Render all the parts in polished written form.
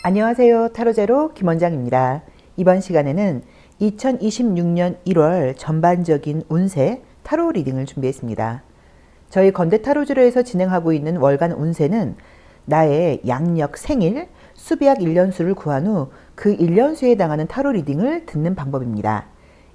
안녕하세요. 타로제로 김원장입니다. 이번 시간에는 2026년 1월 전반적인 운세 타로 리딩을 준비했습니다. 저희 건대 타로제로에서 진행하고 있는 월간 운세는 나의 양력 생일, 수비약 1년수를 구한 후 그 1년수에 해당하는 타로 리딩을 듣는 방법입니다.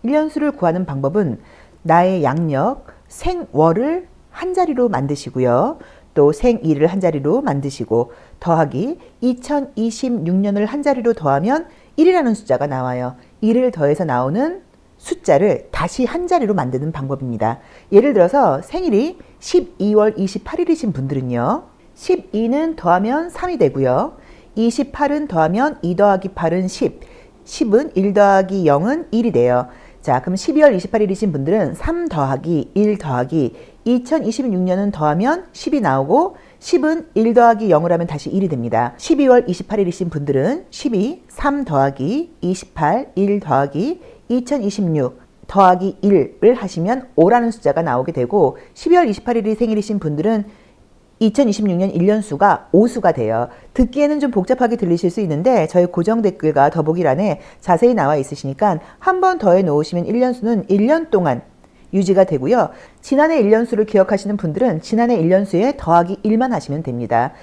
1년수를 구하는 방법은 나의 양력, 생월을 한 자리로 만드시고요. 또 생일을 한 자리로 만드시고 더하기 2026년을 한 자리로 더하면 1이라는 숫자가 나와요. 1을 더해서 나오는 숫자를 다시 한 자리로 만드는 방법입니다. 예를 들어서 생일이 12월 28일이신 분들은요. 12는 더하면 3이 되고요. 28은 더하면 2 더하기 8은 10, 10은 1 더하기 0은 1이 돼요. 자, 그럼 12월 28일이신 분들은 3 더하기 1 더하기 2026년은 더하면 10이 나오고 10은 1 더하기 0을 하면 다시 1이 됩니다. 12월 28일이신 분들은 12, 3 더하기 28, 1 더하기 2026 더하기 1을 하시면 5라는 숫자가 나오게 되고 12월 28일이 생일이신 분들은 2026년 1년수가 5수가 돼요. 듣기에는 좀 복잡하게 들리실 수 있는데 저희 고정 댓글과 더보기란에 자세히 나와 있으시니까 한 번 더해 놓으시면 1년수는 1년 동안 유지가 되고요. 지난해 1년수를 기억하시는 분들은 지난해 1년수에 더하기 1만 하시면 됩니다.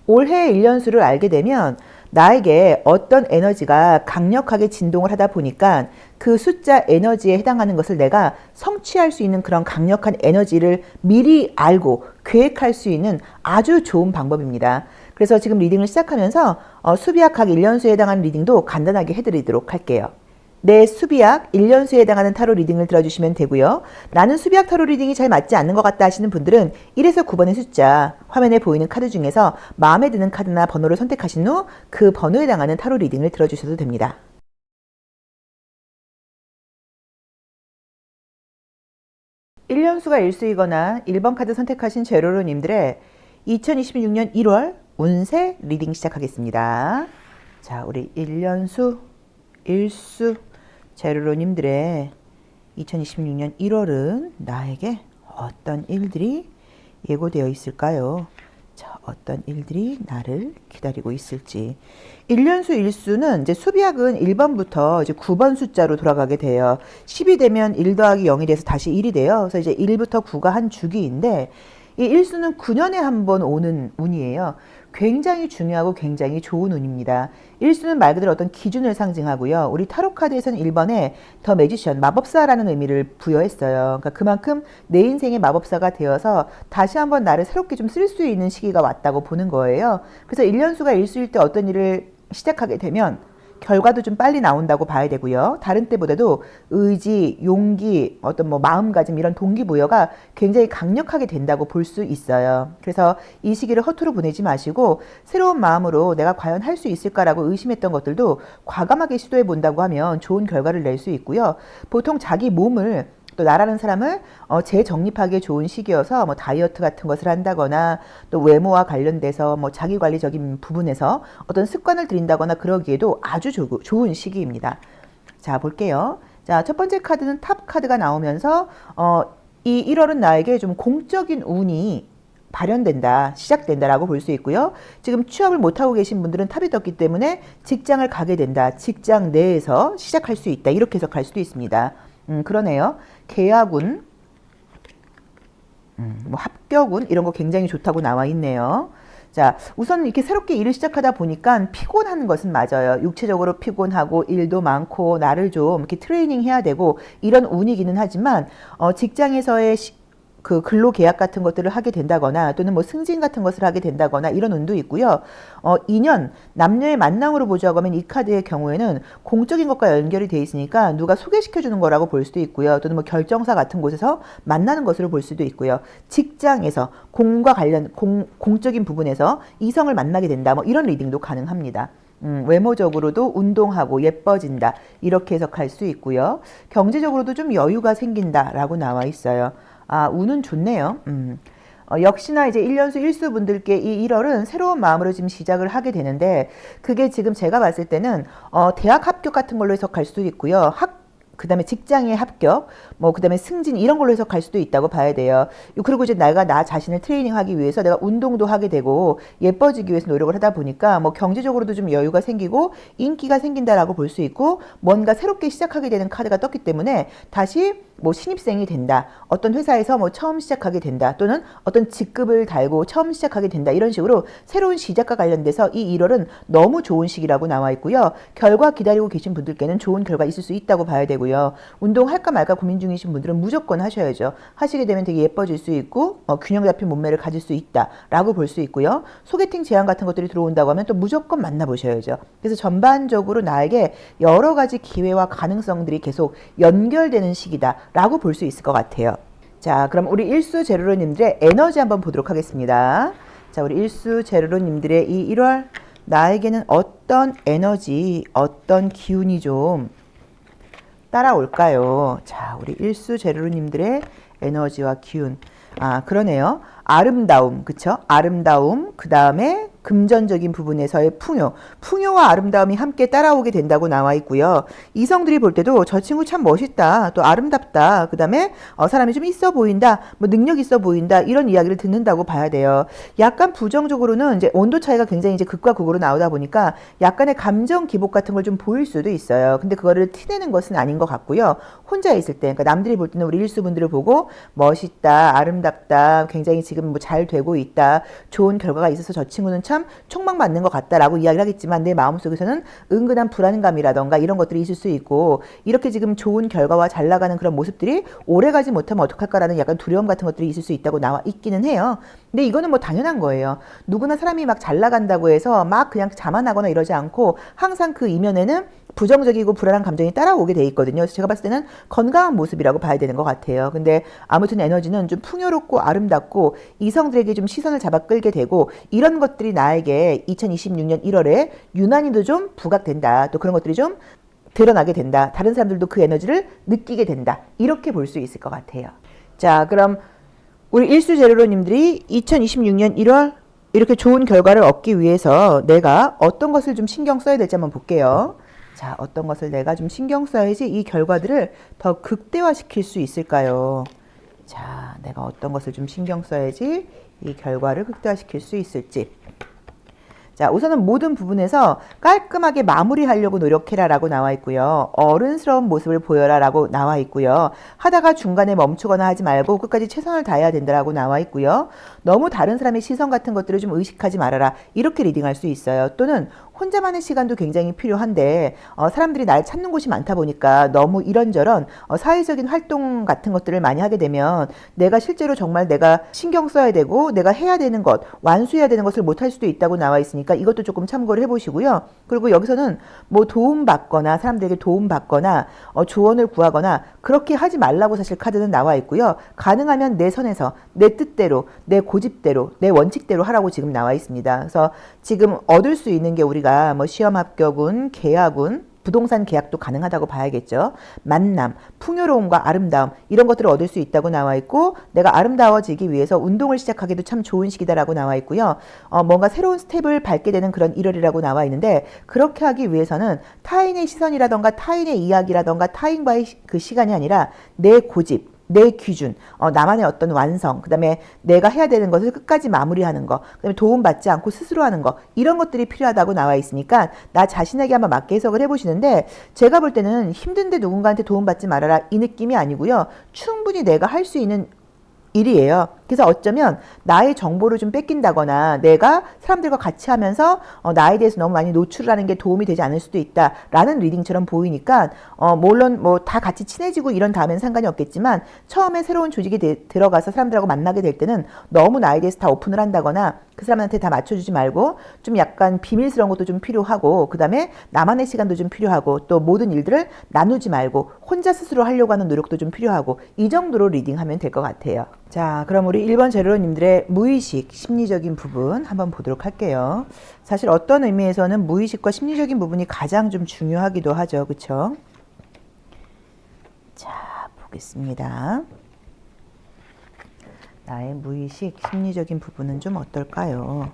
올해 1년수를 알게 되면 나에게 어떤 에너지가 강력하게 진동을 하다 보니까 그 숫자 에너지에 해당하는 것을 내가 성취할 수 있는 그런 강력한 에너지를 미리 알고 계획할 수 있는 아주 좋은 방법입니다. 그래서 지금 리딩을 시작하면서 수비약 각 1년수에 해당하는 리딩도 간단하게 해드리도록 할게요. 내 수비약 1년수에 해당하는 타로 리딩을 들어주시면 되고요. 나는 수비약 타로 리딩이 잘 맞지 않는 것 같다 하시는 분들은 1에서 9번의 숫자, 화면에 보이는 카드 중에서 마음에 드는 카드나 번호를 선택하신 후 그 번호에 해당하는 타로 리딩을 들어주셔도 됩니다. (1년수가) 일수이거나 1번 카드 선택하신 제로로님들의 2026년 1월 운세 리딩 시작하겠습니다. 자, 우리 1년수, 일수, 제로로님들의 2026년 1월은 나에게 어떤 일들이 예고되어 있을까요? 자, 어떤 일들이 나를 기다리고 있을지. 1년수 일수는 이제 수비약은 1번부터 이제 9번 숫자로 돌아가게 돼요. 10이 되면 1 더하기 0이 돼서 다시 1이 돼요. 그래서 이제 1부터 9가 한 주기인데 이 일수는 9년에 한 번 오는 운이에요. 굉장히 중요하고 굉장히 좋은 운입니다. 일수는 말 그대로 어떤 기준을 상징하고요. 우리 타로 카드에서는 1번에 더 매지션, 마법사라는 의미를 부여했어요. 그러니까 그만큼 내 인생의 마법사가 되어서 다시 한번 나를 새롭게 좀 쓸 수 있는 시기가 왔다고 보는 거예요. 그래서 1년수가 일수일 때 어떤 일을 시작하게 되면 결과도 좀 빨리 나온다고 봐야 되고요. 다른 때보다도 의지, 용기, 어떤 마음가짐 이런 동기부여가 굉장히 강력하게 된다고 볼 수 있어요. 그래서 이 시기를 허투루 보내지 마시고 새로운 마음으로 내가 과연 할 수 있을까라고 의심했던 것들도 과감하게 시도해 본다고 하면 좋은 결과를 낼 수 있고요. 보통 자기 몸을 또 나라는 사람을 재정립하기에 좋은 시기여서 다이어트 같은 것을 한다거나 또 외모와 관련돼서 자기관리적인 부분에서 어떤 습관을 들인다거나 그러기에도 아주 좋은 시기입니다. 자, 볼게요. 자, 첫 번째 카드는 탑 카드가 나오면서 이 1월은 나에게 좀 공적인 운이 발현된다, 시작된다라고 볼 수 있고요. 지금 취업을 못하고 계신 분들은 탑이 떴기 때문에 직장을 가게 된다, 직장 내에서 시작할 수 있다, 이렇게 해석할 수도 있습니다. 그러네요. 계약운, 합격운 이런 거 굉장히 좋다고 나와 있네요. 자, 우선 이렇게 새롭게 일을 시작하다 보니까 피곤한 것은 맞아요. 육체적으로 피곤하고 일도 많고 나를 좀 이렇게 트레이닝 해야 되고 이런 운이기는 하지만 직장에서의 그 근로 계약 같은 것들을 하게 된다거나 또는 승진 같은 것을 하게 된다거나 이런 운도 있고요. 인연, 남녀의 만남으로 보자고 하면 이 카드의 경우에는 공적인 것과 연결이 돼 있으니까 누가 소개시켜 주는 거라고 볼 수도 있고요. 또는 결정사 같은 곳에서 만나는 것으로 볼 수도 있고요. 직장에서 공과 관련 공적인 부분에서 이성을 만나게 된다. 이런 리딩도 가능합니다. 외모적으로도 운동하고 예뻐진다, 이렇게 해석할 수 있고요. 경제적으로도 좀 여유가 생긴다라고 나와 있어요. 아, 운은 좋네요. 역시나 이제 1년수 1수 분들께 이 1월은 새로운 마음으로 지금 시작을 하게 되는데 그게 지금 제가 봤을 때는 대학 합격 같은 걸로 해석할 수도 있고요. 그 다음에 직장의 합격, 뭐, 그 다음에 승진, 이런 걸로 해석할 수도 있다고 봐야 돼요. 그리고 이제 내가 나 자신을 트레이닝 하기 위해서 내가 운동도 하게 되고, 예뻐지기 위해서 노력을 하다 보니까, 뭐, 경제적으로도 좀 여유가 생기고, 인기가 생긴다라고 볼 수 있고, 뭔가 새롭게 시작하게 되는 카드가 떴기 때문에, 다시 뭐 신입생이 된다. 어떤 회사에서 뭐 처음 시작하게 된다. 또는 어떤 직급을 달고 처음 시작하게 된다. 이런 식으로 새로운 시작과 관련돼서 이 1월은 너무 좋은 시기라고 나와 있고요. 결과 기다리고 계신 분들께는 좋은 결과 있을 수 있다고 봐야 되고요. 운동할까 말까 고민 중이신 분들은 무조건 하셔야죠. 하시게 되면 되게 예뻐질 수 있고 균형 잡힌 몸매를 가질 수 있다라고 볼 수 있고요. 소개팅 제안 같은 것들이 들어온다고 하면 또 무조건 만나보셔야죠. 그래서 전반적으로 나에게 여러 가지 기회와 가능성들이 계속 연결되는 시기다. 라고 볼 수 있을 것 같아요. 자, 그럼 우리 일수 제로로님들의 에너지 한번 보도록 하겠습니다. 자, 우리 일수 제로로님들의 이 1월 나에게는 어떤 에너지, 어떤 기운이 좀 따라올까요? 자, 우리 일수 제로로님들의 에너지와 기운. 아, 그러네요. 아름다움, 그쵸? 아름다움, 그 다음에 금전적인 부분에서의 풍요. 풍요와 아름다움이 함께 따라오게 된다고 나와 있고요. 이성들이 볼 때도 저 친구 참 멋있다. 또 아름답다. 그 다음에 사람이 좀 있어 보인다. 뭐 능력 있어 보인다. 이런 이야기를 듣는다고 봐야 돼요. 약간 부정적으로는 이제 온도 차이가 굉장히 이제 극과 극으로 나오다 보니까 약간의 감정 기복 같은 걸 좀 보일 수도 있어요. 근데 그거를 티내는 것은 아닌 것 같고요. 혼자 있을 때, 그러니까 남들이 볼 때는 우리 일수분들을 보고 멋있다, 아름답다, 굉장히 지금 뭐 잘 되고 있다, 좋은 결과가 있어서 저 친구는 참 촉망받는 것 같다라고 이야기를 하겠지만 내 마음속에서는 은근한 불안감이라던가 이런 것들이 있을 수 있고 이렇게 지금 좋은 결과와 잘 나가는 그런 모습들이 오래가지 못하면 어떡할까라는 약간 두려움 같은 것들이 있을 수 있다고 나와 있기는 해요. 근데 이거는 뭐 당연한 거예요. 누구나 사람이 막 잘 나간다고 해서 막 그냥 자만하거나 이러지 않고 항상 그 이면에는 부정적이고 불안한 감정이 따라오게 돼 있거든요. 그래서 제가 봤을 때는 건강한 모습이라고 봐야 되는 것 같아요. 근데 아무튼 에너지는 좀 풍요롭고 아름답고 이성들에게 좀 시선을 잡아 끌게 되고 이런 것들이 나에게 2026년 1월에 유난히도 좀 부각된다. 또 그런 것들이 좀 드러나게 된다. 다른 사람들도 그 에너지를 느끼게 된다. 이렇게 볼 수 있을 것 같아요. 자, 그럼 우리 일수제로로님들이 2026년 1월 이렇게 좋은 결과를 얻기 위해서 내가 어떤 것을 좀 신경 써야 될지 한번 볼게요. 자, 어떤 것을 내가 좀 신경 써야지 이 결과들을 더 극대화시킬 수 있을까요? 자, 내가 어떤 것을 좀 신경 써야지 이 결과를 극대화시킬 수 있을지. 자, 우선은 모든 부분에서 깔끔하게 마무리하려고 노력해라 라고 나와 있고요. 어른스러운 모습을 보여라 라고 나와 있고요. 하다가 중간에 멈추거나 하지 말고 끝까지 최선을 다해야 된다라고 나와 있고요. 너무 다른 사람의 시선 같은 것들을 좀 의식하지 말아라. 이렇게 리딩할 수 있어요. 또는 혼자만의 시간도 굉장히 필요한데 사람들이 날 찾는 곳이 많다 보니까 너무 이런저런 사회적인 활동 같은 것들을 많이 하게 되면 내가 실제로 정말 내가 신경 써야 되고 내가 해야 되는 것, 완수해야 되는 것을 못할 수도 있다고 나와 있으니까 이것도 조금 참고를 해보시고요. 그리고 여기서는 뭐 도움받거나 사람들에게 도움받거나 조언을 구하거나 그렇게 하지 말라고 사실 카드는 나와 있고요. 가능하면 내 선에서 내 뜻대로 내 고집대로 내 원칙대로 하라고 지금 나와 있습니다. 그래서 지금 얻을 수 있는 게 우리가 뭐 시험 합격운, 계약운, 부동산 계약도 가능하다고 봐야겠죠. 만남, 풍요로움과 아름다움 이런 것들을 얻을 수 있다고 나와 있고 내가 아름다워지기 위해서 운동을 시작하기도 참 좋은 시기다라고 나와 있고요. 뭔가 새로운 스텝을 밟게 되는 그런 1월이라고 나와 있는데 그렇게 하기 위해서는 타인의 시선이라던가 타인의 이야기라던가 타인과의 그 시간이 아니라 내 고집 내 기준, 나만의 어떤 완성, 그 다음에 내가 해야 되는 것을 끝까지 마무리하는 거, 그 다음에 도움받지 않고 스스로 하는 거, 이런 것들이 필요하다고 나와 있으니까 나 자신에게 한번 맞게 해석을 해보시는데 제가 볼 때는 힘든데 누군가한테 도움받지 말아라 이 느낌이 아니고요. 충분히 내가 할 수 있는 일이에요. 그래서 어쩌면 나의 정보를 좀 뺏긴다거나 내가 사람들과 같이 하면서 나에 대해서 너무 많이 노출하는 게 도움이 되지 않을 수도 있다라는 리딩처럼 보이니까 물론 뭐 다 같이 친해지고 이런 다음엔 상관이 없겠지만 처음에 새로운 조직에 들어가서 사람들하고 만나게 될 때는 너무 나에 대해서 다 오픈을 한다거나 그 사람한테 다 맞춰주지 말고 좀 약간 비밀스러운 것도 좀 필요하고 그 다음에 나만의 시간도 좀 필요하고 또 모든 일들을 나누지 말고 혼자 스스로 하려고 하는 노력도 좀 필요하고 이 정도로 리딩하면 될 것 같아요. 자, 그럼 우리 1번 제로님들의 무의식, 심리적인 부분 한번 보도록 할게요. 사실 어떤 의미에서는 무의식과 심리적인 부분이 가장 좀 중요하기도 하죠. 그쵸? 자, 보겠습니다. 나의 무의식, 심리적인 부분은 좀 어떨까요?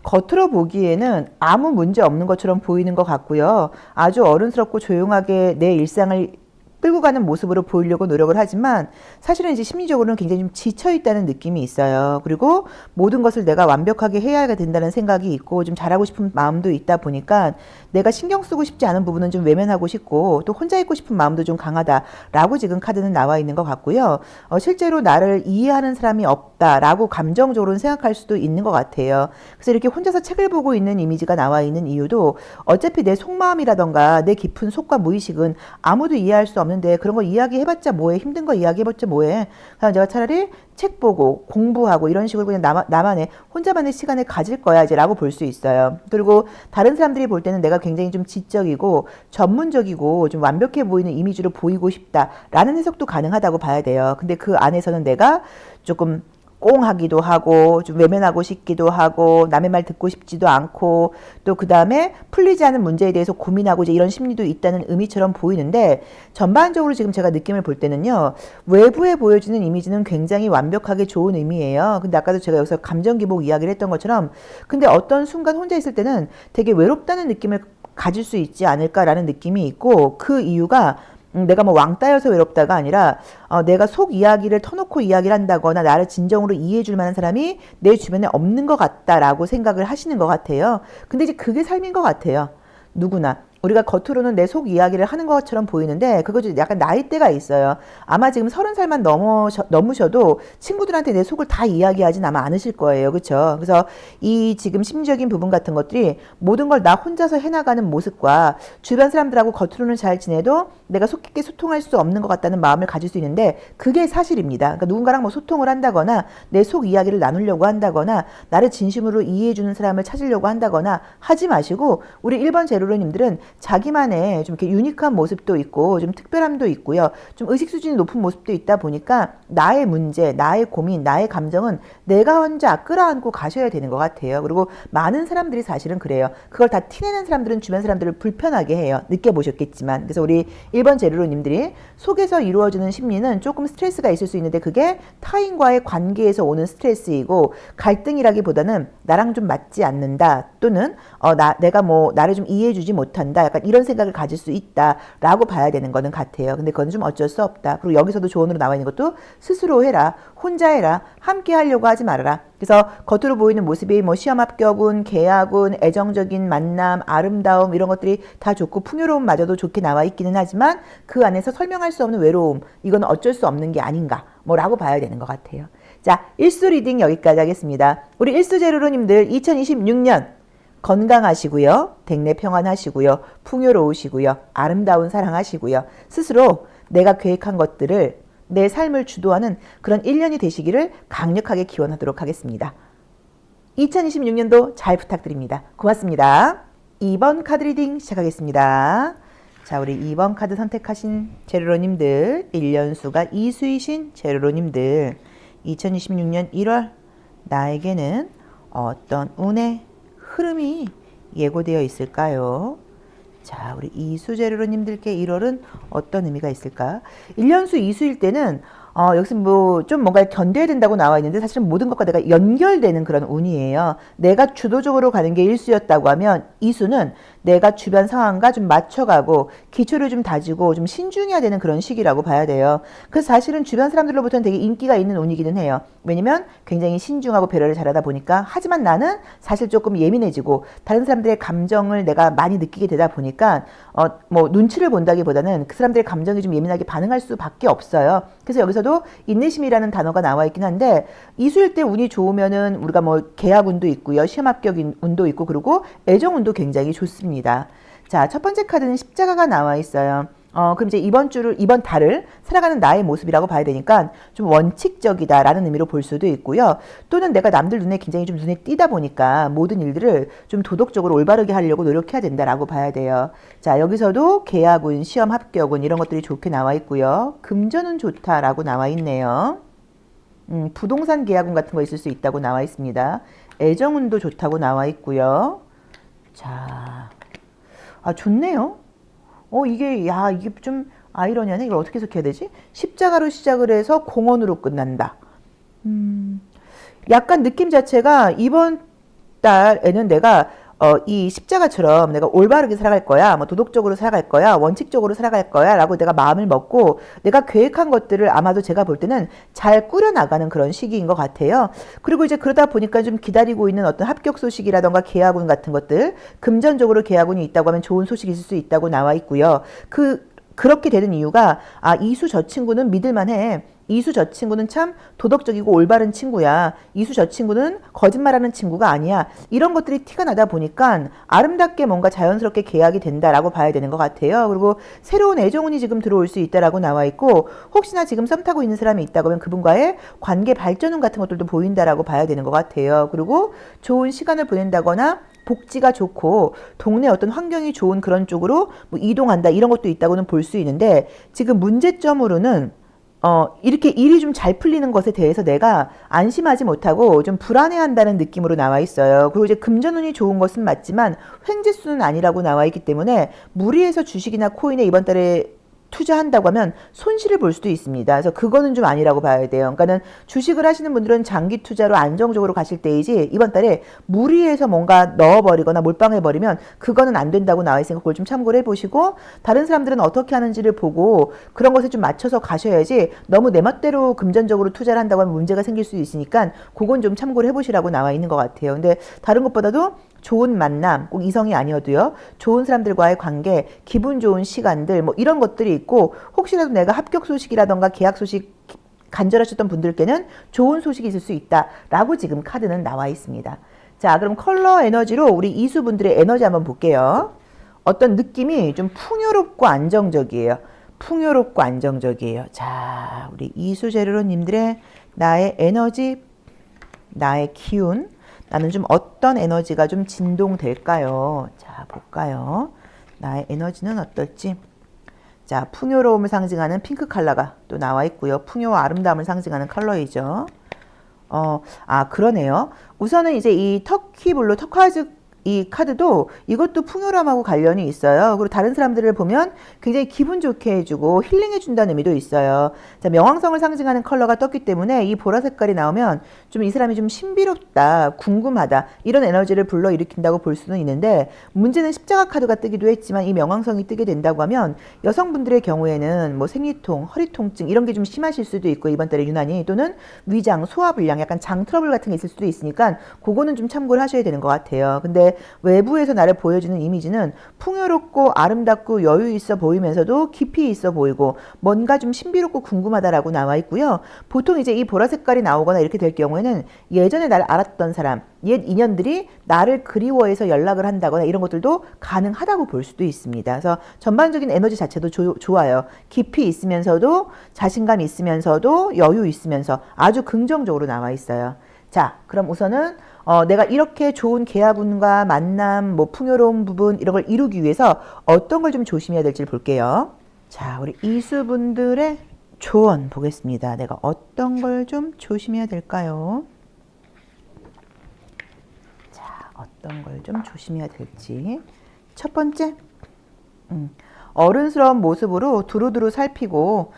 겉으로 보기에는 아무 문제 없는 것처럼 보이는 것 같고요. 아주 어른스럽고 조용하게 내 일상을 끌고 가는 모습으로 보이려고 노력을 하지만 사실은 이제 심리적으로는 굉장히 좀 지쳐 있다는 느낌이 있어요. 그리고 모든 것을 내가 완벽하게 해야 된다는 생각이 있고 좀 잘하고 싶은 마음도 있다 보니까 내가 신경 쓰고 싶지 않은 부분은 좀 외면하고 싶고 또 혼자 있고 싶은 마음도 좀 강하다라고 지금 카드는 나와 있는 것 같고요. 실제로 나를 이해하는 사람이 없다라고 감정적으로는 생각할 수도 있는 것 같아요. 그래서 이렇게 혼자서 책을 보고 있는 이미지가 나와 있는 이유도 어차피 내 속마음이라던가 내 깊은 속과 무의식은 아무도 이해할 수 없는데 그런 거 이야기해봤자 뭐해, 힘든 거 이야기해봤자 뭐해. 그냥 내가 차라리 책 보고 공부하고 이런 식으로 그냥 나만의 혼자만의 시간을 가질 거야 이제 라고 볼 수 있어요. 그리고 다른 사람들이 볼 때는 내가 굉장히 좀 지적이고 전문적이고 좀 완벽해 보이는 이미지로 보이고 싶다라는 해석도 가능하다고 봐야 돼요. 근데 그 안에서는 내가 조금 꽁하기도 하고 좀 외면하고 싶기도 하고 남의 말 듣고 싶지도 않고 또 그 다음에 풀리지 않은 문제에 대해서 고민하고 이제 이런 심리도 있다는 의미처럼 보이는데 전반적으로 지금 제가 느낌을 볼 때는요. 외부에 보여지는 이미지는 굉장히 완벽하게 좋은 의미예요. 근데 아까도 제가 여기서 감정 기복 이야기를 했던 것처럼 근데 어떤 순간 혼자 있을 때는 되게 외롭다는 느낌을 가질 수 있지 않을까라는 느낌이 있고 그 이유가 내가 뭐 왕따여서 외롭다가 아니라 내가 속 이야기를 터놓고 이야기를 한다거나 나를 진정으로 이해해 줄 만한 사람이 내 주변에 없는 것 같다라고 생각을 하시는 것 같아요. 근데 이제 그게 삶인 것 같아요. 누구나. 우리가 겉으로는 내 속 이야기를 하는 것처럼 보이는데 그거 좀 약간 나이대가 있어요. 아마 지금 30살만 넘으셔도 친구들한테 내 속을 다 이야기하진 아마 않으실 거예요. 그렇죠? 그래서 이 지금 심리적인 부분 같은 것들이 모든 걸 나 혼자서 해나가는 모습과 주변 사람들하고 겉으로는 잘 지내도 내가 속 깊게 소통할 수 없는 것 같다는 마음을 가질 수 있는데 그게 사실입니다. 그러니까 누군가랑 뭐 소통을 한다거나 내 속 이야기를 나누려고 한다거나 나를 진심으로 이해해주는 사람을 찾으려고 한다거나 하지 마시고 우리 1번 제로로님들은 자기만의 좀 이렇게 유니크한 모습도 있고 좀 특별함도 있고요. 좀 의식 수준이 높은 모습도 있다 보니까 나의 문제, 나의 고민, 나의 감정은 내가 혼자 끌어안고 가셔야 되는 것 같아요. 그리고 많은 사람들이 사실은 그래요. 그걸 다 티내는 사람들은 주변 사람들을 불편하게 해요. 느껴보셨겠지만. 그래서 우리 1번 제로로님들이 속에서 이루어지는 심리는 조금 스트레스가 있을 수 있는데 그게 타인과의 관계에서 오는 스트레스이고 갈등이라기보다는 나랑 좀 맞지 않는다 또는 내가 뭐 나를 좀 이해해주지 못한다 약간 이런 생각을 가질 수 있다라고 봐야 되는 거는 같아요. 근데 그건 좀 어쩔 수 없다. 그리고 여기서도 조언으로 나와 있는 것도 스스로 해라. 혼자 해라. 함께 하려고 하지 말아라. 그래서 겉으로 보이는 모습이 뭐 시험 합격운, 계약운, 애정적인 만남, 아름다움 이런 것들이 다 좋고 풍요로움마저도 좋게 나와 있기는 하지만 그 안에서 설명할 수 없는 외로움 이건 어쩔 수 없는 게 아닌가 뭐라고 봐야 되는 것 같아요. 자, 일수 리딩 여기까지 하겠습니다. 우리 일수제로로님들 2026년 건강하시고요. 백내 평안하시고요. 풍요로우시고요. 아름다운 사랑하시고요. 스스로 내가 계획한 것들을 내 삶을 주도하는 그런 1년이 되시기를 강력하게 기원하도록 하겠습니다. 2026년도 잘 부탁드립니다. 고맙습니다. 2번 카드 리딩 시작하겠습니다. 자, 우리 2번 카드 선택하신 제로로님들, 1년수가 이수이신 제로로님들, 2026년 1월 나에게는 어떤 운의 흐름이 예고되어 있을까요? 자, 우리 이수제로님들께 1월은 어떤 의미가 있을까? 1년수 이수일 때는 여기서 뭐 좀 뭔가 견뎌야 된다고 나와 있는데 사실은 모든 것과 내가 연결되는 그런 운이에요. 내가 주도적으로 가는 게 일수였다고 하면 이수는 내가 주변 상황과 좀 맞춰가고 기초를 좀 다지고 좀 신중해야 되는 그런 시기라고 봐야 돼요. 그래서 사실은 주변 사람들로부터는 되게 인기가 있는 운이기는 해요. 왜냐면 굉장히 신중하고 배려를 잘하다 보니까 하지만 나는 사실 조금 예민해지고 다른 사람들의 감정을 내가 많이 느끼게 되다 보니까 뭐 눈치를 본다기보다는 그 사람들의 감정이 좀 예민하게 반응할 수밖에 없어요. 그래서 여기서도 인내심이라는 단어가 나와 있긴 한데 이수일 때 운이 좋으면은 우리가 뭐 계약 운도 있고요. 시험 합격 운도 있고 그리고 애정 운도 굉장히 좋습니다. 자, 첫 번째 카드는 십자가가 나와 있어요. 그럼 이제 이번 달을 살아가는 나의 모습이라고 봐야 되니까 좀 원칙적이다라는 의미로 볼 수도 있고요. 또는 내가 남들 눈에 굉장히 좀 눈에 띄다 보니까 모든 일들을 좀 도덕적으로 올바르게 하려고 노력해야 된다라고 봐야 돼요. 자, 여기서도 계약운, 시험 합격운 이런 것들이 좋게 나와 있고요. 금전은 좋다라고 나와 있네요. 부동산 계약운 같은 거 있을 수 있다고 나와 있습니다. 애정운도 좋다고 나와 있고요. 자, 좋네요. 이게 좀 아이러니하네. 이걸 어떻게 해석해야 되지? 십자가로 시작을 해서 공원으로 끝난다. 약간 느낌 자체가 이번 달에는 내가 이 십자가처럼 내가 올바르게 살아갈 거야, 뭐 도덕적으로 살아갈 거야, 원칙적으로 살아갈 거야 라고 내가 마음을 먹고 내가 계획한 것들을 아마도 제가 볼 때는 잘 꾸려나가는 그런 시기인 것 같아요. 그리고 이제 그러다 보니까 좀 기다리고 있는 어떤 합격 소식이라던가 계약운 같은 것들, 금전적으로 계약운이 있다고 하면 좋은 소식이 있을 수 있다고 나와 있고요. 그렇게 되는 이유가 이수 저 친구는 믿을만해. 이수 저 친구는 참 도덕적이고 올바른 친구야. 이수 저 친구는 거짓말하는 친구가 아니야. 이런 것들이 티가 나다 보니까 아름답게 뭔가 자연스럽게 계약이 된다라고 봐야 되는 것 같아요. 그리고 새로운 애정운이 지금 들어올 수 있다라고 나와 있고, 혹시나 지금 썸 타고 있는 사람이 있다고 하면 그분과의 관계 발전운 같은 것들도 보인다라고 봐야 되는 것 같아요. 그리고 좋은 시간을 보낸다거나 복지가 좋고 동네 어떤 환경이 좋은 그런 쪽으로 뭐 이동한다 이런 것도 있다고는 볼 수 있는데, 지금 문제점으로는 이렇게 일이 좀 잘 풀리는 것에 대해서 내가 안심하지 못하고 좀 불안해한다는 느낌으로 나와 있어요. 그리고 이제 금전운이 좋은 것은 맞지만 횡재수는 아니라고 나와 있기 때문에 무리해서 주식이나 코인에 이번 달에 투자한다고 하면 손실을 볼 수도 있습니다. 그래서 그거는 좀 아니라고 봐야 돼요. 그러니까는 주식을 하시는 분들은 장기 투자로 안정적으로 가실 때이지, 이번 달에 무리해서 뭔가 넣어버리거나 몰빵해버리면 그거는 안 된다고 나와 있으니까 그걸 좀 참고를 해보시고, 다른 사람들은 어떻게 하는지를 보고 그런 것에 좀 맞춰서 가셔야지, 너무 내 멋대로 금전적으로 투자를 한다고 하면 문제가 생길 수 있으니까 그건 좀 참고를 해보시라고 나와 있는 것 같아요. 근데 다른 것보다도 좋은 만남, 꼭 이성이 아니어도요, 좋은 사람들과의 관계, 기분 좋은 시간들, 뭐 이런 것들이 있고, 혹시라도 내가 합격 소식이라던가 계약 소식 간절하셨던 분들께는 좋은 소식이 있을 수 있다라고 지금 카드는 나와 있습니다. 자, 그럼 컬러 에너지로 우리 이수분들의 에너지 한번 볼게요. 어떤 느낌이 좀 풍요롭고 안정적이에요. 풍요롭고 안정적이에요. 자, 우리 이수제르로님들의 나의 에너지, 나의 기운, 나는 좀 어떤 에너지가 좀 진동될까요? 자, 볼까요? 나의 에너지는 어떨지. 자, 풍요로움을 상징하는 핑크 컬러가 또 나와 있고요. 풍요와 아름다움을 상징하는 컬러이죠. 그러네요. 우선은 이제 이 터키블루, 터콰즈 이 카드도 이것도 풍요로움하고 관련이 있어요. 그리고 다른 사람들을 보면 굉장히 기분 좋게 해주고 힐링해준다는 의미도 있어요. 자, 명왕성을 상징하는 컬러가 떴기 때문에 이 보라 색깔이 나오면 좀 이 사람이 좀 신비롭다, 궁금하다 이런 에너지를 불러일으킨다고 볼 수는 있는데, 문제는 십자가 카드가 뜨기도 했지만 이 명왕성이 뜨게 된다고 하면 여성분들의 경우에는 뭐 생리통, 허리 통증 이런 게 좀 심하실 수도 있고, 이번 달에 유난히, 또는 위장, 소화불량, 약간 장 트러블 같은 게 있을 수도 있으니까 그거는 좀 참고를 하셔야 되는 것 같아요. 근데 외부에서 나를 보여주는 이미지는 풍요롭고 아름답고 여유 있어 보이면서도 깊이 있어 보이고 뭔가 좀 신비롭고 궁금하다라고 나와 있고요. 보통 이제 이 보라 색깔이 나오거나 이렇게 될 경우에는 예전에 날 알았던 사람, 옛 인연들이 나를 그리워해서 연락을 한다거나 이런 것들도 가능하다고 볼 수도 있습니다. 그래서 전반적인 에너지 자체도 좋아요. 깊이 있으면서도 자신감 있으면서도 여유 있으면서 아주 긍정적으로 나와 있어요. 자, 그럼 우선은 내가 이렇게 좋은 계약운과 만남, 뭐 풍요로운 부분 이런 걸 이루기 위해서 어떤 걸 좀 조심해야 될지 볼게요. 자, 우리 이수분들의 조언 보겠습니다. 내가 어떤 걸 좀 조심해야 될까요? 자, 어떤 걸 좀 조심해야 될지. 첫 번째, 어른스러운 모습으로 두루두루 살피고,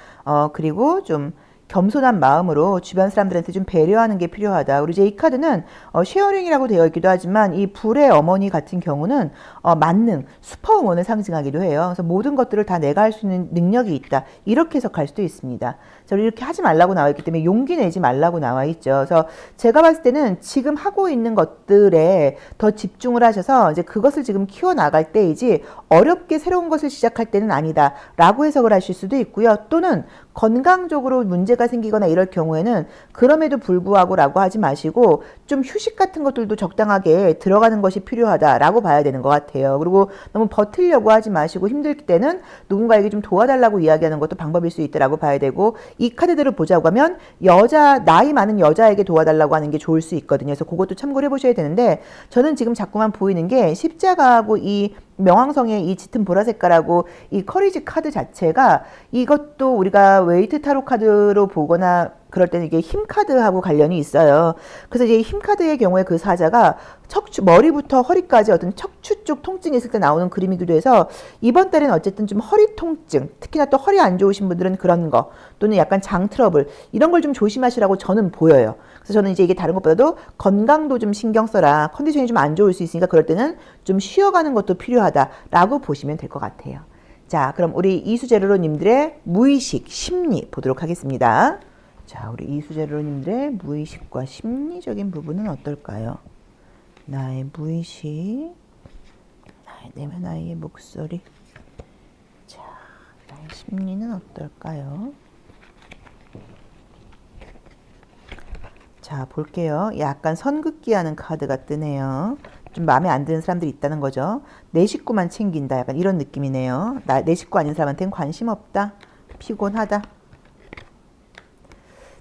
그리고 좀 겸손한 마음으로 주변 사람들한테 좀 배려하는 게 필요하다. 우리 이제 이 카드는 쉐어링이라고 되어 있기도 하지만 이 불의 어머니 같은 경우는 만능, 슈퍼우먼을 상징하기도 해요. 그래서 모든 것들을 다 내가 할 수 있는 능력이 있다. 이렇게 해석할 수도 있습니다. 저를 이렇게 하지 말라고 나와 있기 때문에 용기 내지 말라고 나와 있죠. 그래서 제가 봤을 때는 지금 하고 있는 것들에 더 집중을 하셔서 이제 그것을 지금 키워나갈 때이지 어렵게 새로운 것을 시작할 때는 아니다. 라고 해석을 하실 수도 있고요. 또는 건강적으로 문제가 생기거나 이럴 경우에는 그럼에도 불구하고 라고 하지 마시고 좀 휴식 같은 것들도 적당하게 들어가는 것이 필요하다라고 봐야 되는 것 같아요. 그리고 너무 버틸려고 하지 마시고 힘들 때는 누군가에게 좀 도와달라고 이야기하는 것도 방법일 수 있다라고 봐야 되고, 이 카드들을 보자고 하면 나이 많은 여자에게 도와달라고 하는 게 좋을 수 있거든요. 그래서 그것도 참고를 해보셔야 되는데, 저는 지금 자꾸만 보이는 게 십자가하고 이 명왕성의 이 짙은 보라 색깔하고 이 커리지 카드 자체가, 이것도 우리가 웨이트 타로 카드로 보거나 그럴 때는 이게 힘 카드하고 관련이 있어요. 그래서 이제 힘 카드의 경우에 그 사자가 머리부터 허리까지 어떤 척추 쪽 통증이 있을 때 나오는 그림이기도 해서, 이번 달에는 어쨌든 좀 허리 통증, 특히나 또 허리 안 좋으신 분들은 그런 거, 또는 약간 장 트러블 이런 걸 좀 조심하시라고 저는 보여요. 그래서 저는 이제 이게 다른 것보다도 건강도 좀 신경 써라. 컨디션이 좀 안 좋을 수 있으니까 그럴 때는 좀 쉬어가는 것도 필요하다라고 보시면 될 것 같아요. 자, 그럼 우리 이수제로로님들의 무의식, 심리 보도록 하겠습니다. 자, 우리 이수제로로님들의 무의식과 심리적인 부분은 어떨까요? 나의 무의식, 나의 내면, 나의 목소리. 자, 나의 심리는 어떨까요? 자, 볼게요. 약간 선긋기하는 카드가 뜨네요. 좀 마음에 안 드는 사람들이 있다는 거죠. 내 식구만 챙긴다. 약간 이런 느낌이네요. 내 식구 아닌 사람한테는 관심 없다. 피곤하다.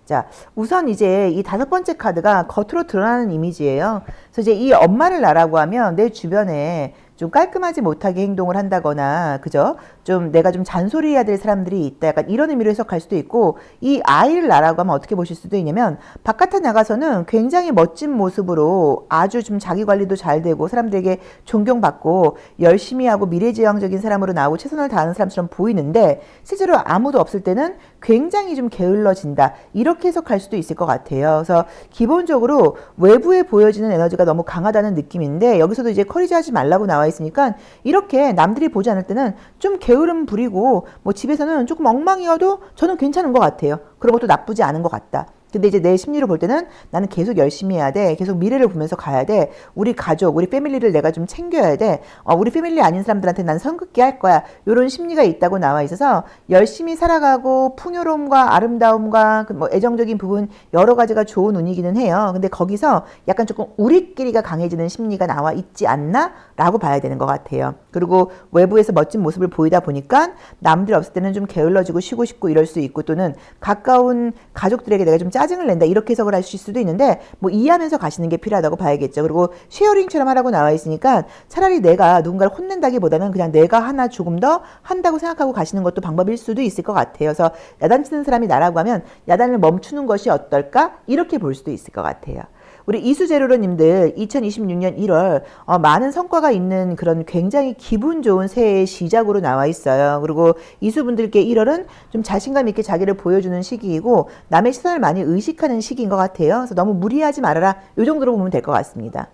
자, 우선 이제 이 5번째 카드가 겉으로 드러나는 이미지예요. 그래서 이제 이 엄마를 나라고 하면 내 주변에 좀 깔끔하지 못하게 행동을 한다거나, 그죠? 좀 내가 좀 잔소리해야 될 사람들이 있다. 약간 이런 의미로 해석할 수도 있고, 이 아이를 나라고 하면 어떻게 보실 수도 있냐면, 바깥에 나가서는 굉장히 멋진 모습으로 아주 좀 자기 관리도 잘 되고, 사람들에게 존경받고, 열심히 하고 미래지향적인 사람으로 나오고 최선을 다하는 사람처럼 보이는데, 실제로 아무도 없을 때는 굉장히 좀 게을러진다. 이렇게 해석할 수도 있을 것 같아요. 그래서 기본적으로 외부에 보여지는 에너지가 너무 강하다는 느낌인데, 여기서도 이제 커리지하지 말라고 나와 있으니까 이렇게 남들이 보지 않을 때는 좀 게으름 부리고 뭐 집에서는 조금 엉망이어도 저는 괜찮은 것 같아요. 그런 것도 나쁘지 않은 것 같다. 근데 이제 내 심리로 볼 때는 나는 계속 열심히 해야 돼. 계속 미래를 보면서 가야 돼. 우리 가족, 우리 패밀리를 내가 좀 챙겨야 돼. 우리 패밀리 아닌 사람들한테 난 선긋기 할 거야. 이런 심리가 있다고 나와 있어서 열심히 살아가고 풍요로움과 아름다움과 뭐 애정적인 부분 여러 가지가 좋은 운이기는 해요. 근데 거기서 약간 조금 우리끼리가 강해지는 심리가 나와 있지 않나? 라고 봐야 되는 것 같아요. 그리고 외부에서 멋진 모습을 보이다 보니까 남들 없을 때는 좀 게을러지고 쉬고 싶고 이럴 수 있고 또는 가까운 가족들에게 내가 좀 짜증을 낸다 이렇게 해석을 하실 수도 있는데 뭐 이해하면서 가시는 게 필요하다고 봐야겠죠. 그리고 쉐어링처럼 하라고 나와 있으니까 차라리 내가 누군가를 혼낸다기보다는 그냥 내가 하나 조금 더 한다고 생각하고 가시는 것도 방법일 수도 있을 것 같아요. 그래서 야단치는 사람이 나라고 하면 야단을 멈추는 것이 어떨까? 이렇게 볼 수도 있을 것 같아요. 우리 이수제로로님들 2026년 1월 많은 성과가 있는 그런 굉장히 기분 좋은 새해의 시작으로 나와 있어요. 그리고 이수분들께 1월은 좀 자신감 있게 자기를 보여주는 시기이고 남의 시선을 많이 의식하는 시기인 것 같아요. 그래서 너무 무리하지 말아라. 이 정도로 보면 될 것 같습니다.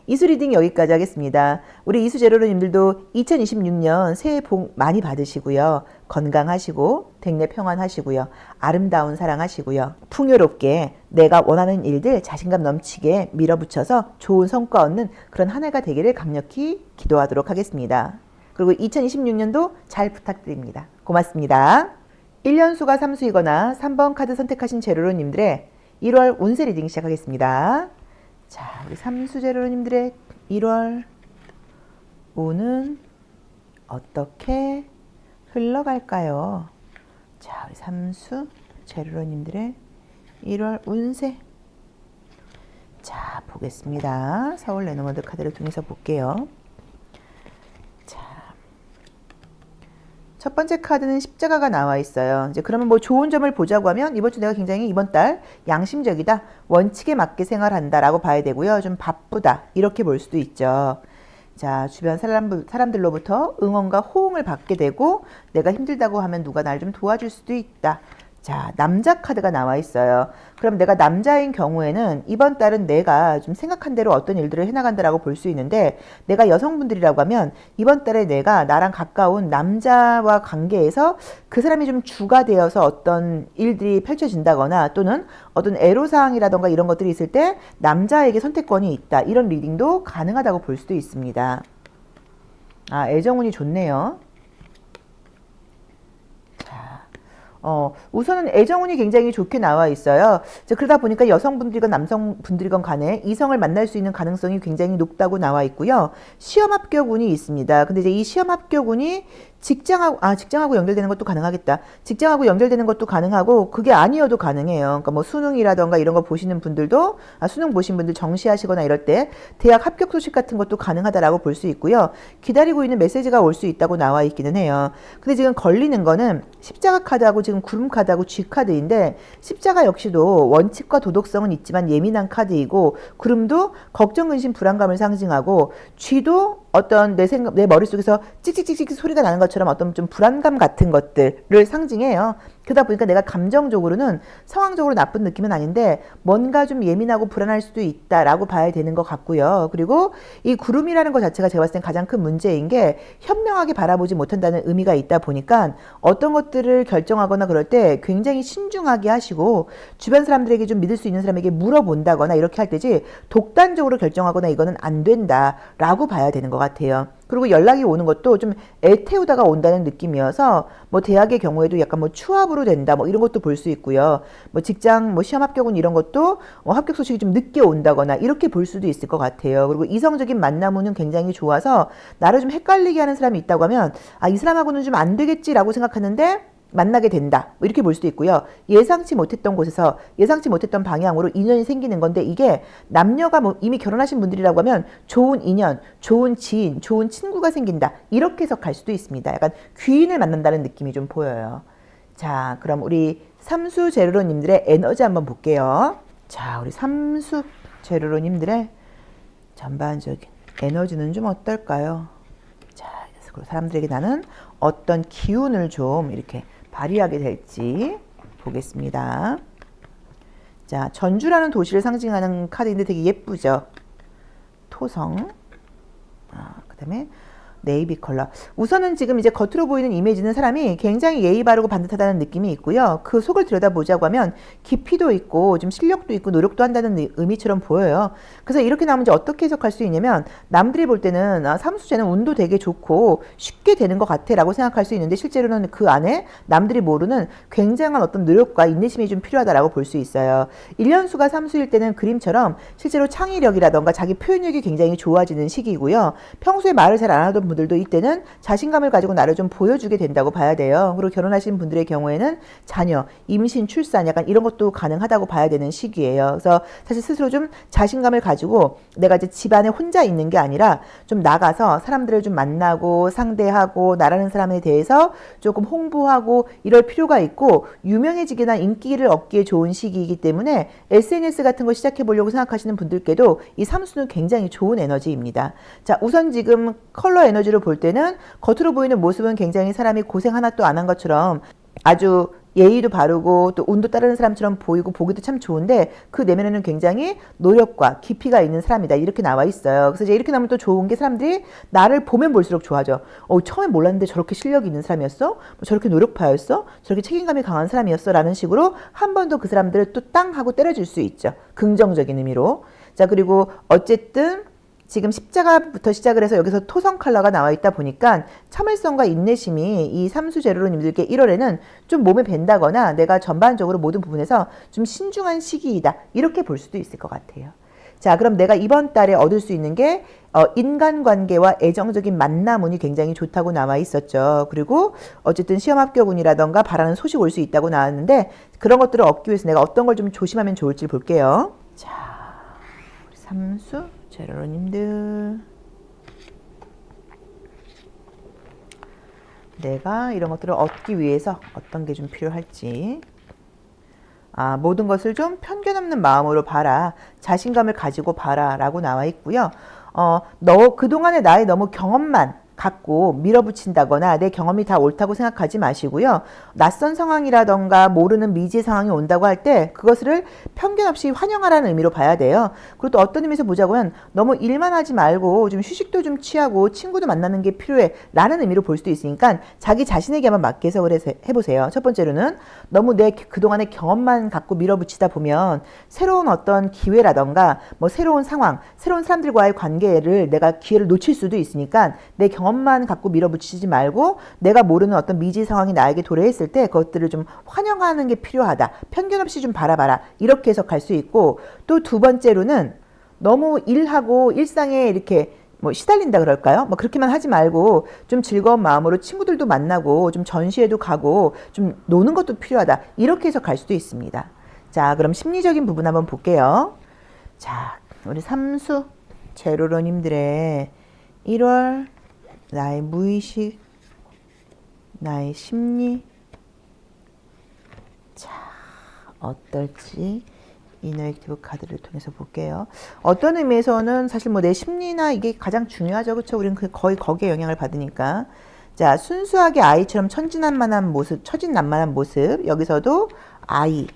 이수 리딩 여기까지 하겠습니다. 우리 이수제로로님들도 2026년 새해 복 많이 받으시고요. 건강하시고 백내 평안하시고요. 아름다운 사랑하시고요. 풍요롭게 내가 원하는 일들 자신감 넘치게 밀어붙여서 좋은 성과 얻는 그런 한 해가 되기를 강력히 기도하도록 하겠습니다. 그리고 2026년도 잘 부탁드립니다. 고맙습니다. 1년수가 3수이거나 3번 카드 선택하신 제로로님들의 1월 운세 리딩 시작하겠습니다. 자, 우리 삼수제로님들의 1월 운은 어떻게 흘러갈까요? 자, 우리 삼수제로님들의 1월 운세. 자, 보겠습니다. 서울 레노먼드 카드를 통해서 볼게요. 첫 번째 카드는 십자가가 나와 있어요. 이제 그러면 뭐 좋은 점을 보자고 하면 이번 주 내가 굉장히 이번 달 양심적이다. 원칙에 맞게 생활한다라고 봐야 되고요. 좀 바쁘다. 이렇게 볼 수도 있죠. 자, 주변 사람들로부터 응원과 호응을 받게 되고 내가 힘들다고 하면 누가 날 좀 도와줄 수도 있다. 자, 남자 카드가 나와 있어요. 그럼 내가 남자인 경우에는 이번 달은 내가 좀 생각한 대로 어떤 일들을 해나간다라고 볼 수 있는데 내가 여성분들이라고 하면 이번 달에 내가 나랑 가까운 남자와 관계에서 그 사람이 좀 주가 되어서 어떤 일들이 펼쳐진다거나 또는 어떤 애로사항이라던가 이런 것들이 있을 때 남자에게 선택권이 있다. 이런 리딩도 가능하다고 볼 수도 있습니다. 아, 애정운이 좋네요. 우선은 애정운이 굉장히 좋게 나와 있어요. 그러다 보니까 여성분들이건 남성분들이건 간에 이성을 만날 수 있는 가능성이 굉장히 높다고 나와 있고요. 시험 합격운이 있습니다. 근데 이제 이 시험 합격운이 직장하고 연결되는 것도 가능하겠다. 직장하고 연결되는 것도 가능하고 그게 아니어도 가능해요. 그러니까 뭐 수능이라던가 이런 거 보시는 분들도 수능 보신 분들 정시하시거나 이럴 때 대학 합격 소식 같은 것도 가능하다라고 볼 수 있고요. 기다리고 있는 메시지가 올 수 있다고 나와 있기는 해요. 근데 지금 걸리는 거는 십자가 카드하고 지금 구름 카드하고 G 카드인데 십자가 역시도 원칙과 도덕성은 있지만 예민한 카드이고 구름도 걱정, 근심, 불안감을 상징하고 G도 어떤 내 머릿속에서 찍찍찍찍 소리가 나는 것처럼 어떤 좀 불안감 같은 것들을 상징해요. 그러다 보니까 내가 감정적으로는 상황적으로 나쁜 느낌은 아닌데 뭔가 좀 예민하고 불안할 수도 있다라고 봐야 되는 것 같고요. 그리고 이 구름이라는 것 자체가 제가 봤을 땐 가장 큰 문제인 게 현명하게 바라보지 못한다는 의미가 있다 보니까 어떤 것들을 결정하거나 그럴 때 굉장히 신중하게 하시고 주변 사람들에게 좀 믿을 수 있는 사람에게 물어본다거나 이렇게 할 때지 독단적으로 결정하거나 이거는 안 된다라고 봐야 되는 것 같아요. 그리고 연락이 오는 것도 좀 애태우다가 온다는 느낌이어서 뭐 대학의 경우에도 약간 뭐 추합으로 된다 뭐 이런 것도 볼 수 있고요. 뭐 직장 뭐 시험 합격은 이런 것도 합격 소식이 좀 늦게 온다거나 이렇게 볼 수도 있을 것 같아요. 그리고 이성적인 만남은 굉장히 좋아서 나를 좀 헷갈리게 하는 사람이 있다고 하면 이 사람하고는 좀 안 되겠지라고 생각하는데 만나게 된다. 뭐 이렇게 볼 수도 있고요. 예상치 못했던 곳에서 예상치 못했던 방향으로 인연이 생기는 건데 이게 남녀가 뭐 이미 결혼하신 분들이라고 하면 좋은 인연, 좋은 지인, 좋은 친구가 생긴다. 이렇게 해석할 수도 있습니다. 약간 귀인을 만난다는 느낌이 좀 보여요. 자, 그럼 우리 삼수 제로로님들의 에너지 한번 볼게요. 자, 우리 삼수 제로로님들의 전반적인 에너지는 좀 어떨까요? 자, 그래서 사람들에게 나는 어떤 기운을 좀 이렇게 발휘하게 될지 보겠습니다. 자, 전주라는 도시를 상징하는 카드인데 되게 예쁘죠? 토성. 그 다음에 네이비 컬러. 우선은 지금 이제 겉으로 보이는 이미지는 사람이 굉장히 예의 바르고 반듯하다는 느낌이 있고요. 그 속을 들여다보자고 하면 깊이도 있고 좀 실력도 있고 노력도 한다는 의미처럼 보여요. 그래서 이렇게 나오면 이제 어떻게 해석할 수 있냐면 남들이 볼 때는 삼수쟤는 운도 되게 좋고 쉽게 되는 것 같아 라고 생각할 수 있는데 실제로는 그 안에 남들이 모르는 굉장한 어떤 노력과 인내심이 좀 필요하다라고 볼 수 있어요. 1년수가 삼수일 때는 그림처럼 실제로 창의력이라던가 자기 표현력이 굉장히 좋아지는 시기이고요. 평소에 말을 잘 안 하던 분들도 이때는 자신감을 가지고 나를 좀 보여주게 된다고 봐야 돼요. 그리고 결혼하신 분들의 경우에는 자녀, 임신, 출산 약간 이런 것도 가능하다고 봐야 되는 시기예요. 그래서 사실 스스로 좀 자신감을 가지고 내가 이제 집안에 혼자 있는 게 아니라 좀 나가서 사람들을 좀 만나고 상대하고 나라는 사람에 대해서 조금 홍보하고 이럴 필요가 있고 유명해지기나 인기를 얻기에 좋은 시기이기 때문에 SNS 같은 거 시작해 보려고 생각하시는 분들께도 이 삼수는 굉장히 좋은 에너지입니다. 자, 우선 지금 컬러 에너지로 볼 때는 겉으로 보이는 모습은 굉장히 사람이 고생 하나도 안 한 것처럼 아주 예의도 바르고 또 운도 따르는 사람처럼 보이고 보기도 참 좋은데 그 내면에는 굉장히 노력과 깊이가 있는 사람이다 이렇게 나와 있어요. 그래서 이제 이렇게 나오면 또 좋은 게 사람들이 나를 보면 볼수록 좋아져. 처음에 몰랐는데 저렇게 실력이 있는 사람이었어? 뭐 저렇게 노력파였어? 저렇게 책임감이 강한 사람이었어? 라는 식으로 한 번 더 그 사람들을 또 땅 하고 때려줄 수 있죠. 긍정적인 의미로. 자, 그리고 어쨌든 지금 십자가부터 시작을 해서 여기서 토성 컬러가 나와 있다 보니까 참을성과 인내심이 이 삼수 제로로님들께 1월에는 좀 몸에 밴다거나 내가 전반적으로 모든 부분에서 좀 신중한 시기이다 이렇게 볼 수도 있을 것 같아요. 자, 그럼 내가 이번 달에 얻을 수 있는 게 인간관계와 애정적인 만남운이 굉장히 좋다고 나와 있었죠. 그리고 어쨌든 시험 합격운이라던가 바라는 소식 올 수 있다고 나왔는데 그런 것들을 얻기 위해서 내가 어떤 걸 좀 조심하면 좋을지 볼게요. 자, 우리 삼수 제로로님들 내가 이런 것들을 얻기 위해서 어떤 게 좀 필요할지 모든 것을 좀 편견 없는 마음으로 봐라. 자신감을 가지고 봐라 라고 나와 있고요. 너 그동안의 나의 너무 경험만 갖고 밀어붙인다거나 내 경험이 다 옳다고 생각하지 마시고요. 낯선 상황이라던가 모르는 미지의 상황이 온다고 할 때 그것을 편견 없이 환영하라는 의미로 봐야 돼요. 그리고 또 어떤 의미에서 보자고는 너무 일만 하지 말고 좀 휴식도 좀 취하고 친구도 만나는 게 필요해 라는 의미로 볼 수도 있으니까 자기 자신에게 한번 맞게 해석을 해보세요. 첫 번째로는 너무 내 그동안의 경험만 갖고 밀어붙이다 보면 새로운 어떤 기회라던가 뭐 새로운 상황, 새로운 사람들과의 관계를 내가 기회를 놓칠 수도 있으니까 내 경험만 갖고 밀어붙이지 말고 내가 모르는 어떤 미지 상황이 나에게 도래했을 때 그것들을 좀 환영하는 게 필요하다. 편견 없이 좀 바라봐라. 이렇게 해석할 수 있고 또 두 번째로는 너무 일하고 일상에 이렇게 뭐 시달린다 그럴까요? 뭐 그렇게만 하지 말고 좀 즐거운 마음으로 친구들도 만나고 좀 전시회도 가고 좀 노는 것도 필요하다. 이렇게 해석할 수도 있습니다. 자, 그럼 심리적인 부분 한번 볼게요. 자, 우리 삼수 제로로님들의 1월 나의 무의식, 나의 심리, 자, 어떨지 이너액티브 카드를 통해서 볼게요. 어떤 의미에서는 사실 뭐 내 심리나 이게 가장 중요하죠. 그렇죠? 우리는 거의 거기에 영향을 받으니까. 자, 순수하게 아이처럼 천진난만한 모습, 천진난만한 모습. 여기서도 아이.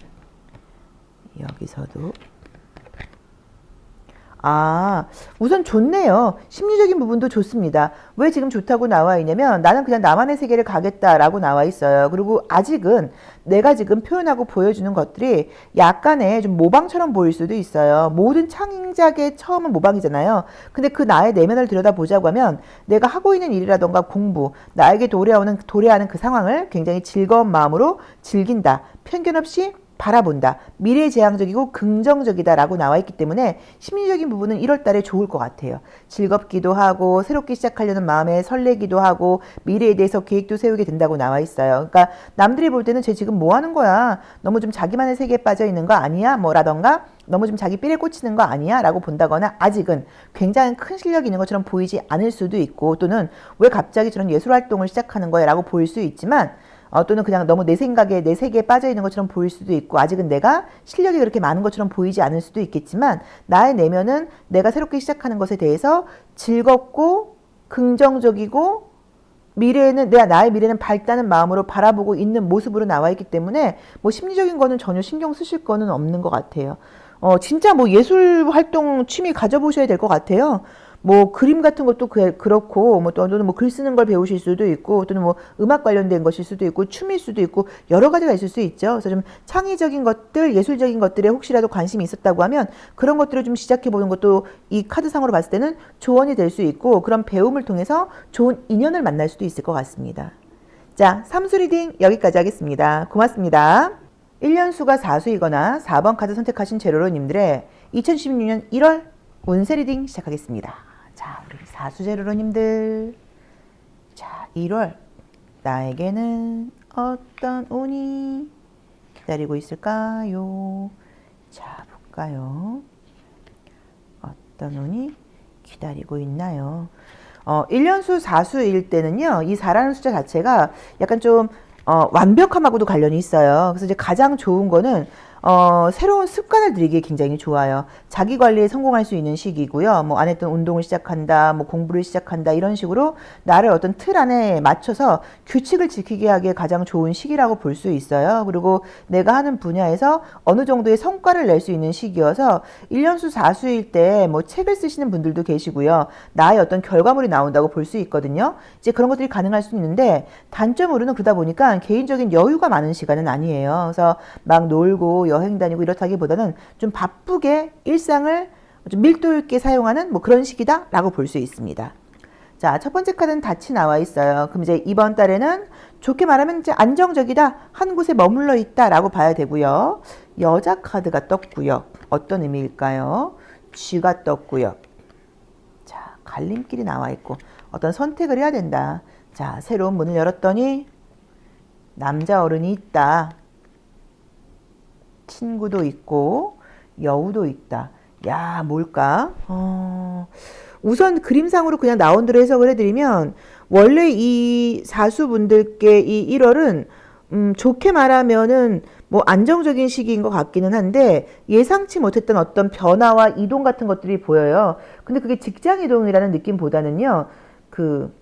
여기서도. 우선 좋네요. 심리적인 부분도 좋습니다. 왜 지금 좋다고 나와 있냐면 나는 그냥 나만의 세계를 가겠다라고 나와 있어요. 그리고 아직은 내가 지금 표현하고 보여주는 것들이 약간의 좀 모방처럼 보일 수도 있어요. 모든 창작의 처음은 모방이잖아요. 근데 그 나의 내면을 들여다보자고 하면 내가 하고 있는 일이라던가 공부, 나에게 도래하는 그 상황을 굉장히 즐거운 마음으로 즐긴다. 편견 없이 바라본다. 미래지향적이고 긍정적이다라고 나와 있기 때문에 심리적인 부분은 1월 달에 좋을 것 같아요. 즐겁기도 하고 새롭게 시작하려는 마음에 설레기도 하고 미래에 대해서 계획도 세우게 된다고 나와 있어요. 그러니까 남들이 볼 때는 쟤 지금 뭐 하는 거야? 너무 좀 자기만의 세계에 빠져 있는 거 아니야? 뭐라던가 너무 좀 자기 삘에 꽂히는 거 아니야? 라고 본다거나 아직은 굉장히 큰 실력이 있는 것처럼 보이지 않을 수도 있고 또는 왜 갑자기 저런 예술활동을 시작하는 거야? 라고 보일 수 있지만 또는 그냥 너무 내 생각에 내 세계에 빠져 있는 것처럼 보일 수도 있고 아직은 내가 실력이 그렇게 많은 것처럼 보이지 않을 수도 있겠지만 나의 내면은 내가 새롭게 시작하는 것에 대해서 즐겁고 긍정적이고 미래에는 나의 미래는 밝다는 마음으로 바라보고 있는 모습으로 나와 있기 때문에 뭐 심리적인 거는 전혀 신경 쓰실 거는 없는 것 같아요. 진짜 뭐 예술 활동 취미 가져보셔야 될 것 같아요. 뭐 그림 같은 것도 그렇고 뭐 또는 뭐 글 쓰는 걸 배우실 수도 있고 또는 뭐 음악 관련된 것일 수도 있고 춤일 수도 있고 여러 가지가 있을 수 있죠. 그래서 좀 창의적인 것들, 예술적인 것들에 혹시라도 관심이 있었다고 하면 그런 것들을 좀 시작해 보는 것도 이 카드상으로 봤을 때는 조언이 될 수 있고 그런 배움을 통해서 좋은 인연을 만날 수도 있을 것 같습니다. 자, 삼수 리딩 여기까지 하겠습니다. 고맙습니다. 1년수가 4수이거나 4번 카드 선택하신 제로로님들의 2016년 1월 운세 리딩 시작하겠습니다. 자, 우리 사수제로로님들. 자, 1월 나에게는 어떤 운이 기다리고 있을까요? 자, 볼까요? 어떤 운이 기다리고 있나요? 1년수 4수일 때는요, 이 4라는 숫자 자체가 약간 좀 완벽함하고도 관련이 있어요. 그래서 이제 가장 좋은 거는 새로운 습관을 들이기에 굉장히 좋아요. 자기 관리에 성공할 수 있는 시기고요. 뭐 안 했던 운동을 시작한다, 뭐 공부를 시작한다 이런 식으로 나를 어떤 틀 안에 맞춰서 규칙을 지키게 하기에 가장 좋은 시기라고 볼 수 있어요. 그리고 내가 하는 분야에서 어느 정도의 성과를 낼 수 있는 시기여서 1년수 4수일 때 뭐 책을 쓰시는 분들도 계시고요. 나의 어떤 결과물이 나온다고 볼 수 있거든요. 이제 그런 것들이 가능할 수 있는데 단점으로는 그러다 보니까 개인적인 여유가 많은 시간은 아니에요. 그래서 막 놀고 여행 다니고 이렇다기보다는 좀 바쁘게 일상을 좀 밀도 있게 사용하는 뭐 그런 시기다 라고 볼 수 있습니다. 자, 첫 번째 카드는 닻이 나와 있어요. 그럼 이제 이번 달에는 좋게 말하면 이제 안정적이다, 한 곳에 머물러 있다 라고 봐야 되고요. 여자 카드가 떴고요. 어떤 의미일까요? 쥐가 떴고요. 자, 갈림길이 나와 있고 어떤 선택을 해야 된다. 자, 새로운 문을 열었더니 남자 어른이 있다. 친구도 있고 여우도 있다. 야, 뭘까? 우선 그림상으로 그냥 나온 대로 해석을 해드리면 원래 이 사수분들께 이 1월은 좋게 말하면은 뭐 안정적인 시기인 것 같기는 한데 예상치 못했던 어떤 변화와 이동 같은 것들이 보여요. 근데 그게 직장 이동이라는 느낌보다는요, 그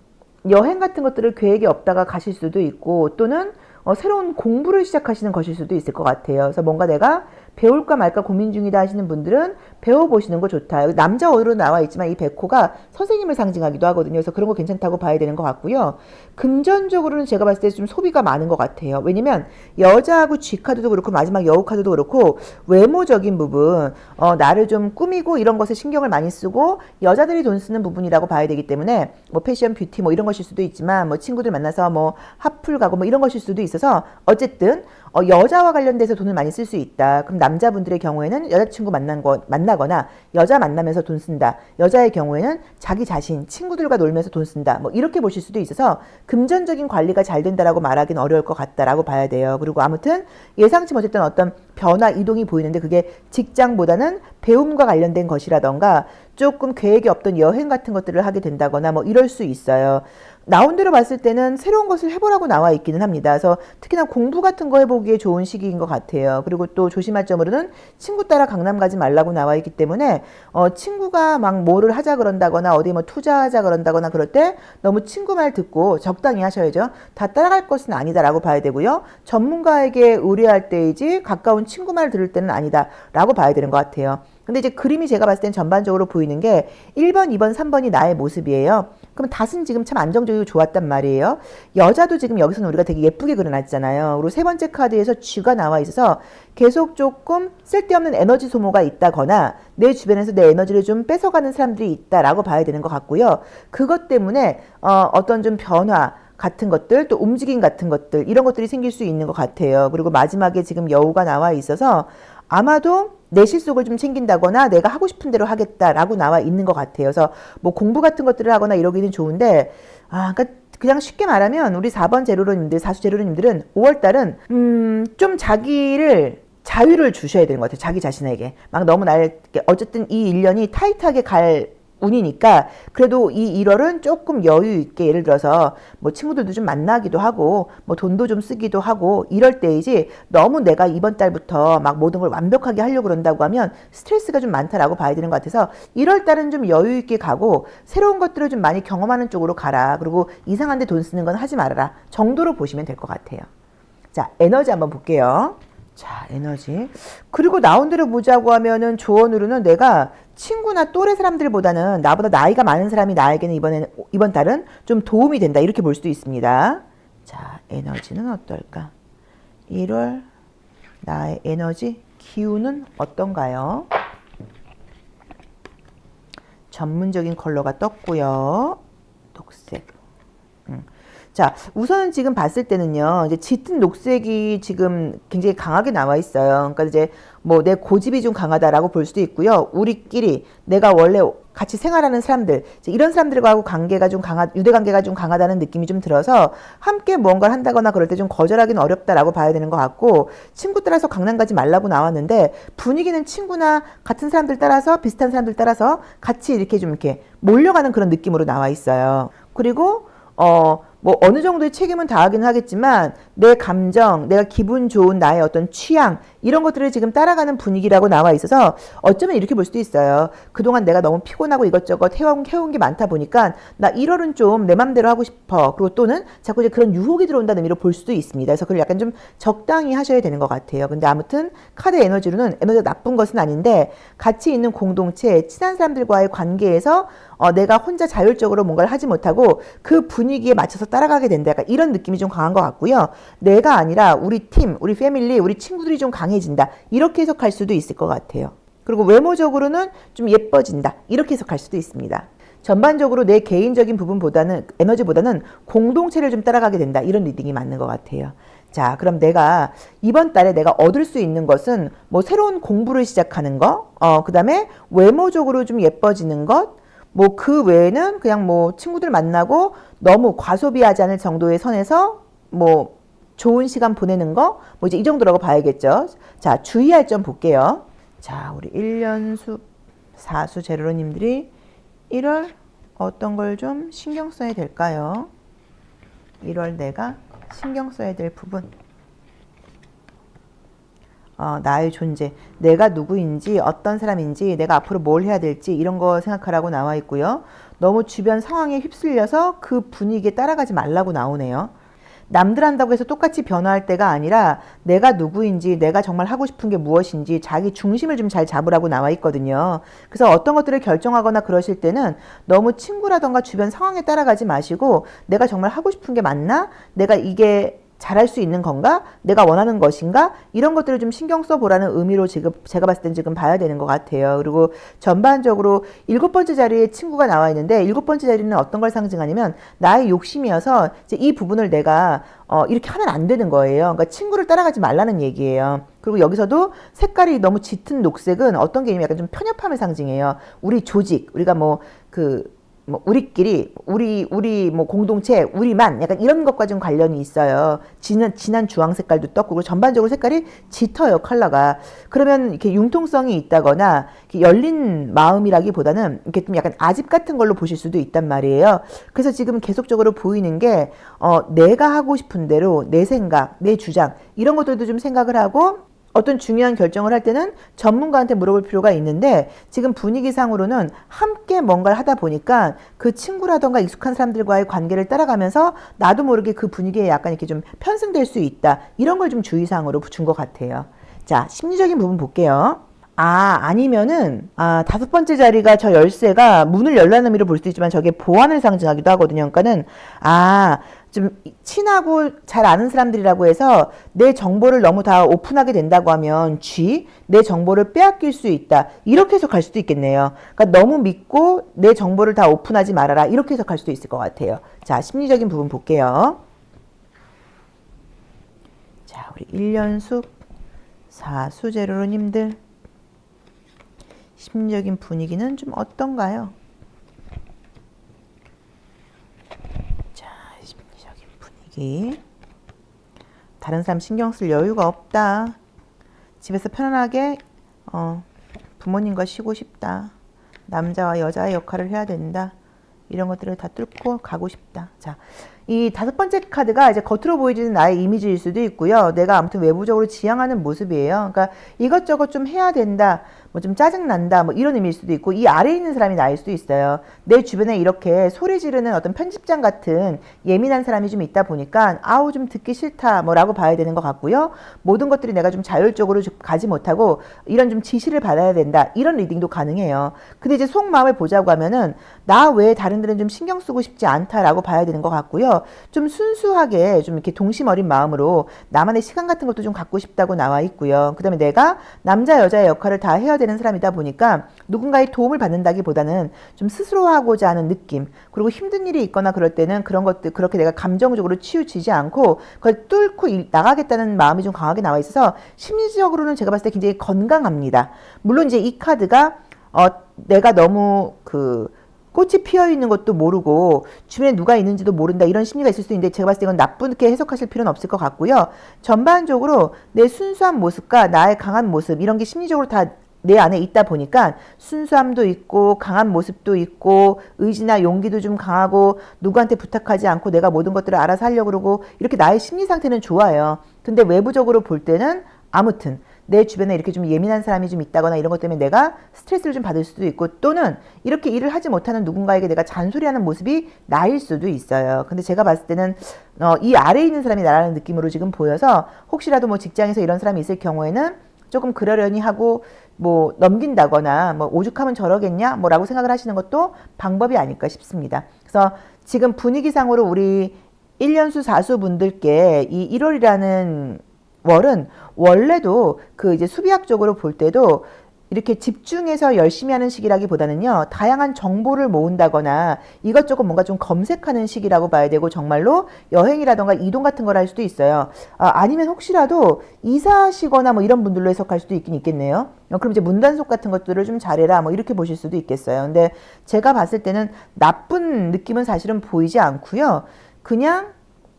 여행 같은 것들을 계획이 없다가 가실 수도 있고 또는 새로운 공부를 시작하시는 것일 수도 있을 것 같아요. 그래서 뭔가 내가 배울까 말까 고민 중이다 하시는 분들은 배워보시는 거 좋다. 남자 어로 나와 있지만 이 백호가 선생님을 상징하기도 하거든요. 그래서 그런 거 괜찮다고 봐야 되는 것 같고요. 금전적으로는 제가 봤을 때 좀 소비가 많은 것 같아요. 왜냐면 여자하고 G 카드도 그렇고 마지막 여우 카드도 그렇고 외모적인 부분, 나를 좀 꾸미고 이런 것에 신경을 많이 쓰고 여자들이 돈 쓰는 부분이라고 봐야 되기 때문에 뭐 패션, 뷰티 뭐 이런 것일 수도 있지만 뭐 친구들 만나서 뭐 핫플 가고 뭐 이런 것일 수도 있어서 어쨌든 여자와 관련돼서 돈을 많이 쓸 수 있다. 그럼 남자분들의 경우에는 여자친구 만나거나 여자 만나면서 돈 쓴다. 여자의 경우에는 자기 자신, 친구들과 놀면서 돈 쓴다. 뭐 이렇게 보실 수도 있어서 금전적인 관리가 잘 된다라고 말하기는 어려울 것 같다라고 봐야 돼요. 그리고 아무튼 예상치 못했던 어떤 변화, 이동이 보이는데 그게 직장보다는 배움과 관련된 것이라던가 조금 계획이 없던 여행 같은 것들을 하게 된다거나 뭐 이럴 수 있어요. 나온 대로 봤을 때는 새로운 것을 해보라고 나와 있기는 합니다. 그래서 특히나 공부 같은 거 해보기에 좋은 시기인 것 같아요. 그리고 또 조심할 점으로는 친구 따라 강남 가지 말라고 나와 있기 때문에 친구가 막 뭐를 하자 그런다거나 어디 뭐 투자하자 그런다거나 그럴 때 너무 친구 말 듣고 적당히 하셔야죠. 다 따라갈 것은 아니다라고 봐야 되고요. 전문가에게 의뢰할 때이지 가까운 친구 말 들을 때는 아니다라고 봐야 되는 것 같아요. 근데 이제 그림이 제가 봤을 땐 전반적으로 보이는 게 1번, 2번, 3번이 나의 모습이에요. 그럼 닷은 지금 참 안정적이고 좋았단 말이에요. 여자도 지금 여기서는 우리가 되게 예쁘게 그려놨잖아요. 그리고 세 번째 카드에서 쥐가 나와 있어서 계속 조금 쓸데없는 에너지 소모가 있다거나 내 주변에서 내 에너지를 좀 뺏어가는 사람들이 있다라고 봐야 되는 것 같고요. 그것 때문에 어떤 좀 변화 같은 것들, 또 움직임 같은 것들, 이런 것들이 생길 수 있는 것 같아요. 그리고 마지막에 지금 여우가 나와 있어서 아마도 내 실속을 좀 챙긴다거나 내가 하고 싶은 대로 하겠다라고 나와 있는 것 같아요. 그래서 뭐 공부 같은 것들을 하거나 이러기는 좋은데, 그러니까 그냥 쉽게 말하면 우리 4번 제로로님들, 사수 제로로님들은 5월달은 좀 자기를 자유를 주셔야 되는 것 같아요. 자기 자신에게. 막 너무 어쨌든 이 1년이 타이트하게 갈 운이니까 그래도 이 1월은 조금 여유 있게 예를 들어서 뭐 친구들도 좀 만나기도 하고 뭐 돈도 좀 쓰기도 하고 이럴 때이지 너무 내가 이번 달부터 막 모든 걸 완벽하게 하려고 그런다고 하면 스트레스가 좀 많다라고 봐야 되는 것 같아서 1월 달은 좀 여유 있게 가고 새로운 것들을 좀 많이 경험하는 쪽으로 가라. 그리고 이상한 데 돈 쓰는 건 하지 말아라 정도로 보시면 될 것 같아요. 자, 에너지 한번 볼게요. 자, 에너지. 그리고 나온 대로 보자고 하면은 조언으로는 내가 친구나 또래 사람들보다는 나보다 나이가 많은 사람이 나에게는 이번 달은 좀 도움이 된다. 이렇게 볼 수도 있습니다. 자, 에너지는 어떨까? 1월 나의 에너지 기운은 어떤가요? 전문적인 컬러가 떴고요. 녹색. 자, 우선 지금 봤을 때는요, 이제 짙은 녹색이 지금 굉장히 강하게 나와 있어요. 그러니까 이제 뭐 내 고집이 좀 강하다라고 볼 수도 있고요. 우리끼리 내가 원래 같이 생활하는 사람들, 이런 사람들과 관계가 좀 유대 관계가 좀 강하다는 느낌이 좀 들어서 함께 무언가를 한다거나 그럴 때 좀 거절하기는 어렵다라고 봐야 되는 것 같고, 친구 따라서 강남 가지 말라고 나왔는데 분위기는 친구나 같은 사람들 따라서 비슷한 사람들 따라서 같이 이렇게 좀 이렇게 몰려가는 그런 느낌으로 나와 있어요. 그리고 뭐 어느 정도의 책임은 다하긴 하겠지만 내 감정, 내가 기분 좋은 나의 어떤 취향 이런 것들을 지금 따라가는 분위기라고 나와 있어서 어쩌면 이렇게 볼 수도 있어요. 그동안 내가 너무 피곤하고 이것저것 해온 게 많다 보니까 나 1월은 좀 내 맘대로 하고 싶어. 그리고 또는 자꾸 이제 그런 유혹이 들어온다는 의미로 볼 수도 있습니다. 그래서 그걸 약간 좀 적당히 하셔야 되는 것 같아요. 근데 아무튼 카드 에너지로는 에너지가 나쁜 것은 아닌데 같이 있는 공동체, 친한 사람들과의 관계에서 내가 혼자 자율적으로 뭔가를 하지 못하고 그 분위기에 맞춰서 따라가게 된다. 약간 이런 느낌이 좀 강한 것 같고요. 내가 아니라 우리 팀, 우리 패밀리, 우리 친구들이 좀 강해진다. 이렇게 해석할 수도 있을 것 같아요. 그리고 외모적으로는 좀 예뻐진다. 이렇게 해석할 수도 있습니다. 전반적으로 내 개인적인 부분보다는 에너지보다는 공동체를 좀 따라가게 된다. 이런 리딩이 맞는 것 같아요. 자, 그럼 내가 이번 달에 내가 얻을 수 있는 것은 뭐 새로운 공부를 시작하는 거, 그 다음에 외모적으로 좀 예뻐지는 것, 뭐 그 외에는 그냥 뭐 친구들 만나고 너무 과소비하지 않을 정도의 선에서 뭐 좋은 시간 보내는 거, 뭐 이제 이 정도라고 봐야겠죠. 자, 주의할 점 볼게요. 자, 우리 1년수 사수 제로로님들이 1월 어떤 걸 좀 신경 써야 될까요? 1월 내가 신경 써야 될 부분. 나의 존재, 내가 누구인지, 어떤 사람인지, 내가 앞으로 뭘 해야 될지 이런 거 생각하라고 나와 있고요. 너무 주변 상황에 휩쓸려서 그 분위기에 따라가지 말라고 나오네요. 남들 한다고 해서 똑같이 변화할 때가 아니라 내가 누구인지, 내가 정말 하고 싶은 게 무엇인지 자기 중심을 좀 잘 잡으라고 나와 있거든요. 그래서 어떤 것들을 결정하거나 그러실 때는 너무 친구라던가 주변 상황에 따라가지 마시고 내가 정말 하고 싶은 게 맞나? 내가 이게 잘할 수 있는 건가? 내가 원하는 것인가? 이런 것들을 좀 신경 써보라는 의미로 지금 제가 봤을 땐 지금 봐야 되는 것 같아요. 그리고 전반적으로 7번째 자리에 친구가 나와 있는데 7번째 자리는 어떤 걸 상징하냐면 나의 욕심이어서 이제 이 부분을 내가 이렇게 하면 안 되는 거예요. 그러니까 친구를 따라가지 말라는 얘기예요. 그리고 여기서도 색깔이 너무 짙은 녹색은 어떤 개념이 약간 좀 편협함을 상징해요. 우리 조직, 우리가 뭐 뭐 우리끼리 우리 뭐 공동체 우리만 약간 이런 것과 좀 관련이 있어요. 진한 주황 색깔도 떴고 그리고 전반적으로 색깔이 짙어요. 컬러가. 그러면 이렇게 융통성이 있다거나 이렇게 열린 마음이라기보다는 이렇게 좀 약간 아집 같은 걸로 보실 수도 있단 말이에요. 그래서 지금 계속적으로 보이는 게 내가 하고 싶은 대로 내 생각, 내 주장 이런 것들도 좀 생각을 하고 어떤 중요한 결정을 할 때는 전문가한테 물어볼 필요가 있는데 지금 분위기상으로는 함께 뭔가를 하다 보니까 그 친구라던가 익숙한 사람들과의 관계를 따라가면서 나도 모르게 그 분위기에 약간 이렇게 좀 편승될 수 있다. 이런 걸 좀 주의사항으로 준 것 같아요. 자, 심리적인 부분 볼게요. 아니면은, 다섯 번째 자리가 저 열쇠가 문을 열라는 의미로 볼 수도 있지만 저게 보안을 상징하기도 하거든요. 그러니까는, 좀 친하고 잘 아는 사람들이라고 해서 내 정보를 너무 다 오픈하게 된다고 하면 내 정보를 빼앗길 수 있다. 이렇게 해석할 수도 있겠네요. 그러니까 너무 믿고 내 정보를 다 오픈하지 말아라. 이렇게 해석할 수도 있을 것 같아요. 자, 심리적인 부분 볼게요. 자, 우리 1년수 4수제로님들 심리적인 분위기는 좀 어떤가요? 자, 심리적인 분위기. 다른 사람 신경 쓸 여유가 없다. 집에서 편안하게 부모님과 쉬고 싶다. 남자와 여자의 역할을 해야 된다. 이런 것들을 다 뚫고 가고 싶다. 자, 이 다섯 번째 카드가 이제 겉으로 보이지는 나의 이미지일 수도 있고요. 내가 아무튼 외부적으로 지향하는 모습이에요. 그러니까 이것저것 좀 해야 된다. 뭐 좀 짜증난다. 뭐 이런 의미일 수도 있고 이 아래에 있는 사람이 나일 수도 있어요. 내 주변에 이렇게 소리 지르는 어떤 편집장 같은 예민한 사람이 좀 있다 보니까 아우 좀 듣기 싫다 뭐라고 봐야 되는 것 같고요. 모든 것들이 내가 좀 자율적으로 가지 못하고 이런 좀 지시를 받아야 된다. 이런 리딩도 가능해요. 근데 이제 속마음을 보자고 하면은 나 외에 다른 데는 좀 신경 쓰고 싶지 않다라고 봐야 되는 것 같고요. 좀 순수하게 좀 이렇게 동심 어린 마음으로 나만의 시간 같은 것도 좀 갖고 싶다고 나와 있고요. 그 다음에 내가 남자 여자의 역할을 다 해야 되는 사람이다 보니까 누군가의 도움을 받는다기보다는 좀 스스로 하고자 하는 느낌 그리고 힘든 일이 있거나 그럴 때는 그런 것들 그렇게 내가 감정적으로 치우치지 않고 그걸 뚫고 나가겠다는 마음이 좀 강하게 나와 있어서 심리적으로는 제가 봤을 때 굉장히 건강합니다. 물론 이제 이 카드가 내가 너무 꽃이 피어 있는 것도 모르고 주변에 누가 있는지도 모른다 이런 심리가 있을 수 있는데 제가 봤을 때 이건 나쁘게 해석하실 필요는 없을 것 같고요. 전반적으로 내 순수한 모습과 나의 강한 모습 이런 게 심리적으로 다 내 안에 있다 보니까 순수함도 있고 강한 모습도 있고 의지나 용기도 좀 강하고 누구한테 부탁하지 않고 내가 모든 것들을 알아서 하려고 그러고 이렇게 나의 심리 상태는 좋아요. 근데 외부적으로 볼 때는 아무튼 내 주변에 이렇게 좀 예민한 사람이 좀 있다거나 이런 것 때문에 내가 스트레스를 좀 받을 수도 있고 또는 이렇게 일을 하지 못하는 누군가에게 내가 잔소리하는 모습이 나일 수도 있어요. 근데 제가 봤을 때는 이 아래에 있는 사람이 나라는 느낌으로 지금 보여서 혹시라도 뭐 직장에서 이런 사람이 있을 경우에는 조금 그러려니 하고 뭐 넘긴다거나 뭐 오죽하면 저러겠냐 뭐라고 생각을 하시는 것도 방법이 아닐까 싶습니다. 그래서 지금 분위기상으로 우리 1년수 4수 분들께 이 1월이라는 월은 원래도 이제 수비학적으로 볼 때도 이렇게 집중해서 열심히 하는 시기라기보다는요, 다양한 정보를 모은다거나 이것저것 뭔가 좀 검색하는 시기라고 봐야 되고, 정말로 여행이라던가 이동 같은 걸 할 수도 있어요. 아니면 혹시라도 이사하시거나 뭐 이런 분들로 해석할 수도 있긴 있겠네요. 그럼 이제 문단속 같은 것들을 좀 잘해라 뭐 이렇게 보실 수도 있겠어요. 근데 제가 봤을 때는 나쁜 느낌은 사실은 보이지 않고요. 그냥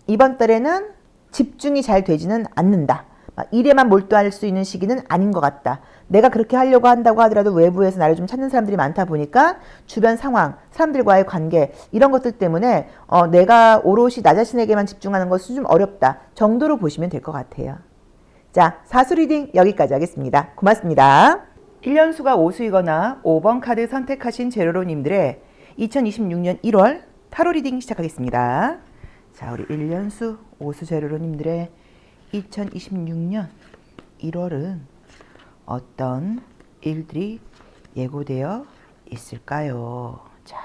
이번 달에는 집중이 잘 되지는 않는다. 일에만 몰두할 수 있는 시기는 아닌 것 같다. 내가 그렇게 하려고 한다고 하더라도 외부에서 나를 좀 찾는 사람들이 많다 보니까 주변 상황, 사람들과의 관계 이런 것들 때문에 내가 오롯이 나 자신에게만 집중하는 것은 좀 어렵다 정도로 보시면 될 것 같아요. 자, 사수 리딩 여기까지 하겠습니다. 고맙습니다. 1년수가 5수이거나 5번 카드 선택하신 제로로님들의 2026년 1월 타로 리딩 시작하겠습니다. 자, 우리 1년수 5수 제로로님들의 2026년 1월은 어떤 일들이 예고되어 있을까요? 자,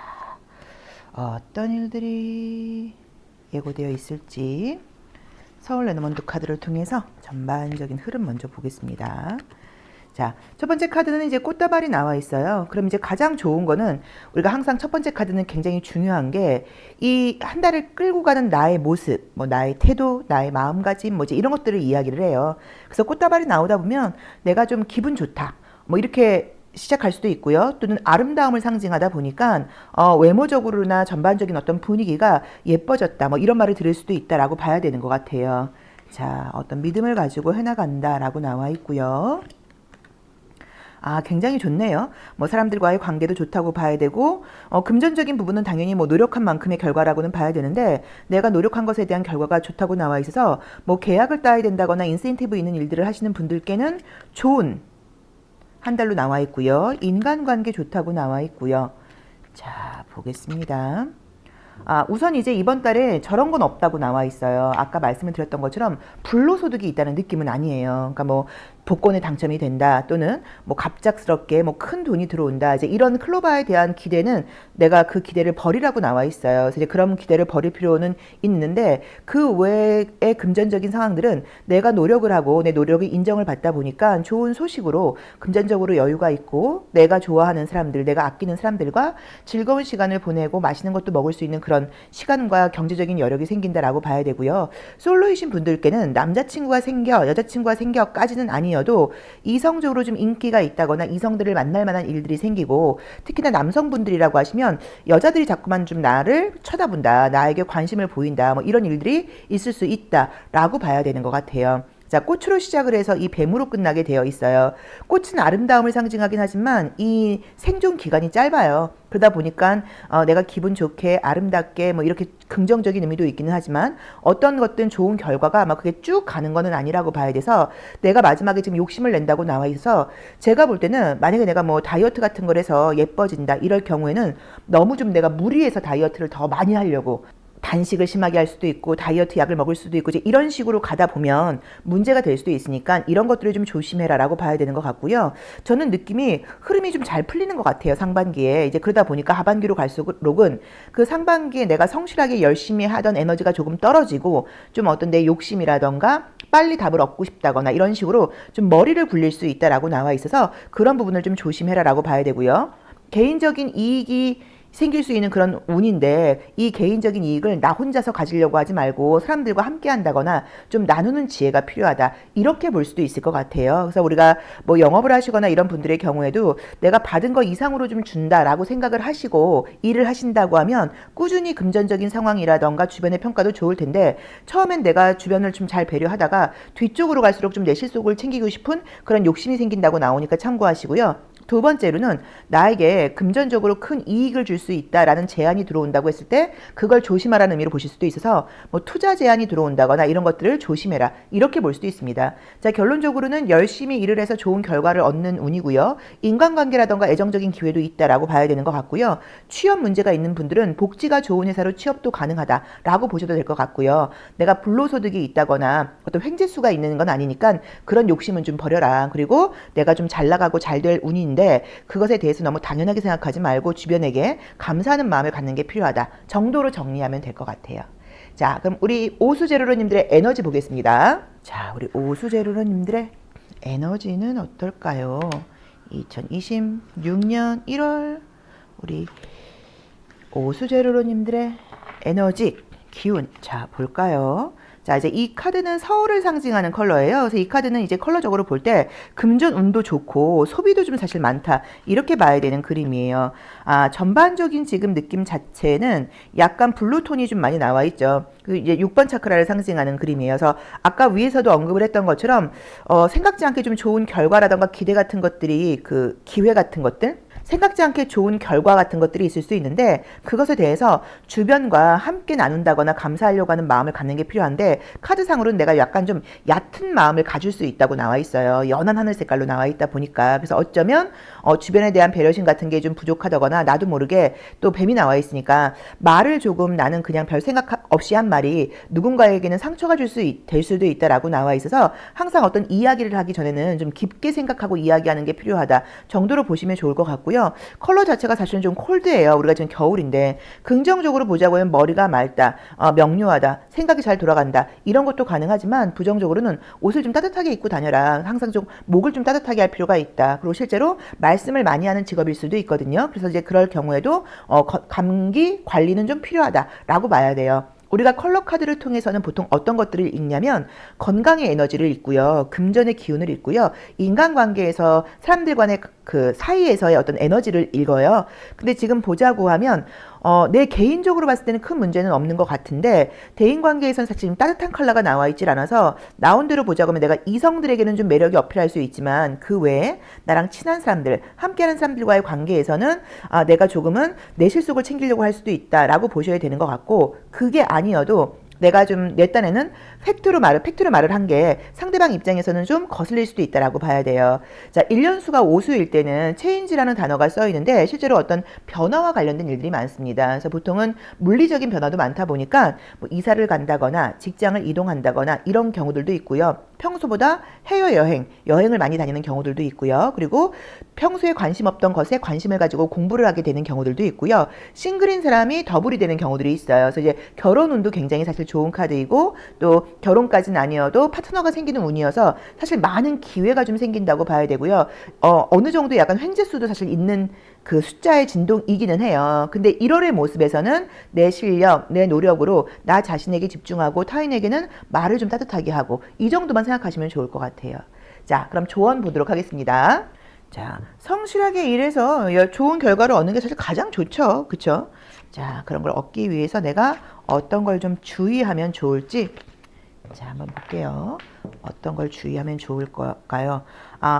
어떤 일들이 예고되어 있을지 서울 레노먼드 카드를 통해서 전반적인 흐름 먼저 보겠습니다. 자, 첫 번째 카드는 이제 꽃다발이 나와 있어요. 그럼 이제 가장 좋은 거는 우리가 항상 첫 번째 카드는 굉장히 중요한 게 이 한 달을 끌고 가는 나의 모습, 뭐 나의 태도, 나의 마음가짐, 뭐 이제 이런 것들을 이야기를 해요. 그래서 꽃다발이 나오다 보면 내가 좀 기분 좋다. 뭐 이렇게 시작할 수도 있고요. 또는 아름다움을 상징하다 보니까 외모적으로나 전반적인 어떤 분위기가 예뻐졌다. 뭐 이런 말을 들을 수도 있다라고 봐야 되는 것 같아요. 자, 어떤 믿음을 가지고 해나간다라고 나와 있고요. 아, 굉장히 좋네요. 뭐 사람들과의 관계도 좋다고 봐야 되고, 금전적인 부분은 당연히 뭐 노력한 만큼의 결과라고는 봐야 되는데, 내가 노력한 것에 대한 결과가 좋다고 나와 있어서 뭐 계약을 따야 된다거나 인센티브 있는 일들을 하시는 분들께는 좋은 한 달로 나와 있고요. 인간관계 좋다고 나와 있고요. 자, 보겠습니다. 아, 우선 이제 이번 달에 저런 건 없다고 나와 있어요. 아까 말씀을 드렸던 것처럼 불로소득이 있다는 느낌은 아니에요. 그러니까 뭐 복권에 당첨이 된다 또는 뭐 갑작스럽게 뭐 큰 돈이 들어온다. 이제 이런 클로바에 대한 기대는 내가 그 기대를 버리라고 나와 있어요. 그래서 이제 그런 기대를 버릴 필요는 있는데 그 외의 금전적인 상황들은 내가 노력을 하고 내 노력이 인정을 받다 보니까 좋은 소식으로 금전적으로 여유가 있고 내가 좋아하는 사람들, 내가 아끼는 사람들과 즐거운 시간을 보내고 맛있는 것도 먹을 수 있는 그런 시간과 경제적인 여력이 생긴다라고 봐야 되고요. 솔로이신 분들께는 남자친구가 생겨 여자친구가 생겨까지는 아니어도 이성적으로 좀 인기가 있다거나 이성들을 만날 만한 일들이 생기고 특히나 남성분들이라고 하시면 여자들이 자꾸만 좀 나를 쳐다본다, 나에게 관심을 보인다, 뭐 이런 일들이 있을 수 있다라고 봐야 되는 것 같아요. 자, 꽃으로 시작을 해서 이 뱀으로 끝나게 되어 있어요. 꽃은 아름다움을 상징하긴 하지만 이 생존 기간이 짧아요. 그러다 보니까 내가 기분 좋게 아름답게 뭐 이렇게 긍정적인 의미도 있기는 하지만 어떤 것든 좋은 결과가 아마 그게 쭉 가는 거는 아니라고 봐야 돼서 내가 마지막에 지금 욕심을 낸다고 나와 있어서 제가 볼 때는 만약에 내가 뭐 다이어트 같은 걸 해서 예뻐진다 이럴 경우에는 너무 좀 내가 무리해서 다이어트를 더 많이 하려고 단식을 심하게 할 수도 있고 다이어트 약을 먹을 수도 있고 이제 이런 식으로 가다 보면 문제가 될 수도 있으니까 이런 것들을 좀 조심해라라고 봐야 되는 것 같고요. 저는 느낌이 흐름이 좀 잘 풀리는 것 같아요. 상반기에 이제 그러다 보니까 하반기로 갈수록은 그 상반기에 내가 성실하게 열심히 하던 에너지가 조금 떨어지고 좀 어떤 내 욕심이라던가 빨리 답을 얻고 싶다거나 이런 식으로 좀 머리를 굴릴 수 있다라고 나와 있어서 그런 부분을 좀 조심해라라고 봐야 되고요. 개인적인 이익이 생길 수 있는 그런 운인데 이 개인적인 이익을 나 혼자서 가지려고 하지 말고 사람들과 함께 한다거나 좀 나누는 지혜가 필요하다 이렇게 볼 수도 있을 것 같아요. 그래서 우리가 뭐 영업을 하시거나 이런 분들의 경우에도 내가 받은 거 이상으로 좀 준다라고 생각을 하시고 일을 하신다고 하면 꾸준히 금전적인 상황이라던가 주변의 평가도 좋을 텐데 처음엔 내가 주변을 좀 잘 배려하다가 뒤쪽으로 갈수록 좀 내 실속을 챙기고 싶은 그런 욕심이 생긴다고 나오니까 참고하시고요. 두 번째로는 나에게 금전적으로 큰 이익을 줄 수 있다라는 제안이 들어온다고 했을 때 그걸 조심하라는 의미로 보실 수도 있어서 뭐 투자 제안이 들어온다거나 이런 것들을 조심해라 이렇게 볼 수도 있습니다. 자, 결론적으로는 열심히 일을 해서 좋은 결과를 얻는 운이고요. 인간관계라던가 애정적인 기회도 있다라고 봐야 되는 것 같고요. 취업 문제가 있는 분들은 복지가 좋은 회사로 취업도 가능하다라고 보셔도 될 것 같고요. 내가 불로소득이 있다거나 어떤 횡재수가 있는 건 아니니까 그런 욕심은 좀 버려라. 그리고 내가 좀 잘 나가고 잘 될 운인데 그것에 대해서 너무 당연하게 생각하지 말고 주변에게 감사하는 마음을 갖는 게 필요하다 정도로 정리하면 될 것 같아요. 자, 그럼 우리 오수제로로님들의 에너지 보겠습니다. 자, 우리 오수제로로님들의 에너지는 어떨까요? 2026년 1월 우리 오수제로로님들의 에너지 기운 자 볼까요? 자, 이제 이 카드는 서울을 상징하는 컬러예요. 그래서 이 카드는 이제 컬러적으로 볼 때 금전 운도 좋고 소비도 좀 사실 많다. 이렇게 봐야 되는 그림이에요. 아, 전반적인 지금 느낌 자체는 약간 블루톤이 좀 많이 나와 있죠. 그 이제 6번 차크라를 상징하는 그림이에요. 그래서 아까 위에서도 언급을 했던 것처럼 생각지 않게 좀 좋은 결과라던가 기대 같은 것들이 그 기회 같은 것들 생각지 않게 좋은 결과 같은 것들이 있을 수 있는데 그것에 대해서 주변과 함께 나눈다거나 감사하려고 하는 마음을 갖는 게 필요한데 카드상으로는 내가 약간 좀 얕은 마음을 가질 수 있다고 나와 있어요. 연한 하늘 색깔로 나와 있다 보니까 그래서 어쩌면 주변에 대한 배려심 같은 게 좀 부족하다거나 나도 모르게 또 뱀이 나와 있으니까 말을 조금 나는 그냥 별 생각 없이 한 말이 누군가에게는 상처가 될 수도 있다라고 나와 있어서 항상 어떤 이야기를 하기 전에는 좀 깊게 생각하고 이야기하는 게 필요하다 정도로 보시면 좋을 것 같고요. 컬러 자체가 사실은 좀 콜드예요. 우리가 지금 겨울인데 긍정적으로 보자고 하면 머리가 맑다, 명료하다, 생각이 잘 돌아간다 이런 것도 가능하지만 부정적으로는 옷을 좀 따뜻하게 입고 다녀라. 항상 좀 목을 좀 따뜻하게 할 필요가 있다. 그리고 실제로 말씀을 많이 하는 직업일 수도 있거든요. 그래서 이제 그럴 경우에도 감기 관리는 좀 필요하다라고 봐야 돼요. 우리가 컬러 카드를 통해서는 보통 어떤 것들을 읽냐면 건강의 에너지를 읽고요. 금전의 기운을 읽고요. 인간관계에서 사람들 간의 그 사이에서의 어떤 에너지를 읽어요. 근데 지금 보자고 하면 내 개인적으로 봤을 때는 큰 문제는 없는 것 같은데 대인관계에서는 사실 지금 따뜻한 컬러가 나와 있질 않아서 나온 대로 보자고 하면 내가 이성들에게는 좀 매력이 어필할 수 있지만 그 외에 나랑 친한 사람들, 함께하는 사람들과의 관계에서는 내가 조금은 내 실속을 챙기려고 할 수도 있다라고 보셔야 되는 것 같고 그게 아니어도 내가 좀 내 딴에는 팩트로 말을 한 게 상대방 입장에서는 좀 거슬릴 수도 있다라고 봐야 돼요. 자, 1년수가 오수일 때는 체인지라는 단어가 써 있는데 실제로 어떤 변화와 관련된 일들이 많습니다. 그래서 보통은 물리적인 변화도 많다 보니까 뭐 이사를 간다거나 직장을 이동한다거나 이런 경우들도 있고요. 평소보다 여행을 많이 다니는 경우들도 있고요. 그리고 평소에 관심 없던 것에 관심을 가지고 공부를 하게 되는 경우들도 있고요. 싱글인 사람이 더블이 되는 경우들이 있어요. 그래서 이제 결혼운도 굉장히 사실 좋은 카드이고 또 결혼까지는 아니어도 파트너가 생기는 운이어서 사실 많은 기회가 좀 생긴다고 봐야 되고요. 어느 정도 약간 횡재수도 사실 있는 그 숫자의 진동이기는 해요. 근데 1월의 모습에서는 내 실력, 내 노력으로 나 자신에게 집중하고 타인에게는 말을 좀 따뜻하게 하고 이 정도만 생각하시면 좋을 것 같아요. 자, 그럼 조언 보도록 하겠습니다. 자, 성실하게 일해서 좋은 결과를 얻는 게 사실 가장 좋죠. 그쵸? 자, 그런 걸 얻기 위해서 내가 어떤 걸 좀 주의하면 좋을지 자, 한번 볼게요. 어떤 걸 주의하면 좋을까요?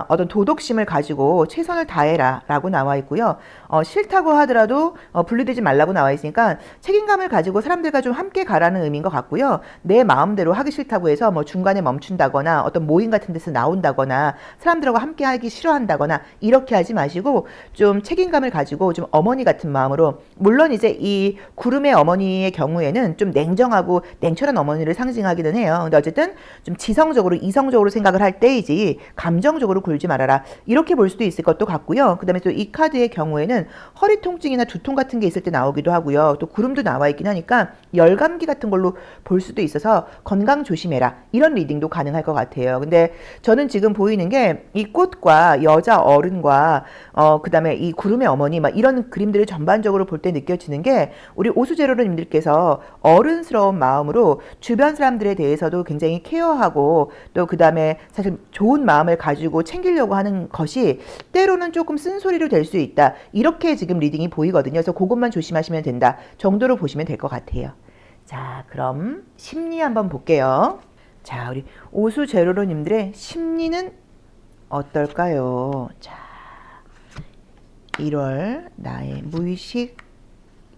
어떤 도덕심을 가지고 최선을 다해라 라고 나와 있고요. 싫다고 하더라도 분리되지 말라고 나와 있으니까 책임감을 가지고 사람들과 좀 함께 가라는 의미인 것 같고요. 내 마음대로 하기 싫다고 해서 뭐 중간에 멈춘다거나 어떤 모임 같은 데서 나온다거나 사람들하고 함께 하기 싫어한다거나 이렇게 하지 마시고 좀 책임감을 가지고 좀 어머니 같은 마음으로 물론 이제 이 구름의 어머니의 경우에는 좀 냉정하고 냉철한 어머니를 상징하기는 해요. 근데 어쨌든 좀 지성적으로 이성적으로 생각을 할 때이지 감정적으로 굴지 말아라 이렇게 볼 수도 있을 것도 같고요. 그 다음에 또 이 카드의 경우에는 허리 통증이나 두통 같은 게 있을 때 나오기도 하고요. 또 구름도 나와 있긴 하니까 열감기 같은 걸로 볼 수도 있어서 건강 조심해라 이런 리딩도 가능할 것 같아요. 근데 저는 지금 보이는 게 이 꽃과 여자 어른과 그 다음에 이 구름의 어머니 막 이런 그림들을 전반적으로 볼 때 느껴지는 게 우리 오수제로님들께서 어른스러운 마음으로 주변 사람들에 대해서도 굉장히 케어하고 또 그 다음에 사실 좋은 마음을 가지고 챙기려고 하는 것이 때로는 조금 쓴소리로 될 수 있다. 이렇게 지금 리딩이 보이거든요. 그래서 그것만 조심하시면 된다 정도로 보시면 될 것 같아요. 자, 그럼 심리 한번 볼게요. 자, 우리 오수제로로님들의 심리는 어떨까요? 자, 1월 나의 무의식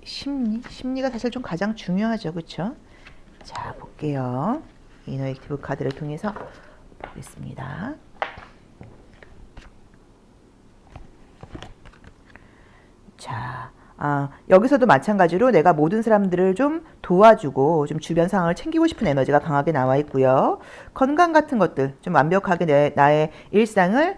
심리가 사실 좀 가장 중요하죠. 그쵸? 자, 볼게요. 이너 액티브 카드를 통해서 보겠습니다. 자, 여기서도 마찬가지로 내가 모든 사람들을 좀 도와주고 좀 주변 상황을 챙기고 싶은 에너지가 강하게 나와 있고요. 건강 같은 것들 좀 완벽하게 나의 일상을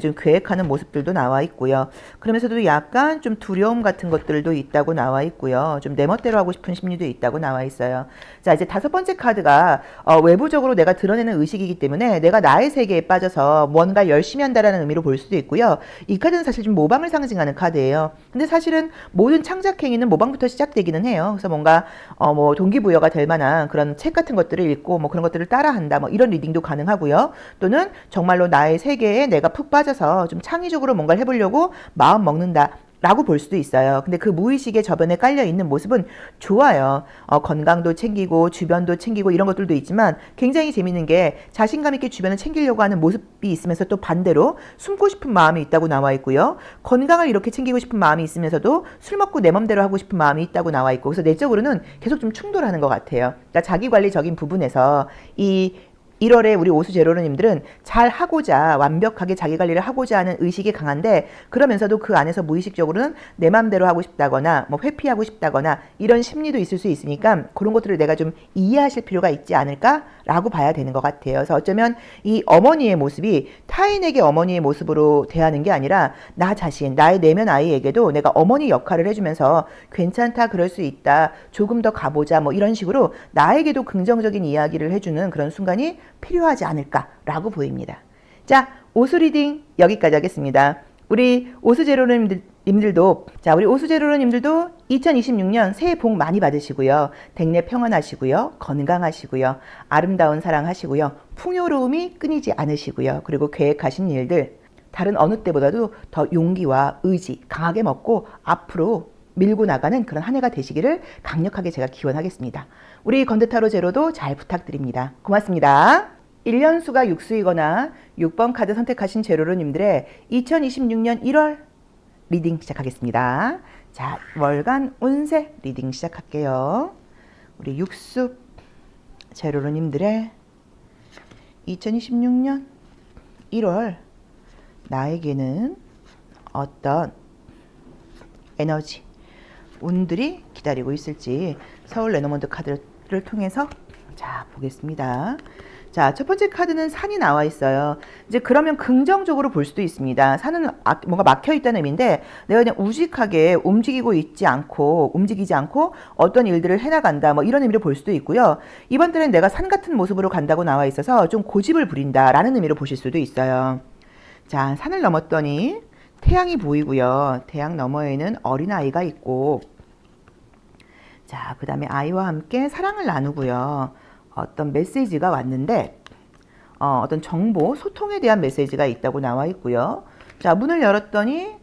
좀 계획하는 모습들도 나와 있고요. 그러면서도 약간 좀 두려움 같은 것들도 있다고 나와 있고요. 좀 내 멋대로 하고 싶은 심리도 있다고 나와 있어요. 자, 이제 5번째 카드가 외부적으로 내가 드러내는 의식이기 때문에 내가 나의 세계에 빠져서 뭔가 열심히 한다라는 의미로 볼 수도 있고요. 이 카드는 사실 좀 모방을 상징하는 카드예요. 근데 사실은 모든 창작 행위는 모방부터 시작되기는 해요. 그래서 뭔가 뭐 동기부여가 될 만한 그런 책 같은 것들을 읽고 뭐 그런 것들을 따라한다 뭐 이런 리딩도 가능하고요. 또는 정말로 나의 세계에 내가 푹 빠져서 좀 창의적으로 뭔가를 해보려고 마음 먹는다 라고 볼 수도 있어요. 근데 그 무의식의 저변에 깔려 있는 모습은 좋아요. 건강도 챙기고 주변도 챙기고 이런 것들도 있지만 굉장히 재밌는 게 자신감 있게 주변을 챙기려고 하는 모습이 있으면서 또 반대로 숨고 싶은 마음이 있다고 나와 있고요. 건강을 이렇게 챙기고 싶은 마음이 있으면서도 술 먹고 내 맘대로 하고 싶은 마음이 있다고 나와 있고 그래서 내적으로는 계속 좀 충돌하는 것 같아요. 그러니까 자기관리적인 부분에서 이 1월에 우리 오수제로님들은 잘 하고자 완벽하게 자기관리를 하고자 하는 의식이 강한데 그러면서도 그 안에서 무의식적으로는 내 맘대로 하고 싶다거나 뭐 회피하고 싶다거나 이런 심리도 있을 수 있으니까 그런 것들을 내가 좀 이해하실 필요가 있지 않을까라고 봐야 되는 것 같아요. 그래서 어쩌면 이 어머니의 모습이 타인에게 어머니의 모습으로 대하는 게 아니라 나 자신, 나의 내면 아이에게도 내가 어머니 역할을 해주면서 괜찮다, 그럴 수 있다, 조금 더 가보자 뭐 이런 식으로 나에게도 긍정적인 이야기를 해주는 그런 순간이 필요하지 않을까라고 보입니다. 자, 오수 리딩 여기까지 하겠습니다. 우리 오수제로님들도 자, 우리 오수제로님들도 2026년 새해 복 많이 받으시고요. 댁내 평안하시고요. 건강하시고요. 아름다운 사랑하시고요. 풍요로움이 끊이지 않으시고요. 그리고 계획하신 일들 다른 어느 때보다도 더 용기와 의지 강하게 먹고 앞으로 밀고 나가는 그런 한 해가 되시기를 강력하게 제가 기원하겠습니다. 우리 건대타로 제로도 잘 부탁드립니다. 고맙습니다. 1년수가 6수이거나 6번 카드 선택하신 제로로님들의 2026년 1월 리딩 시작하겠습니다. 자, 월간 운세 리딩 시작할게요. 우리 6수 제로로님들의 2026년 1월 나에게는 어떤 에너지, 운들이 기다리고 있을지 서울 레노먼드 카드를 통해서 자, 보겠습니다. 자, 첫 번째 카드는 산이 나와 있어요. 이제 그러면 긍정적으로 볼 수도 있습니다. 산은 뭔가 막혀 있다는 의미인데 내가 그냥 우직하게 움직이지 않고 어떤 일들을 해나간다 뭐 이런 의미로 볼 수도 있고요. 이번 달엔 내가 산 같은 모습으로 간다고 나와 있어서 좀 고집을 부린다라는 의미로 보실 수도 있어요. 자, 산을 넘었더니 태양이 보이고요. 태양 너머에는 어린아이가 있고 자, 그 다음에 아이와 함께 사랑을 나누고요. 어떤 메시지가 왔는데 어떤 정보, 소통에 대한 메시지가 있다고 나와 있고요. 자, 문을 열었더니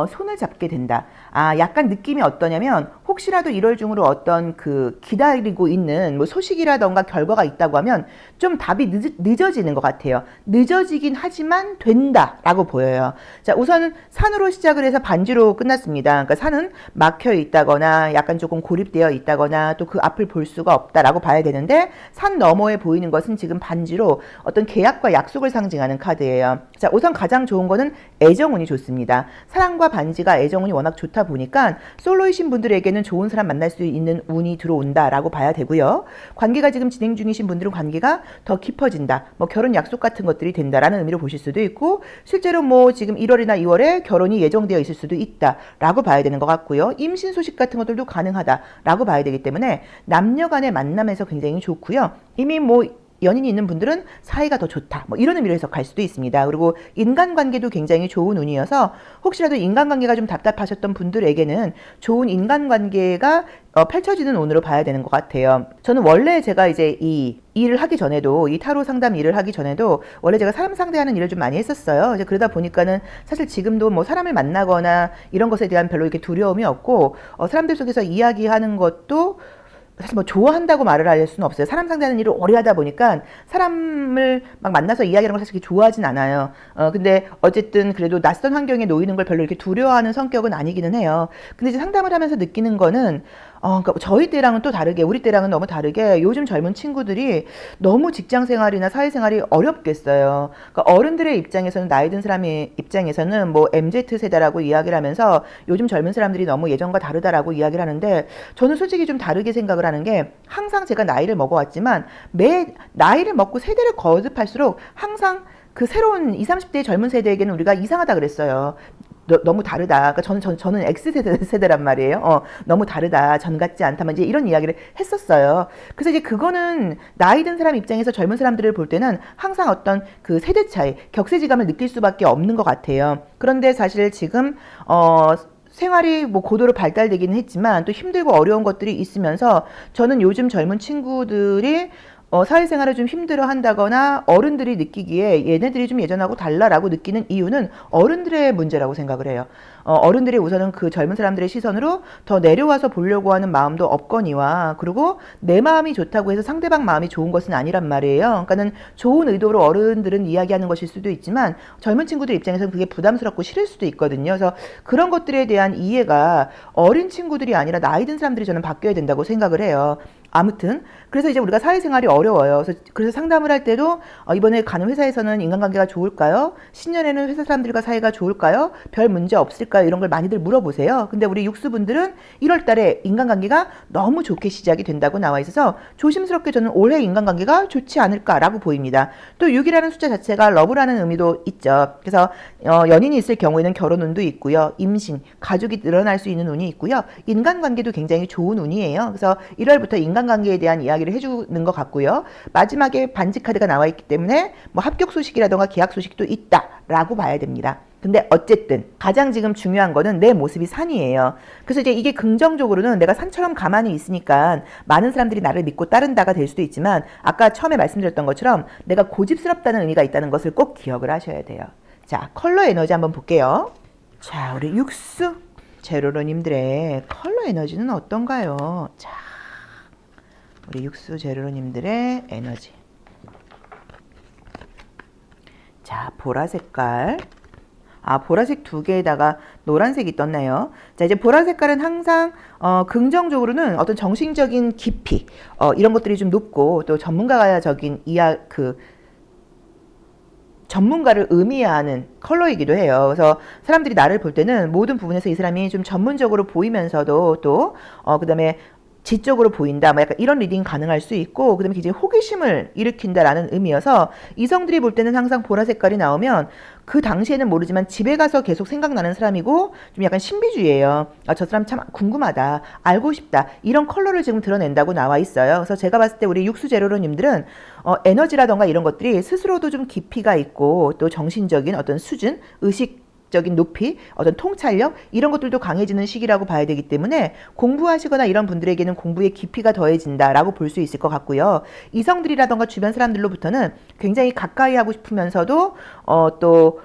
손을 잡게 된다. 아, 약간 느낌이 어떠냐면 혹시라도 1월 중으로 어떤 그 기다리고 있는 뭐 소식이라던가 결과가 있다고 하면 좀 답이 늦어지는 것 같아요. 늦어지긴 하지만 된다라고 보여요. 자, 우선 산으로 시작을 해서 반지로 끝났습니다. 그러니까 산은 막혀 있다거나 약간 조금 고립되어 있다거나 또 그 앞을 볼 수가 없다라고 봐야 되는데 산 너머에 보이는 것은 지금 반지로 어떤 계약과 약속을 상징하는 카드예요. 자, 우선 가장 좋은 거는 애정운이 좋습니다. 사랑과 반지가 애정운이 워낙 좋다 보니까 솔로이신 분들에게는 좋은 사람 만날 수 있는 운이 들어온다라고 봐야 되고요. 관계가 지금 진행 중이신 분들은 관계가 더 깊어진다. 뭐 결혼 약속 같은 것들이 된다라는 의미로 보실 수도 있고 실제로 뭐 지금 1월이나 2월에 결혼이 예정되어 있을 수도 있다라고 봐야 되는 것 같고요. 임신 소식 같은 것들도 가능하다라고 봐야 되기 때문에 남녀 간의 만남에서 굉장히 좋고요. 이미 뭐 연인이 있는 분들은 사이가 더 좋다 뭐 이런 의미로 해석할 수도 있습니다. 그리고 인간관계도 굉장히 좋은 운이어서 혹시라도 인간관계가 좀 답답하셨던 분들에게는 좋은 인간관계가 펼쳐지는 운으로 봐야 되는 것 같아요. 저는 원래 제가 이제 이 일을 하기 전에도 이 타로 상담 일을 하기 전에도 원래 제가 사람 상대하는 일을 좀 많이 했었어요. 이제 그러다 보니까는 사실 지금도 뭐 사람을 만나거나 이런 것에 대한 별로 이렇게 두려움이 없고 사람들 속에서 이야기하는 것도 사실 뭐 좋아한다고 말을 할 수는 없어요. 사람 상대하는 일을 오래 하다 보니까 사람을 막 만나서 이야기하는 걸 사실 그렇게 좋아하진 않아요. 근데 어쨌든 그래도 낯선 환경에 놓이는 걸 별로 이렇게 두려워하는 성격은 아니기는 해요. 근데 이제 상담을 하면서 느끼는 거는 그러니까 저희 때랑은 또 다르게, 우리 때랑은 너무 다르게 요즘 젊은 친구들이 너무 직장 생활이나 사회 생활이 어렵겠어요. 그러니까 어른들의 입장에서는, 나이 든 사람의 입장에서는 뭐 MZ 세대라고 이야기를 하면서 요즘 젊은 사람들이 너무 예전과 다르다라고 이야기를 하는데 저는 솔직히 좀 다르게 생각을 하는 게 항상 제가 나이를 먹어왔지만 매 나이를 먹고 세대를 거듭할수록 항상 그 새로운 20, 30대의 젊은 세대에게는 우리가 이상하다 그랬어요. 너무 다르다. 그러니까 저는 X세대란 말이에요. 너무 다르다. 전 같지 않다. 이제 이런 이야기를 했었어요. 그래서 이제 그거는 나이 든 사람 입장에서 젊은 사람들을 볼 때는 항상 어떤 그 세대 차이, 격세지감을 느낄 수밖에 없는 것 같아요. 그런데 사실 지금, 생활이 뭐 고도로 발달되기는 했지만 또 힘들고 어려운 것들이 있으면서 저는 요즘 젊은 친구들이 사회생활을 좀 힘들어 한다거나 어른들이 느끼기에 얘네들이 좀 예전하고 달라라고 느끼는 이유는 어른들의 문제라고 생각을 해요. 어른들이 우선은 그 젊은 사람들의 시선으로 더 내려와서 보려고 하는 마음도 없거니와, 그리고 내 마음이 좋다고 해서 상대방 마음이 좋은 것은 아니란 말이에요. 그러니까는 좋은 의도로 어른들은 이야기하는 것일 수도 있지만 젊은 친구들 입장에서는 그게 부담스럽고 싫을 수도 있거든요. 그래서 그런 것들에 대한 이해가 어린 친구들이 아니라 나이 든 사람들이 저는 바뀌어야 된다고 생각을 해요. 아무튼 그래서 이제 우리가 사회생활이 어려워요. 그래서 상담을 할 때도 이번에 가는 회사에서는 인간관계가 좋을까요? 신년에는 회사 사람들과 사이가 좋을까요? 별 문제 없을까요? 이런 걸 많이들 물어보세요. 근데 우리 육수분들은 1월 달에 인간관계가 너무 좋게 시작이 된다고 나와 있어서 조심스럽게 저는 올해 인간관계가 좋지 않을까라고 보입니다. 또 6이라는 숫자 자체가 러브라는 의미도 있죠. 그래서 연인이 있을 경우에는 결혼 운도 있고요. 임신, 가족이 늘어날 수 있는 운이 있고요. 인간관계도 굉장히 좋은 운이에요. 그래서 1월부터 인간관계에 대한 이야기를 해주는 것 같고요. 마지막에 반지 카드가 나와 있기 때문에 뭐 합격 소식이라던가 계약 소식도 있다라고 봐야 됩니다. 근데 어쨌든 가장 지금 중요한 거는 내 모습이 산이에요. 그래서 이제 이게 긍정적으로는 내가 산처럼 가만히 있으니까 많은 사람들이 나를 믿고 따른다가 될 수도 있지만 아까 처음에 말씀드렸던 것처럼 내가 고집스럽다는 의미가 있다는 것을 꼭 기억을 하셔야 돼요. 자, 컬러 에너지 한번 볼게요. 자, 우리 육수 제로로님들의 컬러 에너지는 어떤가요? 자, 우리 육수 제로로님들의 에너지. 자, 보라 색깔. 보라색 두 개에다가 노란색이 떴네요. 자, 이제 보라 색깔은 항상 긍정적으로는 어떤 정신적인 깊이 이런 것들이 좀 높고 또 전문가적인 전문가를 의미하는 컬러이기도 해요. 그래서 사람들이 나를 볼 때는 모든 부분에서 이 사람이 좀 전문적으로 보이면서도 또 그다음에 지적으로 보인다, 뭐 약간 이런 리딩 가능할 수 있고, 그 다음에 굉장히 호기심을 일으킨다라는 의미여서 이성들이 볼 때는 항상 보라 색깔이 나오면 그 당시에는 모르지만 집에 가서 계속 생각나는 사람이고 좀 약간 신비주의예요. 저 사람 참 궁금하다, 알고 싶다, 이런 컬러를 지금 드러낸다고 나와 있어요. 그래서 제가 봤을 때 우리 육수 제로로님들은 에너지라던가 이런 것들이 스스로도 좀 깊이가 있고 또 정신적인 어떤 수준, 의식적인 높이, 어떤 통찰력 이런 것들도 강해지는 시기라고 봐야 되기 때문에 공부하시거나 이런 분들에게는 공부의 깊이가 더해진다라고 볼 수 있을 것 같고요. 이성들이라던가 주변 사람들로부터는 굉장히 가까이 하고 싶으면서도 또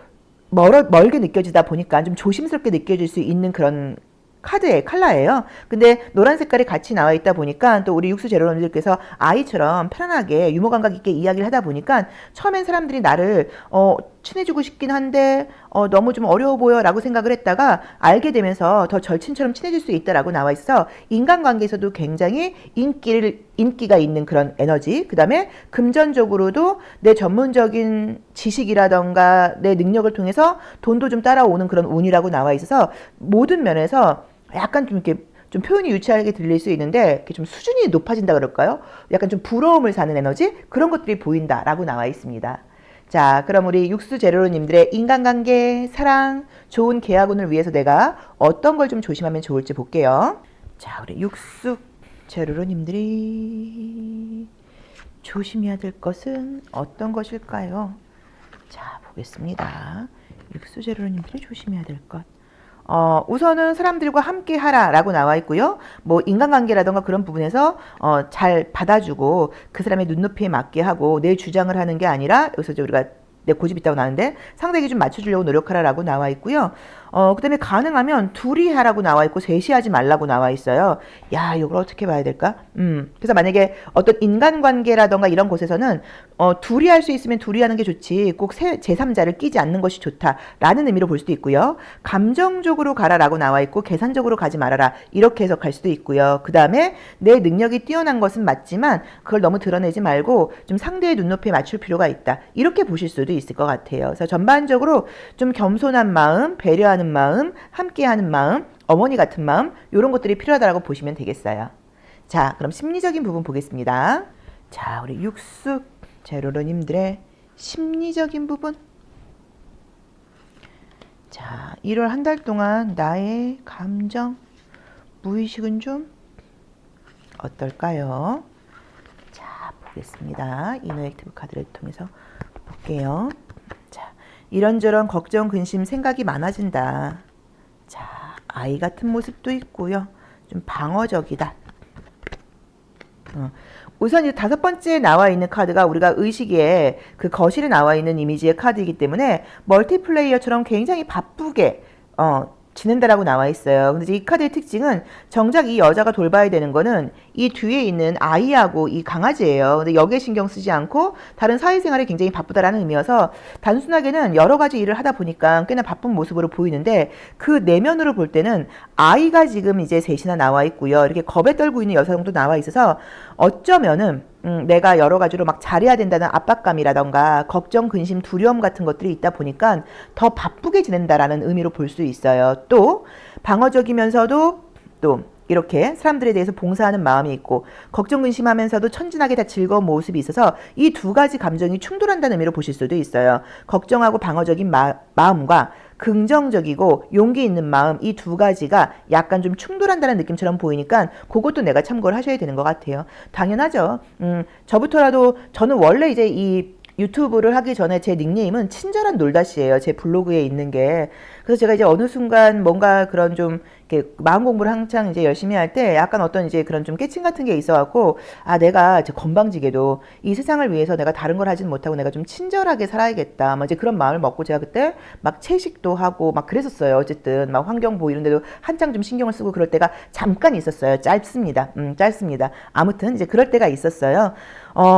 멀게 느껴지다 보니까 좀 조심스럽게 느껴질 수 있는 그런 카드의 컬러예요. 근데 노란 색깔이 같이 나와 있다 보니까 또 우리 육수 제로님들께서 아이처럼 편안하게 유머 감각 있게 이야기를 하다 보니까 처음엔 사람들이 나를 친해지고 싶긴 한데 너무 좀 어려워 보여 라고 생각을 했다가 알게 되면서 더 절친처럼 친해질 수 있다라고 나와 있어 인간관계에서도 굉장히 인기가 있는 그런 에너지, 그 다음에 금전적으로도 내 전문적인 지식이라던가 내 능력을 통해서 돈도 좀 따라오는 그런 운이라고 나와 있어서 모든 면에서 약간 좀 이렇게 좀 표현이 유치하게 들릴 수 있는데 이렇게 좀 수준이 높아진다 그럴까요? 약간 좀 부러움을 사는 에너지, 그런 것들이 보인다라고 나와 있습니다. 자, 그럼 우리 육수 제로로님들의 인간관계, 사랑, 좋은 계약운을 위해서 내가 어떤 걸 좀 조심하면 좋을지 볼게요. 자, 우리 육수 제로로님들이 조심해야 될 것은 어떤 것일까요? 자, 보겠습니다. 육수 제로로님들이 조심해야 될 것. 우선은 사람들과 함께 하라라고 나와 있고요. 뭐 인간관계라던가 그런 부분에서 잘 받아주고 그 사람의 눈높이에 맞게 하고 내 주장을 하는 게 아니라 여기서 이제 우리가 내 고집 있다고 나왔는데 상대에게 좀 맞춰주려고 노력하라라고 나와 있고요. 그 다음에 가능하면 둘이 하라고 나와 있고 셋이 하지 말라고 나와 있어요. 야, 이걸 어떻게 봐야 될까? 그래서 만약에 어떤 인간관계라던가 이런 곳에서는 둘이 할 수 있으면 둘이 하는 게 좋지 꼭 제3자를 끼지 않는 것이 좋다라는 의미로 볼 수도 있고요. 감정적으로 가라라고 나와 있고 계산적으로 가지 말아라 이렇게 해석할 수도 있고요. 그 다음에 내 능력이 뛰어난 것은 맞지만 그걸 너무 드러내지 말고 좀 상대의 눈높이에 맞출 필요가 있다 이렇게 보실 수도 있을 것 같아요. 그래서 전반적으로 좀 겸손한 마음, 배려하는 마음, 함께하는 마음, 어머니 같은 마음 이런 것들이 필요하다고 보시면 되겠어요. 자, 그럼 심리적인 부분 보겠습니다. 자, 우리 육수 제로로님들의 심리적인 부분. 자, 1월 한 달 동안 나의 감정, 무의식은 좀 어떨까요? 자, 보겠습니다. 이너액티브 카드를 통해서 볼게요. 자, 이런저런 걱정, 근심, 생각이 많아진다. 자, 아이 같은 모습도 있고요. 좀 방어적이다. 우선 이 5번째 나와 있는 카드가 우리가 의식의 그 거실에 나와 있는 이미지의 카드이기 때문에 멀티플레이어처럼 굉장히 바쁘게 지낸다라고 나와 있어요. 근데 이 카드의 특징은 정작 이 여자가 돌봐야 되는 거는 이 뒤에 있는 아이하고 이 강아지예요. 근데 여기에 신경 쓰지 않고 다른 사회생활에 굉장히 바쁘다라는 의미여서 단순하게는 여러 가지 일을 하다 보니까 꽤나 바쁜 모습으로 보이는데 그 내면으로 볼 때는 아이가 지금 이제 셋이나 나와 있고요. 이렇게 겁에 떨고 있는 여성도 나와 있어서 어쩌면은 내가 여러 가지로 막 잘해야 된다는 압박감이라던가 걱정, 근심, 두려움 같은 것들이 있다 보니까 더 바쁘게 지낸다라는 의미로 볼 수 있어요. 또 방어적이면서도 또 이렇게 사람들에 대해서 봉사하는 마음이 있고 걱정 근심하면서도 천진하게 다 즐거운 모습이 있어서 이 두 가지 감정이 충돌한다는 의미로 보실 수도 있어요. 걱정하고 방어적인 마음과 긍정적이고 용기 있는 마음, 이 두 가지가 약간 좀 충돌한다는 느낌처럼 보이니까 그것도 내가 참고를 하셔야 되는 것 같아요. 당연하죠. 저부터라도 저는 원래 이제 이 유튜브를 하기 전에 제 닉네임은 친절한 놀다시예요. 제 블로그에 있는 게. 그래서 제가 이제 어느 순간 뭔가 그런 좀 이렇게 마음 공부를 한창 이제 열심히 할 때 약간 어떤 이제 그런 좀 깨침 같은 게 있어갖고, 아, 내가 이제 건방지게도 이 세상을 위해서 내가 다른 걸 하진 못하고 내가 좀 친절하게 살아야겠다. 막 이제 그런 마음을 먹고 제가 그때 막 채식도 하고 막 그랬었어요. 어쨌든 막 환경 보호 이런 데도 한창 좀 신경을 쓰고 그럴 때가 잠깐 있었어요. 짧습니다. 짧습니다. 아무튼 이제 그럴 때가 있었어요.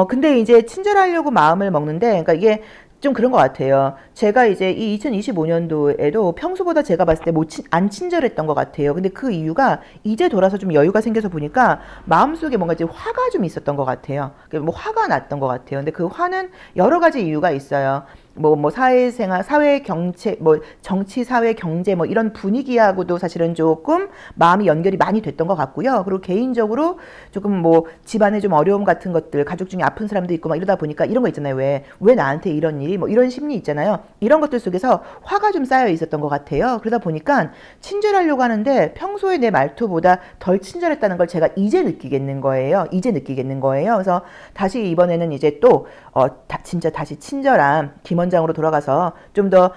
근데 이제 친절하려고 마음을 먹는데, 그러니까 이게 좀 그런 것 같아요. 제가 이제 이 2025년도에도 평소보다 제가 봤을 때 안 친절했던 것 같아요. 근데 그 이유가 이제 돌아서 좀 여유가 생겨서 보니까 마음속에 뭔가 이제 화가 좀 있었던 것 같아요. 뭐 화가 났던 것 같아요. 근데 그 화는 여러 가지 이유가 있어요. 뭐 사회생활, 사회 경제, 뭐 정치, 사회, 경제 뭐 이런 분위기하고도 사실은 조금 마음이 연결이 많이 됐던 것 같고요. 그리고 개인적으로 조금 뭐 집안에 좀 어려움 같은 것들, 가족 중에 아픈 사람도 있고 막 이러다 보니까 이런 거 있잖아요. 왜 나한테 이런 일이 뭐 이런 심리 있잖아요. 이런 것들 속에서 화가 좀 쌓여 있었던 것 같아요. 그러다 보니까 친절하려고 하는데 평소에 내 말투보다 덜 친절했다는 걸 제가 이제 느끼겠는 거예요. 이제 느끼겠는 거예요. 그래서 다시 이번에는 이제 또 진짜 다시 친절한 김원장으로 돌아가서 좀 더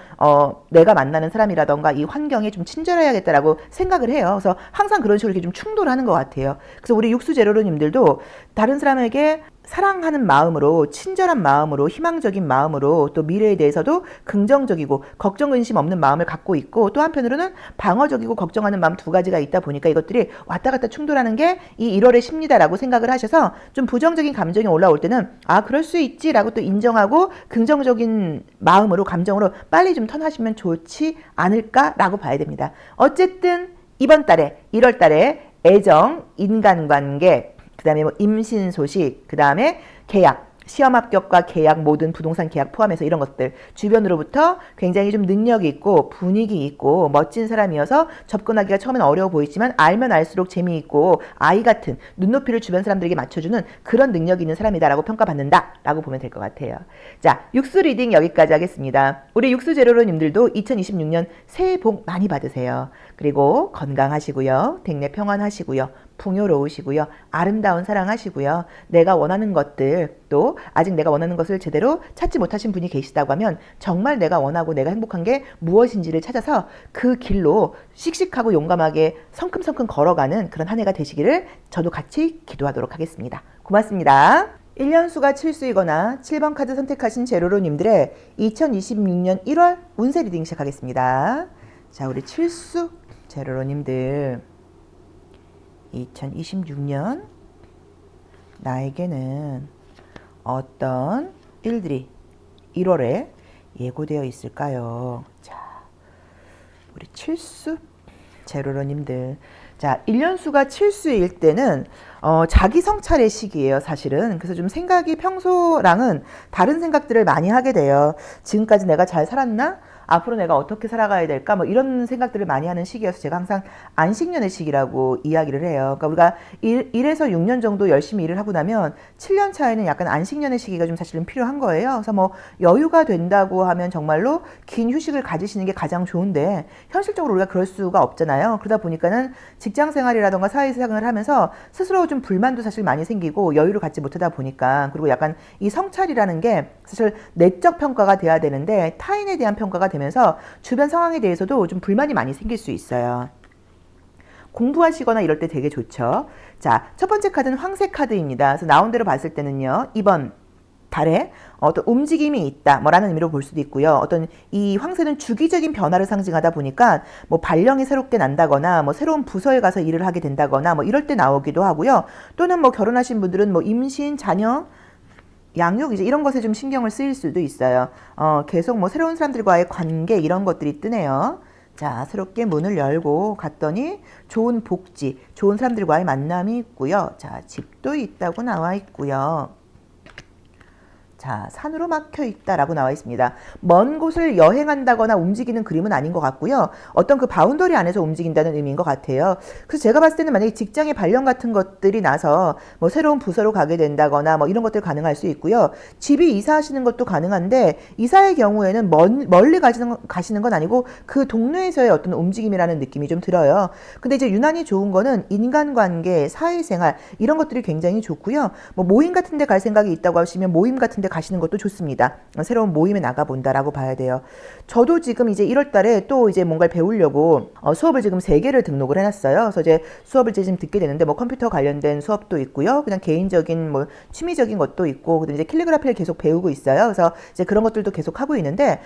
내가 만나는 사람이라던가 이 환경에 좀 친절해야겠다라고 생각을 해요. 그래서 항상 그런 식으로 이렇게 좀 충돌하는 것 같아요. 그래서 우리 육수제로로님들도 다른 사람에게 사랑하는 마음으로, 친절한 마음으로, 희망적인 마음으로, 또 미래에 대해서도 긍정적이고 걱정 근심 없는 마음을 갖고 있고, 또 한편으로는 방어적이고 걱정하는 마음 두 가지가 있다 보니까 이것들이 왔다 갔다 충돌하는 게 이 1월의 심리다라고 생각을 하셔서 좀 부정적인 감정이 올라올 때는 아, 그럴 수 있지라고 또 인정하고 긍정적인 마음으로, 감정으로 빨리 좀 턴하시면 좋지 않을까라고 봐야 됩니다. 어쨌든 이번 달에 1월 달에 애정, 인간관계, 그 다음에 뭐 임신 소식, 그 다음에 계약, 시험 합격과 계약, 모든 부동산 계약 포함해서 이런 것들 주변으로부터 굉장히 좀 능력이 있고 분위기 있고 멋진 사람이어서 접근하기가 처음엔 어려워 보이지만 알면 알수록 재미있고 아이 같은 눈높이를 주변 사람들에게 맞춰주는 그런 능력이 있는 사람이다라고 평가받는다 라고 보면 될 것 같아요. 자, 육수 리딩 여기까지 하겠습니다. 우리 육수 제로로님들도 2026년 새해 복 많이 받으세요. 그리고 건강하시고요. 댁내 평안하시고요. 풍요로우시고요. 아름다운 사랑하시고요. 내가 원하는 것들, 또 아직 내가 원하는 것을 제대로 찾지 못하신 분이 계시다고 하면 정말 내가 원하고 내가 행복한 게 무엇인지를 찾아서 그 길로 씩씩하고 용감하게 성큼성큼 걸어가는 그런 한 해가 되시기를 저도 같이 기도하도록 하겠습니다. 고맙습니다. 1년수가 7수이거나 7번 카드 선택하신 제로로님들의 2026년 1월 운세 리딩 시작하겠습니다. 자, 우리 7수 제로로님들 2026년 나에게는 어떤 일들이 1월에 예고되어 있을까요? 자, 우리 7수 제로로님들. 자, 1년수가 7수일 때는 자기 성찰의 시기예요, 사실은. 그래서 좀 생각이 평소랑은 다른 생각들을 많이 하게 돼요. 지금까지 내가 잘 살았나? 앞으로 내가 어떻게 살아가야 될까? 뭐 이런 생각들을 많이 하는 시기여서 제가 항상 안식년의 시기라고 이야기를 해요. 그러니까 우리가 1에서 6년 정도 열심히 일을 하고 나면 7년 차에는 약간 안식년의 시기가 좀 사실은 필요한 거예요. 그래서 뭐 여유가 된다고 하면 정말로 긴 휴식을 가지시는 게 가장 좋은데 현실적으로 우리가 그럴 수가 없잖아요. 그러다 보니까는 직장 생활이라던가 사회생활을 하면서 스스로 좀 불만도 사실 많이 생기고 여유를 갖지 못하다 보니까, 그리고 약간 이 성찰이라는 게 사실 내적 평가가 돼야 되는데 타인에 대한 평가가 되면서 주변 상황에 대해서도 좀 불만이 많이 생길 수 있어요. 공부하시거나 이럴 때 되게 좋죠. 자, 첫 번째 카드는 황새 카드입니다. 그래서 나온 대로 봤을 때는요, 이번 달에 어떤 움직임이 있다 뭐라는 의미로 볼 수도 있고요. 어떤 이 황새는 주기적인 변화를 상징하다 보니까 뭐 발령이 새롭게 난다거나 뭐 새로운 부서에 가서 일을 하게 된다거나 뭐 이럴 때 나오기도 하고요. 또는 뭐 결혼하신 분들은 뭐 임신, 자녀, 양육 이제 이런 것에 좀 신경을 쓰일 수도 있어요. 계속 뭐 새로운 사람들과의 관계 이런 것들이 뜨네요. 자, 새롭게 문을 열고 갔더니 좋은 복지, 좋은 사람들과의 만남이 있고요. 자, 집도 있다고 나와 있고요. 자, 산으로 막혀 있다라고 나와 있습니다. 먼 곳을 여행한다거나 움직이는 그림은 아닌 것 같고요. 어떤 그 바운더리 안에서 움직인다는 의미인 것 같아요. 그래서 제가 봤을 때는 만약에 직장의 발령 같은 것들이 나서 뭐 새로운 부서로 가게 된다거나 뭐 이런 것들 가능할 수 있고요. 집이 이사하시는 것도 가능한데 이사의 경우에는 멀리 가시는 건 아니고 그 동네에서의 어떤 움직임이라는 느낌이 좀 들어요. 근데 이제 유난히 좋은 거는 인간관계, 사회생활 이런 것들이 굉장히 좋고요. 뭐 모임 같은 데 갈 생각이 있다고 하시면 모임 같은 데 데 가시는 것도 좋습니다. 새로운 모임에 나가본다라고 봐야 돼요. 저도 지금 이제 1월 달에 또 이제 뭔가를 배우려고 수업을 지금 3개를 등록을 해놨어요. 그래서 이제 수업을 이제 지금 듣게 되는데 뭐 컴퓨터 관련된 수업도 있고요. 그냥 개인적인 뭐 취미적인 것도 있고, 그다음에 이제 캘리그라피를 계속 배우고 있어요. 그래서 이제 그런 것들도 계속 하고 있는데,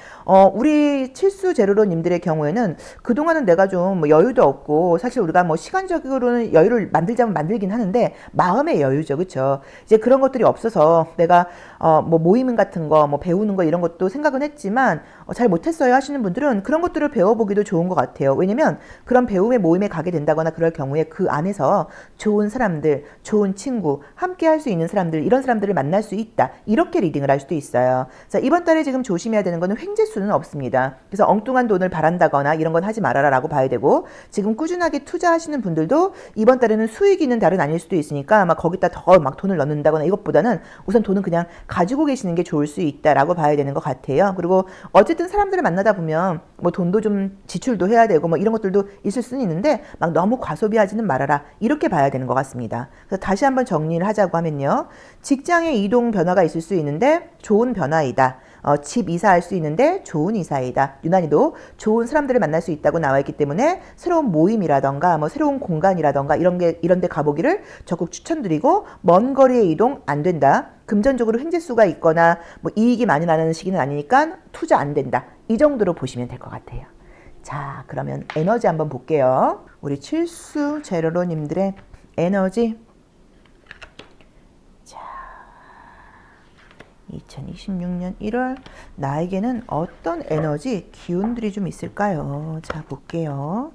우리 칠수 제로로님들의 경우에는 그동안은 내가 좀 뭐 여유도 없고, 사실 우리가 뭐 시간적으로는 여유를 만들자면 만들긴 하는데 마음의 여유죠, 그렇죠? 이제 그런 것들이 없어서 내가 뭐 모임 같은 거, 뭐 배우는 거 이런 것도 생각은 했지만 잘 못했어요 하시는 분들은 그런 것들을 배워보기도 좋은 것 같아요. 왜냐면 그런 배움의 모임에 가게 된다거나 그럴 경우에 그 안에서 좋은 사람들, 좋은 친구, 함께 할 수 있는 사람들, 이런 사람들을 만날 수 있다. 이렇게 리딩을 할 수도 있어요. 자, 이번 달에 지금 조심해야 되는 거는 횡재수는 없습니다. 그래서 엉뚱한 돈을 바란다거나 이런 건 하지 말아라 라고 봐야 되고, 지금 꾸준하게 투자하시는 분들도 이번 달에는 수익이 있는 달은 아닐 수도 있으니까 막 거기다 더 막 돈을 넣는다거나 이것보다는 우선 돈은 그냥 가지고 계시는 게 좋을 수 있다라고 봐야 되는 것 같아요. 그리고 어쨌든 사람들을 만나다 보면 뭐 돈도 좀 지출도 해야 되고 뭐 이런 것들도 있을 수는 있는데 막 너무 과소비하지는 말아라, 이렇게 봐야 되는 것 같습니다. 그래서 다시 한번 정리를 하자고 하면요, 직장의 이동 변화가 있을 수 있는데 좋은 변화이다. 집 이사할 수 있는데 좋은 이사이다. 유난히도 좋은 사람들을 만날 수 있다고 나와 있기 때문에 새로운 모임이라던가 뭐 새로운 공간이라던가 이런 데 가보기를 적극 추천드리고, 먼 거리의 이동 안 된다. 금전적으로 횡재수가 있거나 뭐 이익이 많이 나는 시기는 아니니까 투자 안 된다. 이 정도로 보시면 될 것 같아요. 자, 그러면 에너지 한번 볼게요. 우리 칠수 제로로님들의 에너지. 2026년 1월 나에게는 어떤 에너지, 기운들이 좀 있을까요? 자, 볼게요.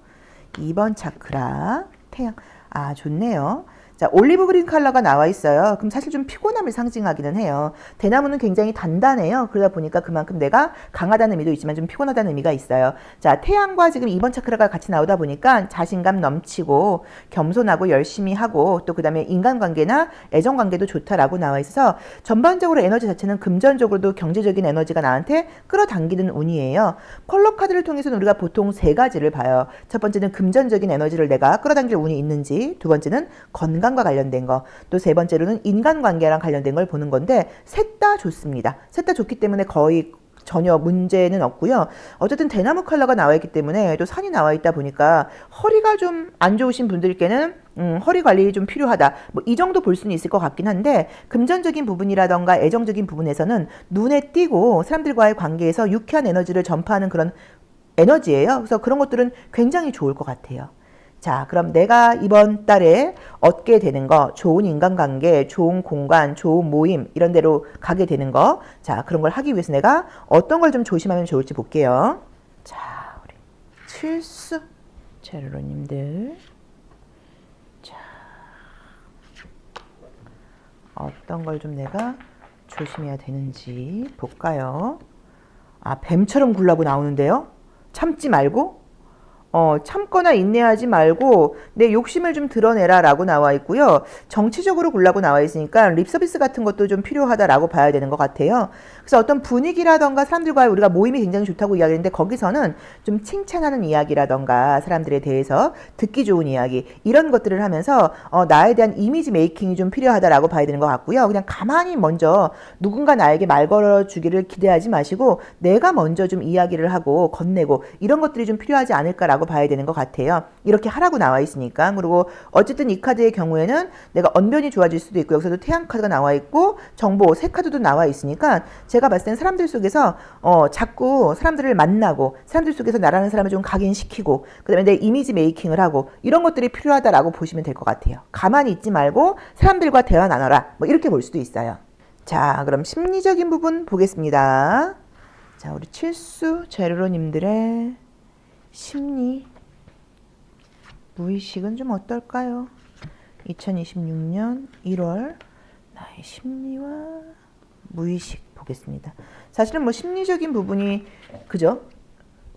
2번 차크라, 태양. 아, 좋네요. 자, 올리브 그린 컬러가 나와 있어요. 그럼 사실 좀 피곤함을 상징하기는 해요. 대나무는 굉장히 단단해요. 그러다 보니까 그만큼 내가 강하다는 의미도 있지만 좀 피곤하다는 의미가 있어요. 자, 태양과 지금 2번 차크라가 같이 나오다 보니까 자신감 넘치고 겸손하고 열심히 하고, 또 그 다음에 인간관계나 애정관계도 좋다라고 나와 있어서 전반적으로 에너지 자체는 금전적으로도 경제적인 에너지가 나한테 끌어당기는 운이에요. 컬러 카드를 통해서는 우리가 보통 3가지를 봐요. 첫 번째는 금전적인 에너지를 내가 끌어당길 운이 있는지, 두 번째는 건강과 관련된 거, 또 세 번째로는 인간관계랑 관련된 걸 보는 건데, 셋 다 좋습니다. 셋 다 좋기 때문에 거의 전혀 문제는 없고요. 어쨌든 대나무 컬러가 나와 있기 때문에, 또 산이 나와 있다 보니까 허리가 좀 안 좋으신 분들께는 허리 관리 좀 필요하다. 뭐 이 정도 볼 수는 있을 것 같긴 한데, 금전적인 부분이라던가 애정적인 부분에서는 눈에 띄고 사람들과의 관계에서 유쾌한 에너지를 전파하는 그런 에너지예요. 그래서 그런 것들은 굉장히 좋을 것 같아요. 자, 그럼 내가 이번 달에 얻게 되는 거, 좋은 인간관계, 좋은 공간, 좋은 모임, 이런 데로 가게 되는 거, 자, 그런 걸 하기 위해서 내가 어떤 걸 좀 조심하면 좋을지 볼게요. 자, 우리 칠수 제로로님들, 자, 어떤 걸 좀 내가 조심해야 되는지 볼까요? 아, 뱀처럼 굴라고 나오는데요. 참지 말고, 참거나 인내하지 말고 내 욕심을 좀 드러내라 라고 나와 있고요. 정치적으로 굴라고 나와 있으니까 립서비스 같은 것도 좀 필요하다라고 봐야 되는 것 같아요. 그래서 어떤 분위기라던가 사람들과 우리가 모임이 굉장히 좋다고 이야기했는데, 거기서는 좀 칭찬하는 이야기라던가 사람들에 대해서 듣기 좋은 이야기, 이런 것들을 하면서 나에 대한 이미지 메이킹이 좀 필요하다라고 봐야 되는 것 같고요. 그냥 가만히 먼저 누군가 나에게 말 걸어주기를 기대하지 마시고 내가 먼저 좀 이야기를 하고 건네고, 이런 것들이 좀 필요하지 않을까라고 봐야 되는 것 같아요. 이렇게 하라고 나와 있으니까. 그리고 어쨌든 이 카드의 경우에는 내가 언변이 좋아질 수도 있고, 여기서도 태양 카드가 나와 있고 정보 새 카드도 나와 있으니까, 제가 봤을 땐 사람들 속에서 자꾸 사람들을 만나고 사람들 속에서 나라는 사람을 좀 각인시키고, 그 다음에 내 이미지 메이킹을 하고, 이런 것들이 필요하다라고 보시면 될 것 같아요. 가만히 있지 말고 사람들과 대화 나눠라, 뭐 이렇게 볼 수도 있어요. 자, 그럼 심리적인 부분 보겠습니다. 자, 우리 칠수 제로로님들의 심리, 무의식은 좀 어떨까요? 2026년 1월 나의 심리와 무의식 보겠습니다. 사실은 뭐 심리적인 부분이 그죠?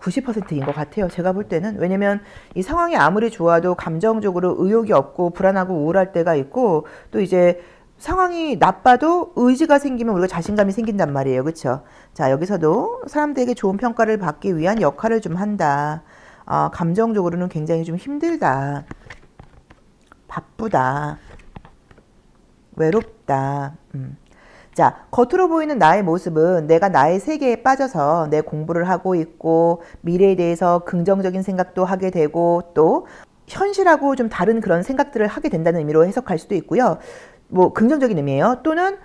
90%인 것 같아요. 제가 볼 때는. 왜냐면 이 상황이 아무리 좋아도 감정적으로 의욕이 없고 불안하고 우울할 때가 있고, 또 이제 상황이 나빠도 의지가 생기면 우리가 자신감이 생긴단 말이에요. 그렇죠? 자, 여기서도 사람들에게 좋은 평가를 받기 위한 역할을 좀 한다. 감정적으로는 굉장히 좀 힘들다. 바쁘다. 외롭다. 자, 겉으로 보이는 나의 모습은 내가 나의 세계에 빠져서 내 공부를 하고 있고 미래에 대해서 긍정적인 생각도 하게 되고 또 현실하고 좀 다른 그런 생각들을 하게 된다는 의미로 해석할 수도 있고요. 뭐 긍정적인 의미예요. 또는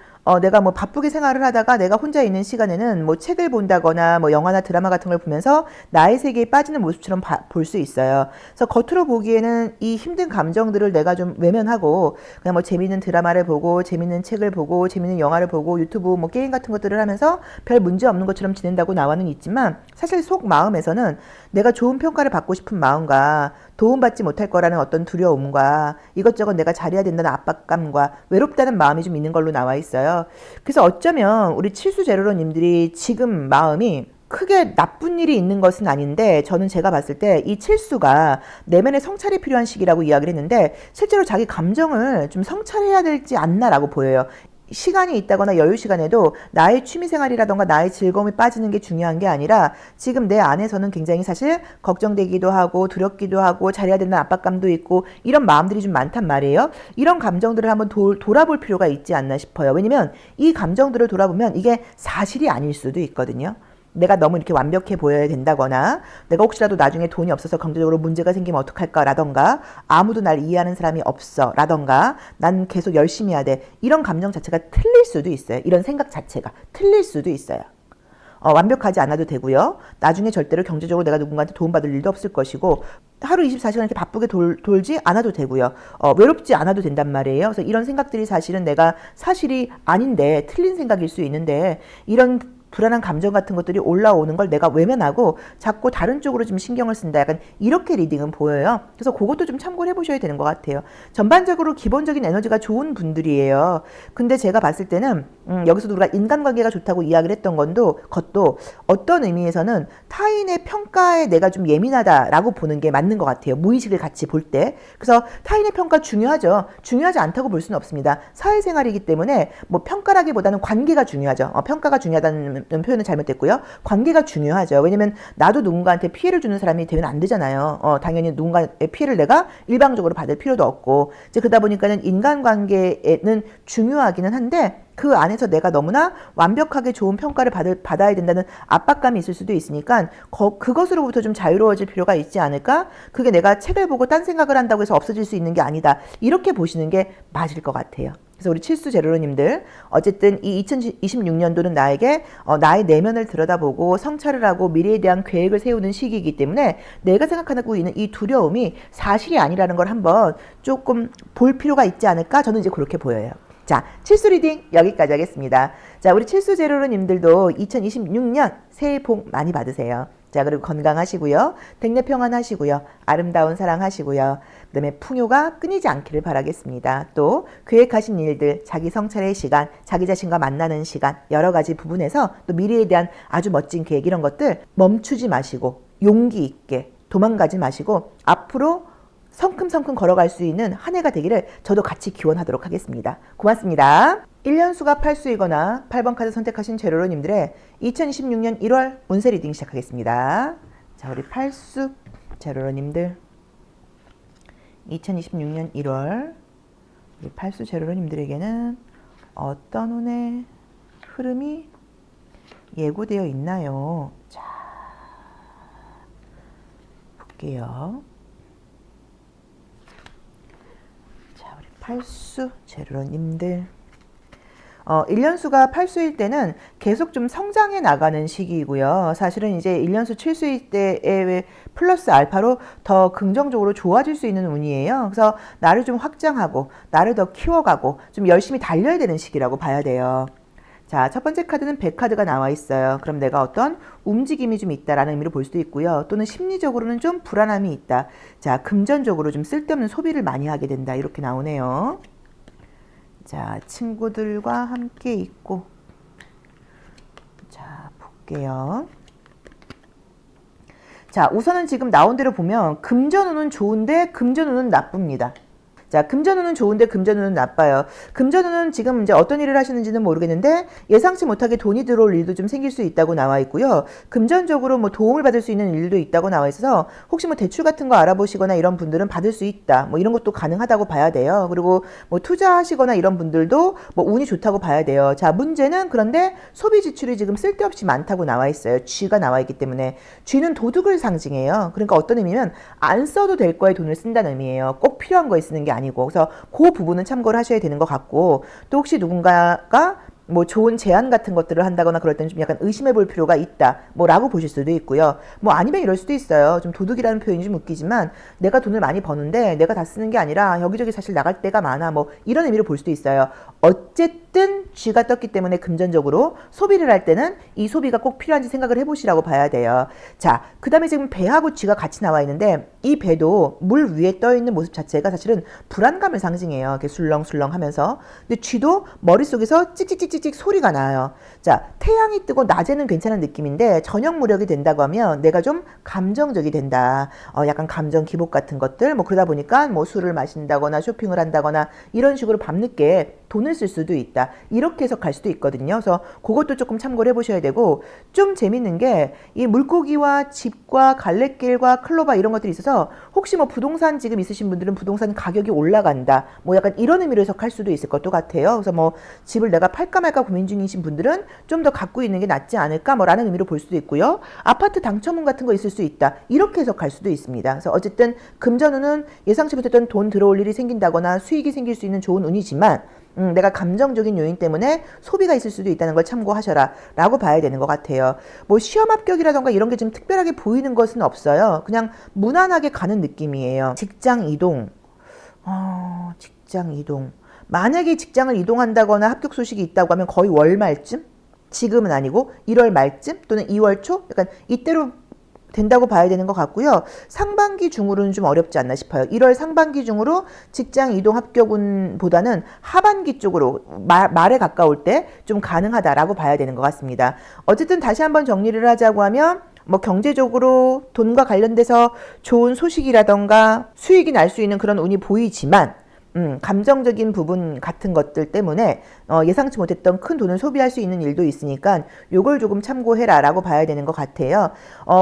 내가 뭐 바쁘게 생활을 하다가 내가 혼자 있는 시간에는 뭐 책을 본다거나 뭐 영화나 드라마 같은 걸 보면서 나의 세계에 빠지는 모습처럼 볼 수 있어요. 그래서 겉으로 보기에는 이 힘든 감정들을 내가 좀 외면하고 그냥 뭐 재밌는 드라마를 보고 재밌는 책을 보고 재밌는 영화를 보고 유튜브 뭐 게임 같은 것들을 하면서 별 문제 없는 것처럼 지낸다고 나와는 있지만 사실 속 마음에서는 내가 좋은 평가를 받고 싶은 마음과 도움받지 못할 거라는 어떤 두려움과 이것저것 내가 잘해야 된다는 압박감과 외롭다는 마음이 좀 있는 걸로 나와 있어요. 그래서 어쩌면 우리 칠수제로로님들이 지금 마음이 크게 나쁜 일이 있는 것은 아닌데 저는 제가 봤을 때 이 칠수가 내면의 성찰이 필요한 시기라고 이야기를 했는데 실제로 자기 감정을 좀 성찰해야 되지 않나라고 보여요. 시간이 있다거나 여유 시간에도 나의 취미생활이라던가 나의 즐거움이 빠지는 게 중요한 게 아니라 지금 내 안에서는 굉장히 사실 걱정되기도 하고 두렵기도 하고 잘해야 된다는 압박감도 있고 이런 마음들이 좀 많단 말이에요. 이런 감정들을 한번 돌아볼 필요가 있지 않나 싶어요. 왜냐면 이 감정들을 돌아보면 이게 사실이 아닐 수도 있거든요. 내가 너무 이렇게 완벽해 보여야 된다거나 내가 혹시라도 나중에 돈이 없어서 경제적으로 문제가 생기면 어떡할까 라던가 아무도 날 이해하는 사람이 없어 라던가 난 계속 열심히 해야 돼 이런 감정 자체가 틀릴 수도 있어요. 이런 생각 자체가 틀릴 수도 있어요. 완벽하지 않아도 되고요. 나중에 절대로 경제적으로 내가 누군가한테 도움받을 일도 없을 것이고 하루 24시간 이렇게 바쁘게 돌지 않아도 되고요. 외롭지 않아도 된단 말이에요. 그래서 이런 생각들이 사실은 내가 사실이 아닌데 틀린 생각일 수 있는데 이런 불안한 감정 같은 것들이 올라오는 걸 내가 외면하고 자꾸 다른 쪽으로 좀 신경을 쓴다. 약간 이렇게 리딩은 보여요. 그래서 그것도 좀 참고를 해보셔야 되는 것 같아요. 전반적으로 기본적인 에너지가 좋은 분들이에요. 근데 제가 봤을 때는 여기서도 우리가 인간관계가 좋다고 이야기를 했던 것도 어떤 의미에서는 타인의 평가에 내가 좀 예민하다라고 보는 게 맞는 것 같아요. 무의식을 같이 볼 때. 그래서 타인의 평가 중요하죠. 중요하지 않다고 볼 수는 없습니다. 사회생활이기 때문에 뭐 평가라기보다는 관계가 중요하죠. 평가가 중요하다는 표현은 잘못됐고요. 관계가 중요하죠. 왜냐면 나도 누군가한테 피해를 주는 사람이 되면 안 되잖아요. 당연히 누군가의 피해를 내가 일방적으로 받을 필요도 없고 이제 그러다 보니까는 인간관계는 중요하기는 한데 그 안에서 내가 너무나 완벽하게 좋은 평가를 받아야 된다는 압박감이 있을 수도 있으니까 그것으로부터 좀 자유로워질 필요가 있지 않을까? 그게 내가 책을 보고 딴 생각을 한다고 해서 없어질 수 있는 게 아니다. 이렇게 보시는 게 맞을 것 같아요. 그래서 우리 칠수 제로로님들 어쨌든 이 2026년도는 나에게 나의 내면을 들여다보고 성찰을 하고 미래에 대한 계획을 세우는 시기이기 때문에 내가 생각하고 있는 이 두려움이 사실이 아니라는 걸 한번 조금 볼 필요가 있지 않을까? 저는 이제 그렇게 보여요. 자, 칠수 리딩 여기까지 하겠습니다. 자, 우리 칠수 제로로님들도 2026년 새해 복 많이 받으세요. 자, 그리고 건강하시고요. 백내평안하시고요. 아름다운 사랑하시고요. 그 다음에 풍요가 끊이지 않기를 바라겠습니다. 또 계획하신 일들, 자기 성찰의 시간, 자기 자신과 만나는 시간, 여러 가지 부분에서 또 미래에 대한 아주 멋진 계획 이런 것들 멈추지 마시고 용기 있게 도망가지 마시고 앞으로 성큼성큼 걸어갈 수 있는 한 해가 되기를 저도 같이 기원하도록 하겠습니다. 고맙습니다. 1년수가 8수이거나 8번 카드 선택하신 제로로님들의 2026년 1월 운세 리딩 시작하겠습니다. 자, 우리 8수 제로로님들 2026년 1월 우리 8수 제로로님들에게는 어떤 운의 흐름이 예고되어 있나요? 자, 볼게요. 8수 제로님들 1년수가 8수일 때는 계속 좀 성장해 나가는 시기이고요. 사실은 이제 1년수 7수일 때의 플러스 알파로 더 긍정적으로 좋아질 수 있는 운이에요. 그래서 나를 좀 확장하고 나를 더 키워가고 좀 열심히 달려야 되는 시기라고 봐야 돼요. 자, 첫 번째 카드는 100카드가 나와 있어요. 그럼 내가 어떤 움직임이 좀 있다라는 의미로 볼 수도 있고요. 또는 심리적으로는 좀 불안함이 있다. 자, 금전적으로 좀 쓸데없는 소비를 많이 하게 된다. 이렇게 나오네요. 자, 친구들과 함께 있고. 자, 볼게요. 자, 우선은 지금 나온 대로 보면 금전운은 좋은데 금전운은 나쁩니다. 자, 금전운은 좋은데 금전운은 나빠요. 금전운은 지금 이제 어떤 일을 하시는지는 모르겠는데 예상치 못하게 돈이 들어올 일도 좀 생길 수 있다고 나와 있고요. 금전적으로 뭐 도움을 받을 수 있는 일도 있다고 나와 있어서 혹시 뭐 대출 같은 거 알아보시거나 이런 분들은 받을 수 있다. 뭐 이런 것도 가능하다고 봐야 돼요. 그리고 뭐 투자하시거나 이런 분들도 뭐 운이 좋다고 봐야 돼요. 자, 문제는 그런데 소비 지출이 지금 쓸데없이 많다고 나와 있어요. 쥐가 나와 있기 때문에. 쥐는 도둑을 상징해요. 그러니까 어떤 의미면 안 써도 될 거에 돈을 쓴다는 의미예요. 꼭 필요한 거에 쓰는 게 아니고. 그래서 그 부분은 참고를 하셔야 되는 것 같고, 또 혹시 누군가가 뭐 좋은 제안 같은 것들을 한다거나 그럴 때는 좀 약간 의심해 볼 필요가 있다. 뭐 라고 보실 수도 있고요. 뭐 아니면 이럴 수도 있어요. 좀 도둑이라는 표현이 좀 웃기지만 내가 돈을 많이 버는데 내가 다 쓰는 게 아니라 여기저기 사실 나갈 때가 많아. 뭐 이런 의미로 볼 수도 있어요. 어쨌든 쥐가 떴기 때문에 금전적으로 소비를 할 때는 이 소비가 꼭 필요한지 생각을 해보시라고 봐야 돼요. 자, 그 다음에 지금 배하고 쥐가 같이 나와 있는데 이 배도 물 위에 떠 있는 모습 자체가 사실은 불안감을 상징해요. 이렇게 술렁술렁 하면서. 근데 쥐도 머릿속에서 찍찍찍찍찍 소리가 나요. 자, 태양이 뜨고 낮에는 괜찮은 느낌인데 저녁 무렵이 된다고 하면 내가 좀 감정적이 된다. 약간 감정 기복 같은 것들. 뭐 그러다 보니까 뭐 술을 마신다거나 쇼핑을 한다거나 이런 식으로 밤늦게 돈을 쓸 수도 있다. 이렇게 해석할 수도 있거든요. 그래서 그것도 조금 참고를 해보셔야 되고, 좀 재밌는 게 이 물고기와 집과 갈래길과 클로바 이런 것들이 있어서 혹시 뭐 부동산 지금 있으신 분들은 부동산 가격이 올라간다. 뭐 약간 이런 의미로 해석할 수도 있을 것도 같아요. 그래서 뭐 집을 내가 팔까 말까 고민 중이신 분들은 좀 더 갖고 있는 게 낫지 않을까 뭐 라는 의미로 볼 수도 있고요. 아파트 당첨운 같은 거 있을 수 있다. 이렇게 해석할 수도 있습니다. 그래서 어쨌든 금전운은 예상치 못했던 돈 들어올 일이 생긴다거나 수익이 생길 수 있는 좋은 운이지만 내가 감정적인 요인 때문에 소비가 있을 수도 있다는 걸 참고하셔라 라고 봐야 되는 것 같아요. 뭐 시험 합격이라던가 이런 게 좀 특별하게 보이는 것은 없어요. 그냥 무난하게 가는 느낌이에요. 직장 이동. 직장 이동. 만약에 직장을 이동한다거나 합격 소식이 있다고 하면 거의 월 말쯤? 지금은 아니고 1월 말쯤 또는 2월 초? 약간 이때로 된다고 봐야 되는 것 같고요. 상반기 중으로는 좀 어렵지 않나 싶어요. 1월 상반기 중으로 직장 이동 합격운보다는 하반기 쪽으로 말에 가까울 때 좀 가능하다라고 봐야 되는 것 같습니다. 어쨌든 다시 한번 정리를 하자고 하면 뭐 경제적으로 돈과 관련돼서 좋은 소식이라던가 수익이 날 수 있는 그런 운이 보이지만 감정적인 부분 같은 것들 때문에 예상치 못했던 큰 돈을 소비할 수 있는 일도 있으니까 요걸 조금 참고해라 라고 봐야 되는 것 같아요.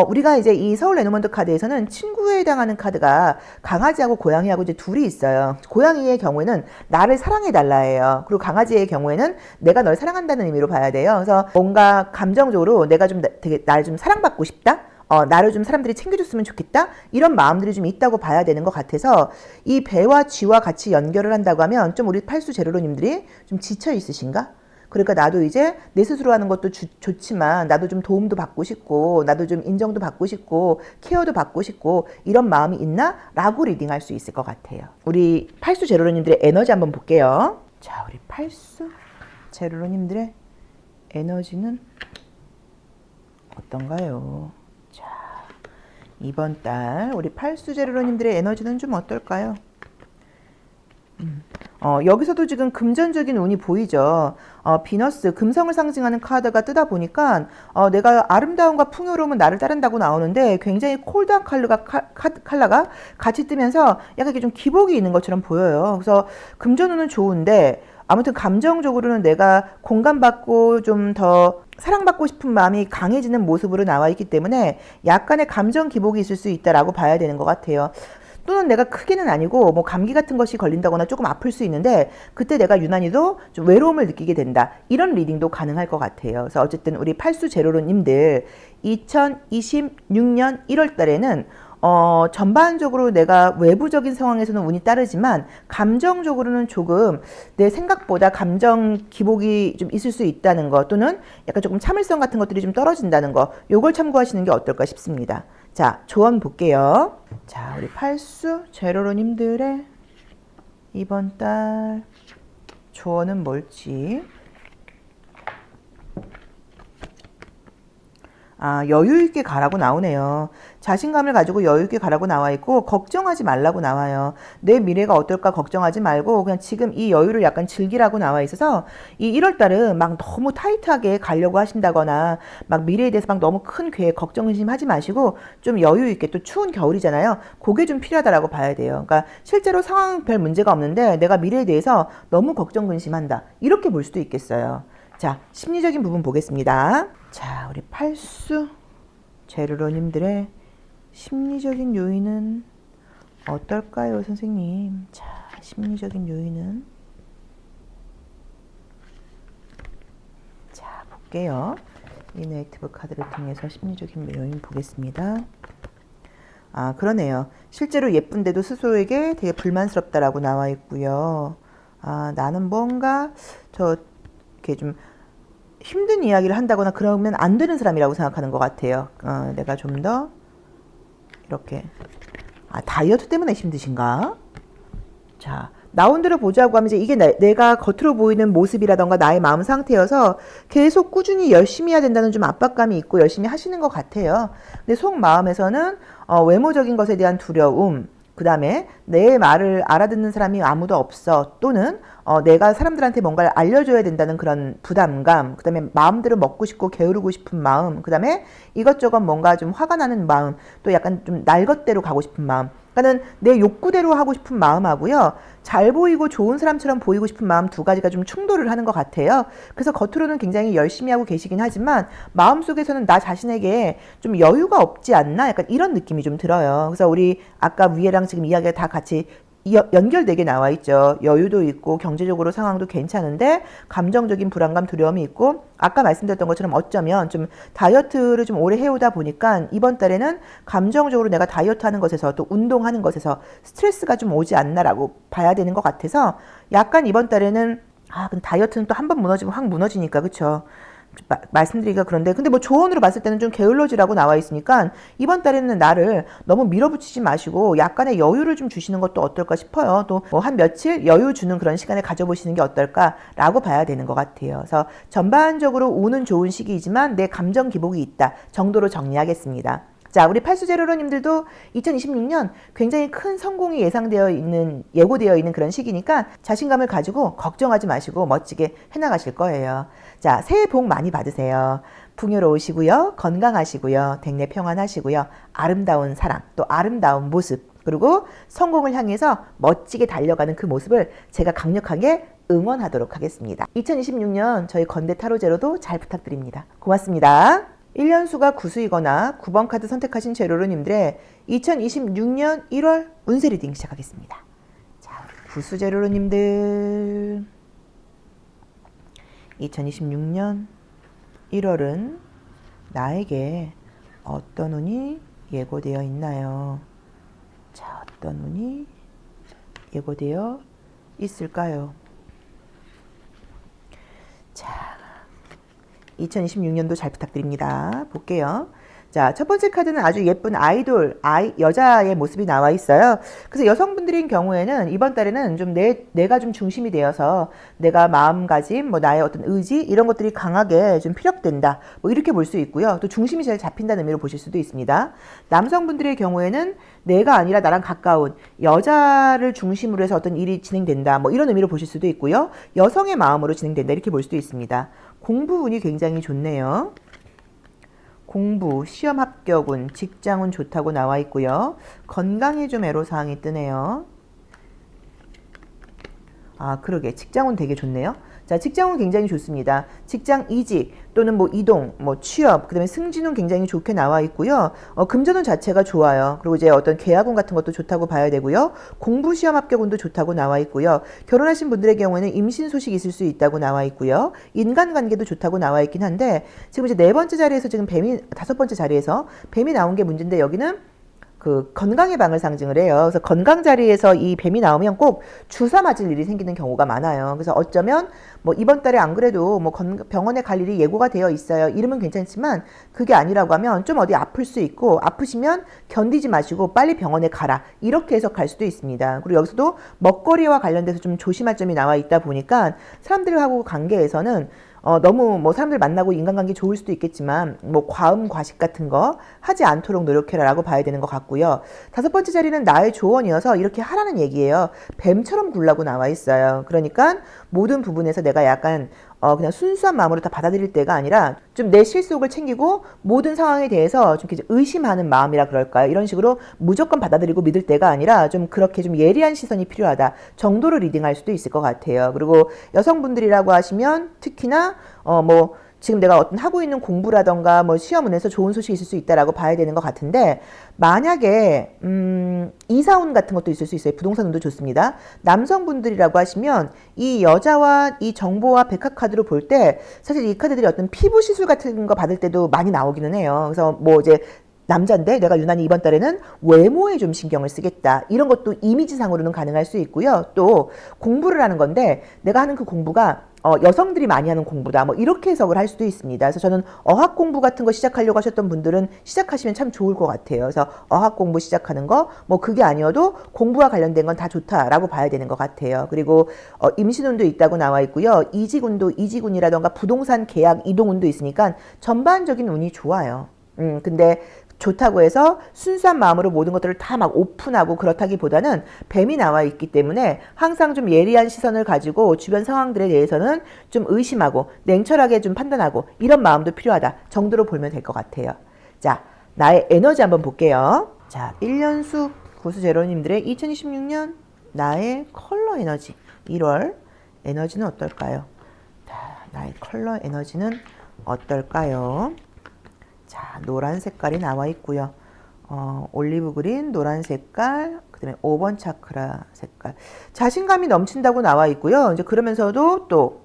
우리가 이제 이 서울 레노먼드 카드에서는 친구에 해당하는 카드가 강아지하고 고양이하고 이제 둘이 있어요. 고양이의 경우에는 나를 사랑해달라예요. 그리고 강아지의 경우에는 내가 널 사랑한다는 의미로 봐야 돼요. 그래서 뭔가 감정적으로 내가 좀 되게 나를 좀 사랑받고 싶다? 나를 좀 사람들이 챙겨줬으면 좋겠다? 이런 마음들이 좀 있다고 봐야 되는 것 같아서 이 배와 쥐와 같이 연결을 한다고 하면 좀 우리 팔수 제로로님들이 좀 지쳐 있으신가? 그러니까 나도 이제 내 스스로 하는 것도 좋지만 나도 좀 도움도 받고 싶고 나도 좀 인정도 받고 싶고 케어도 받고 싶고 이런 마음이 있나? 라고 리딩할 수 있을 것 같아요. 우리 팔수 제로로님들의 에너지 한번 볼게요. 자, 우리 팔수 제로로님들의 에너지는 어떤가요? 이번 달 우리 팔수제로로님들의 에너지는 좀 어떨까요? 여기서도 지금 금전적인 운이 보이죠. 비너스, 금성을 상징하는 카드가 뜨다 보니까 내가 아름다움과 풍요로움은 나를 따른다고 나오는데 굉장히 콜드한 컬러가 같이 뜨면서 약간 이렇게 좀 기복이 있는 것처럼 보여요. 그래서 금전운은 좋은데 아무튼 감정적으로는 내가 공감받고 좀 더 사랑받고 싶은 마음이 강해지는 모습으로 나와 있기 때문에 약간의 감정 기복이 있을 수 있다라고 봐야 되는 것 같아요. 또는 내가 크게는 아니고 뭐 감기 같은 것이 걸린다거나 조금 아플 수 있는데 그때 내가 유난히도 좀 외로움을 느끼게 된다. 이런 리딩도 가능할 것 같아요. 그래서 어쨌든 우리 팔수 제로로님들 2026년 1월 달에는 전반적으로 내가 외부적인 상황에서는 운이 따르지만 감정적으로는 조금 내 생각보다 감정 기복이 좀 있을 수 있다는 거 또는 약간 조금 참을성 같은 것들이 좀 떨어진다는 거 요걸 참고하시는 게 어떨까 싶습니다. 자, 조언 볼게요. 자, 우리 팔수 제로로님들의 이번 달 조언은 뭘지. 여유 있게 가라고 나오네요. 자신감을 가지고 여유 있게 가라고 나와 있고 걱정하지 말라고 나와요. 내 미래가 어떨까 걱정하지 말고 그냥 지금 이 여유를 약간 즐기라고 나와 있어서 이 1월 달은 막 너무 타이트하게 가려고 하신다거나 막 미래에 대해서 막 너무 큰 계획 걱정 의심하지 마시고 좀 여유 있게 또 추운 겨울이잖아요. 그게 좀 필요하다라고 봐야 돼요. 그러니까 실제로 상황 별 문제가 없는데 내가 미래에 대해서 너무 걱정 근심한다. 이렇게 볼 수도 있겠어요. 자, 심리적인 부분 보겠습니다. 자, 우리 팔수 제르로님들의 심리적인 요인은 어떨까요, 선생님? 자, 심리적인 요인은 자, 볼게요. 이 네이티브 카드를 통해서 심리적인 요인 보겠습니다. 그러네요. 실제로 예쁜데도 스스로에게 되게 불만스럽다라고 나와 있고요. 나는 뭔가 이렇게 좀 힘든 이야기를 한다거나 그러면 안 되는 사람이라고 생각하는 것 같아요. 내가 좀 더 이렇게 다이어트 때문에 힘드신가? 자, 나온 대로 보자고 하면 이게 내가 겉으로 보이는 모습이라던가 나의 마음 상태여서 계속 꾸준히 열심히 해야 된다는 좀 압박감이 있고 열심히 하시는 것 같아요. 근데 속마음에서는 외모적인 것에 대한 두려움, 그 다음에 내 말을 알아듣는 사람이 아무도 없어, 또는 내가 사람들한테 뭔가를 알려줘야 된다는 그런 부담감, 그 다음에 마음대로 먹고 싶고 게으르고 싶은 마음, 그 다음에 이것저것 뭔가 좀 화가 나는 마음, 또 약간 좀 날 것대로 가고 싶은 마음, 그러니까는 내 욕구대로 하고 싶은 마음하고요, 잘 보이고 좋은 사람처럼 보이고 싶은 마음 두 가지가 좀 충돌을 하는 것 같아요. 그래서 겉으로는 굉장히 열심히 하고 계시긴 하지만 마음속에서는 나 자신에게 좀 여유가 없지 않나, 약간 이런 느낌이 좀 들어요. 그래서 우리 아까 위에랑 지금 이야기가 다 같이 연결되게 나와 있죠. 여유도 있고 경제적으로 상황도 괜찮은데 감정적인 불안감, 두려움이 있고, 아까 말씀드렸던 것처럼 어쩌면 좀 다이어트를 좀 오래 해오다 보니까 이번 달에는 감정적으로 내가 다이어트 하는 것에서 또 운동하는 것에서 스트레스가 좀 오지 않나라고 봐야 되는 것 같아서 약간 이번 달에는 근데 다이어트는 또 한 번 무너지면 확 무너지니까, 그쵸? 말씀드리기가 그런데, 근데 뭐 조언으로 봤을 때는 좀 게을러지라고 나와 있으니까 이번 달에는 나를 너무 밀어붙이지 마시고 약간의 여유를 좀 주시는 것도 어떨까 싶어요. 또 뭐 한 며칠 여유 주는 그런 시간을 가져보시는 게 어떨까라고 봐야 되는 것 같아요. 그래서 전반적으로 운은 좋은 시기이지만 내 감정 기복이 있다 정도로 정리하겠습니다. 자, 우리 팔수제로로님들도 2026년 굉장히 큰 성공이 예고되어 있는 그런 시기니까 자신감을 가지고 걱정하지 마시고 멋지게 해나가실 거예요. 자, 새해 복 많이 받으세요. 풍요로우시고요, 건강하시고요, 백내 평안하시고요, 아름다운 사랑, 또 아름다운 모습, 그리고 성공을 향해서 멋지게 달려가는 그 모습을 제가 강력하게 응원하도록 하겠습니다. 2026년 저희 건대 타로제로도 잘 부탁드립니다. 고맙습니다. 1년 수가 구수이거나 9번 카드 선택하신 제로로님들의 2026년 1월 운세 리딩 시작하겠습니다. 자, 구수 제로로님들 2026년 1월은 나에게 어떤 운이 예고되어 있나요? 자, 어떤 운이 예고되어 있을까요? 자, 2026년도 잘 부탁드립니다. 볼게요. 자, 첫 번째 카드는 아주 예쁜 여자의 모습이 나와 있어요. 그래서 여성분들인 경우에는 이번 달에는 좀 내가 좀 중심이 되어서 내가 마음가짐, 뭐 나의 어떤 의지, 이런 것들이 강하게 좀 피력된다. 뭐 이렇게 볼 수 있고요. 또 중심이 잘 잡힌다는 의미로 보실 수도 있습니다. 남성분들의 경우에는 내가 아니라 나랑 가까운 여자를 중심으로 해서 어떤 일이 진행된다. 뭐 이런 의미로 보실 수도 있고요. 여성의 마음으로 진행된다. 이렇게 볼 수도 있습니다. 공부 운이 굉장히 좋네요. 공부, 시험 합격운, 직장운 좋다고 나와 있고요. 건강에 좀 애로사항이 뜨네요. 그러게 직장운 되게 좋네요. 자, 직장운 굉장히 좋습니다. 직장 이직 또는 뭐 이동, 뭐 취업, 그다음에 승진운 굉장히 좋게 나와 있고요. 금전운 자체가 좋아요. 그리고 이제 어떤 계약운 같은 것도 좋다고 봐야 되고요. 공부 시험 합격운도 좋다고 나와 있고요. 결혼하신 분들의 경우에는 임신 소식이 있을 수 있다고 나와 있고요. 인간관계도 좋다고 나와 있긴 한데 지금 이제 네 번째 자리에서 지금 다섯 번째 자리에서 뱀이 나온 게 문제인데 여기는 그 건강의 방을 상징을 해요. 그래서 건강 자리에서 이 뱀이 나오면 꼭 주사 맞을 일이 생기는 경우가 많아요. 그래서 어쩌면 뭐 이번 달에 안 그래도 뭐 병원에 갈 일이 예고가 되어 있어요. 이러면 괜찮지만 그게 아니라고 하면 좀 어디 아플 수 있고, 아프시면 견디지 마시고 빨리 병원에 가라. 이렇게 해석할 수도 있습니다. 그리고 여기서도 먹거리와 관련돼서 좀 조심할 점이 나와 있다 보니까 사람들하고 관계에서는 너무 뭐 사람들 만나고 인간관계 좋을 수도 있겠지만 뭐 과음 과식 같은 거 하지 않도록 노력해라라고 봐야 되는 것 같고요. 다섯 번째 자리는 나의 조언이어서 이렇게 하라는 얘기예요. 뱀처럼 굴라고 나와 있어요. 그러니까 모든 부분에서 내가 약간 그냥 순수한 마음으로 다 받아들일 때가 아니라 좀 내 실속을 챙기고 모든 상황에 대해서 좀 이렇게 의심하는 마음이라 그럴까요? 이런 식으로 무조건 받아들이고 믿을 때가 아니라 좀 그렇게 좀 예리한 시선이 필요하다 정도로 리딩할 수도 있을 것 같아요. 그리고 여성분들이라고 하시면 특히나 뭐 지금 내가 어떤 하고 있는 공부라던가 뭐 시험 운에서 좋은 소식이 있을 수 있다라고 봐야 되는 것 같은데, 만약에 이사운 같은 것도 있을 수 있어요. 부동산 운도 좋습니다. 남성분들이라고 하시면 이 여자와 이 정보와 백합 카드로 볼 때 사실 이 카드들이 어떤 피부 시술 같은 거 받을 때도 많이 나오기는 해요. 그래서 뭐 이제 남자인데 내가 유난히 이번 달에는 외모에 좀 신경을 쓰겠다, 이런 것도 이미지상으로는 가능할 수 있고요. 또 공부를 하는 건데 내가 하는 그 공부가 여성들이 많이 하는 공부다, 뭐 이렇게 해석을 할 수도 있습니다. 그래서 저는 어학 공부 같은 거 시작하려고 하셨던 분들은 시작하시면 참 좋을 것 같아요. 그래서 어학 공부 시작하는 거 뭐 그게 아니어도 공부와 관련된 건 다 좋다라고 봐야 되는 것 같아요. 그리고 임신운도 있다고 나와 있고요. 이직운도, 이직운이라던가 부동산 계약 이동운도 있으니까 전반적인 운이 좋아요. 근데 좋다고 해서 순수한 마음으로 모든 것들을 다 막 오픈하고 그렇다기보다는 뱀이 나와 있기 때문에 항상 좀 예리한 시선을 가지고 주변 상황들에 대해서는 좀 의심하고 냉철하게 좀 판단하고 이런 마음도 필요하다 정도로 보면 될 것 같아요. 자, 나의 에너지 한번 볼게요. 자, 1년수 구수 제로님들의 2026년 나의 컬러 에너지 1월 에너지는 어떨까요? 자, 나의 컬러 에너지는 어떨까요? 자, 노란 색깔이 나와 있고요. 올리브 그린, 노란 색깔, 그 다음에 5번 차크라 색깔. 자신감이 넘친다고 나와 있고요. 이제 그러면서도 또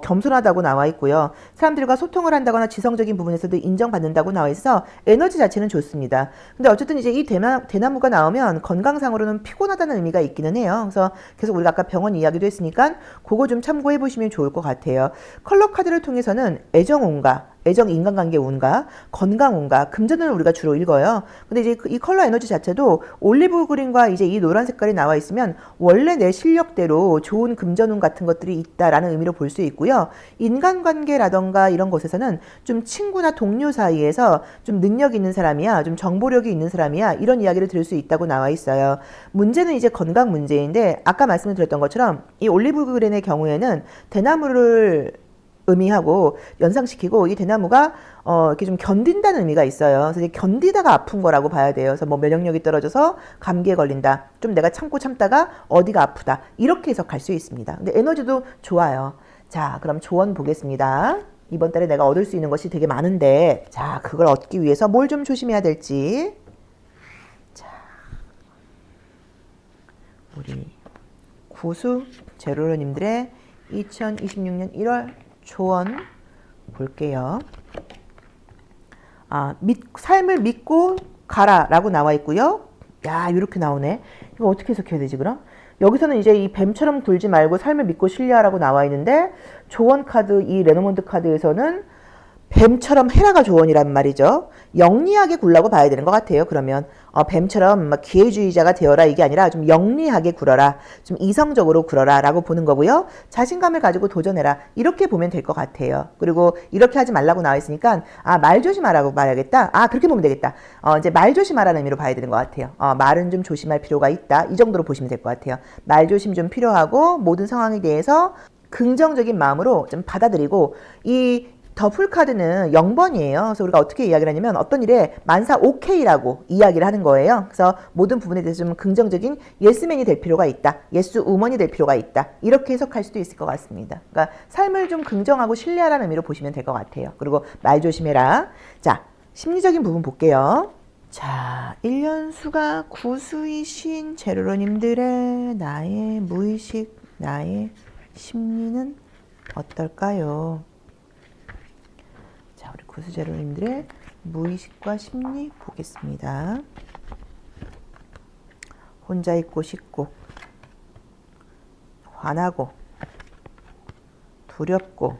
겸손하다고 나와 있고요. 사람들과 소통을 한다거나 지성적인 부분에서도 인정받는다고 나와 있어서 에너지 자체는 좋습니다. 근데 어쨌든 이제 이 대나무가 나오면 건강상으로는 피곤하다는 의미가 있기는 해요. 그래서 계속 우리가 아까 병원 이야기도 했으니까 그거 좀 참고해 보시면 좋을 것 같아요. 컬러 카드를 통해서는 애정운과 애정 인간관계 운과 건강 운과 금전운을 우리가 주로 읽어요. 근데 이제 이 컬러 에너지 자체도 올리브 그린과 이제 이 노란 색깔이 나와 있으면 원래 내 실력대로 좋은 금전운 같은 것들이 있다라는 의미로 볼 수 있고요. 인간관계라던가 이런 곳에서는 좀 친구나 동료 사이에서 좀 능력 있는 사람이야, 좀 정보력이 있는 사람이야, 이런 이야기를 들을 수 있다고 나와 있어요. 문제는 이제 건강 문제인데 아까 말씀을 드렸던 것처럼 이 올리브 그린의 경우에는 대나무를 의미하고 연상시키고 이 대나무가 이렇게 좀 견딘다는 의미가 있어요. 그래서 이제 견디다가 아픈 거라고 봐야 돼요. 그래서 뭐 면역력이 떨어져서 감기에 걸린다, 좀 내가 참고 참다가 어디가 아프다, 이렇게 해석할 수 있습니다. 근데 에너지도 좋아요. 자, 그럼 조언 보겠습니다. 이번 달에 내가 얻을 수 있는 것이 되게 많은데, 자, 그걸 얻기 위해서 뭘 좀 조심해야 될지. 자, 우리 구수 제로로님들의 2026년 1월 조언 볼게요. 삶을 믿고 가라 라고 나와 있고요. 야, 이렇게 나오네. 이거 어떻게 해석해야 되지 그럼? 여기서는 이제 이 뱀처럼 굴지 말고 삶을 믿고 신뢰하라고 나와 있는데, 조언 카드, 이 레노먼드 카드에서는 뱀처럼 해라가 조언이란 말이죠. 영리하게 굴라고 봐야 되는 것 같아요. 그러면 뱀처럼 막 기회주의자가 되어라, 이게 아니라 좀 영리하게 굴어라, 좀 이성적으로 굴어라 라고 보는 거고요. 자신감을 가지고 도전해라, 이렇게 보면 될 것 같아요. 그리고 이렇게 하지 말라고 나와 있으니까 말 조심하라고 봐야겠다. 그렇게 보면 되겠다. 이제 말 조심하라는 의미로 봐야 되는 것 같아요. 말은 좀 조심할 필요가 있다, 이 정도로 보시면 될 것 같아요. 말 조심 좀 필요하고 모든 상황에 대해서 긍정적인 마음으로 좀 받아들이고, 이 더 풀카드는 0번이에요. 그래서 우리가 어떻게 이야기를 하냐면 어떤 일에 만사 오케이라고 이야기를 하는 거예요. 그래서 모든 부분에 대해서 좀 긍정적인 예스맨이 될 필요가 있다, 예스 우먼이 될 필요가 있다, 이렇게 해석할 수도 있을 것 같습니다. 그러니까 삶을 좀 긍정하고 신뢰하라는 의미로 보시면 될 것 같아요. 그리고 말 조심해라. 자, 심리적인 부분 볼게요. 자, 1년수가 구수이신 제로로님들의 나의 무의식, 나의 심리는 어떨까요? 자, 우리 구수제로님들의 무의식과 심리 보겠습니다. 혼자 있고 싶고, 화나고, 두렵고,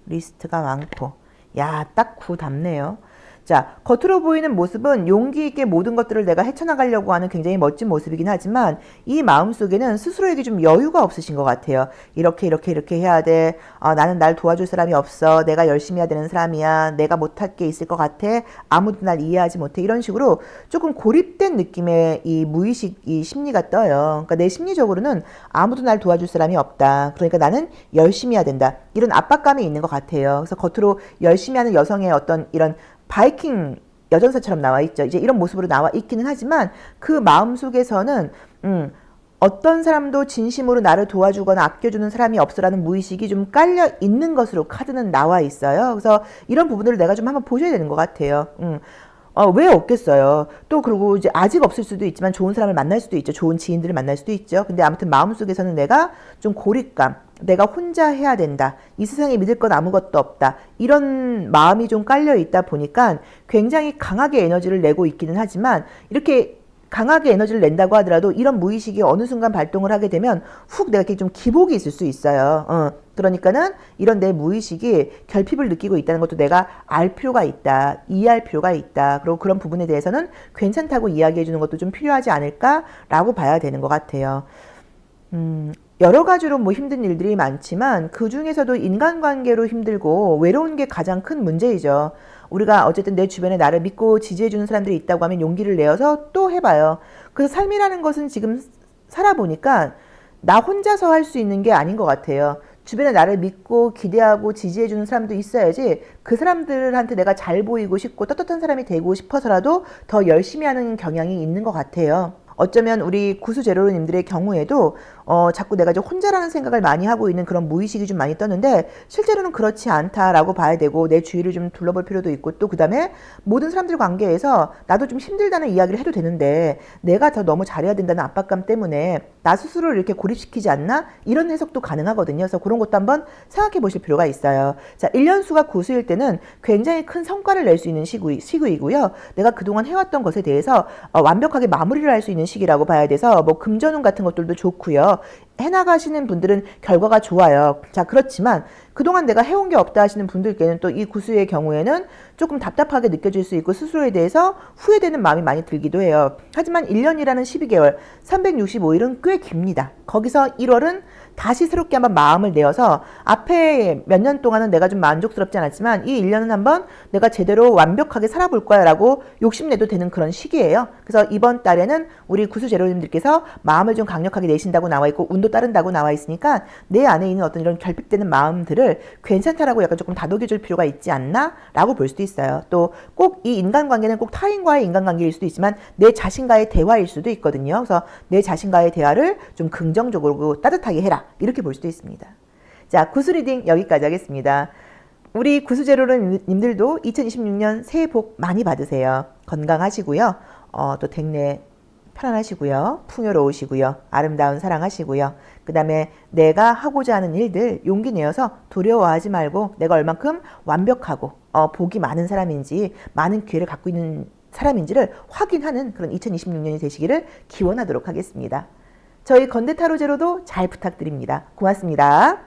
리스트가 많고. 야, 딱 구 답네요. 자, 겉으로 보이는 모습은 용기 있게 모든 것들을 내가 헤쳐나가려고 하는 굉장히 멋진 모습이긴 하지만 이 마음속에는 스스로에게 좀 여유가 없으신 것 같아요. 이렇게 해야 돼. 나는 날 도와줄 사람이 없어. 내가 열심히 해야 되는 사람이야. 내가 못할 게 있을 것 같아. 아무도 날 이해하지 못해. 이런 식으로 조금 고립된 느낌의 이 무의식 이 심리가 떠요. 그러니까 내 심리적으로는 아무도 날 도와줄 사람이 없다. 그러니까 나는 열심히 해야 된다. 이런 압박감이 있는 것 같아요. 그래서 겉으로 열심히 하는 여성의 어떤 이런 바이킹 여전사처럼 나와 있죠. 이제 이런 모습으로 나와 있기는 하지만 그 마음 속에서는 어떤 사람도 진심으로 나를 도와주거나 아껴주는 사람이 없어라는 무의식이 좀 깔려 있는 것으로 카드는 나와 있어요. 그래서 이런 부분들을 내가 좀 한번 보셔야 되는 것 같아요. 왜 없겠어요? 또 그리고 이제 아직 없을 수도 있지만 좋은 사람을 만날 수도 있죠. 좋은 지인들을 만날 수도 있죠. 근데 아무튼 마음속에서는 내가 좀 고립감, 내가 혼자 해야 된다. 이 세상에 믿을 건 아무것도 없다. 이런 마음이 좀 깔려 있다 보니까 굉장히 강하게 에너지를 내고 있기는 하지만 이렇게 강하게 에너지를 낸다고 하더라도 이런 무의식이 어느 순간 발동을 하게 되면 훅 내가 이렇게 좀 기복이 있을 수 있어요. 그러니까는 이런 내 무의식이 결핍을 느끼고 있다는 것도 내가 알 필요가 있다. 이해할 필요가 있다. 그리고 그런 부분에 대해서는 괜찮다고 이야기해 주는 것도 좀 필요하지 않을까라고 봐야 되는 것 같아요. 여러 가지로 뭐 힘든 일들이 많지만 그 중에서도 인간관계로 힘들고 외로운 게 가장 큰 문제이죠. 우리가 어쨌든 내 주변에 나를 믿고 지지해주는 사람들이 있다고 하면 용기를 내어서 또 해봐요. 그래서 삶이라는 것은 지금 살아보니까 나 혼자서 할 수 있는 게 아닌 것 같아요. 주변에 나를 믿고 기대하고 지지해주는 사람도 있어야지 그 사람들한테 내가 잘 보이고 싶고 떳떳한 사람이 되고 싶어서라도 더 열심히 하는 경향이 있는 것 같아요. 어쩌면 우리 구수제로님들의 경우에도 자꾸 내가 좀 혼자라는 생각을 많이 하고 있는 그런 무의식이 좀 많이 떴는데 실제로는 그렇지 않다라고 봐야 되고 내 주위를 좀 둘러볼 필요도 있고 또 그 다음에 모든 사람들 관계에서 나도 좀 힘들다는 이야기를 해도 되는데 내가 더 너무 잘해야 된다는 압박감 때문에 나 스스로를 이렇게 고립시키지 않나? 이런 해석도 가능하거든요. 그래서 그런 것도 한번 생각해 보실 필요가 있어요. 자, 1년수가 구수일 때는 굉장히 큰 성과를 낼 수 있는 시기이고요. 내가 그동안 해왔던 것에 대해서 완벽하게 마무리를 할 수 있는 시기라고 봐야 돼서 뭐 금전운 같은 것들도 좋고요. 해나가시는 분들은 결과가 좋아요. 자, 그렇지만 그동안 내가 해온 게 없다 하시는 분들께는 또 이 구수의 경우에는 조금 답답하게 느껴질 수 있고 스스로에 대해서 후회되는 마음이 많이 들기도 해요. 하지만 1년이라는 12개월, 365일은 꽤 깁니다. 거기서 1월은 다시 새롭게 한번 마음을 내어서 앞에 몇 년 동안은 내가 좀 만족스럽지 않았지만 이 1년은 한번 내가 제대로 완벽하게 살아볼 거야 라고 욕심내도 되는 그런 시기예요. 그래서 이번 달에는 우리 구수제로님들께서 마음을 좀 강력하게 내신다고 나와 있고 운도 따른다고 나와 있으니까 내 안에 있는 어떤 이런 결핍되는 마음들을 괜찮다라고 약간 조금 다독여줄 필요가 있지 않나 라고 볼 수도 있어요. 또 꼭 이 인간관계는 꼭 타인과의 인간관계일 수도 있지만 내 자신과의 대화일 수도 있거든요. 그래서 내 자신과의 대화를 좀 긍정적으로 따뜻하게 해라 이렇게 볼 수도 있습니다. 자, 구수 리딩 여기까지 하겠습니다. 우리 구수제로님들도 2026년 새해 복 많이 받으세요. 건강하시고요. 또 댁내 편안하시고요. 풍요로우시고요. 아름다운 사랑하시고요. 그 다음에 내가 하고자 하는 일들 용기 내어서 두려워하지 말고 내가 얼만큼 완벽하고 복이 많은 사람인지 많은 기회를 갖고 있는 사람인지를 확인하는 그런 2026년이 되시기를 기원하도록 하겠습니다. 저희 건대타로제로도 잘 부탁드립니다. 고맙습니다.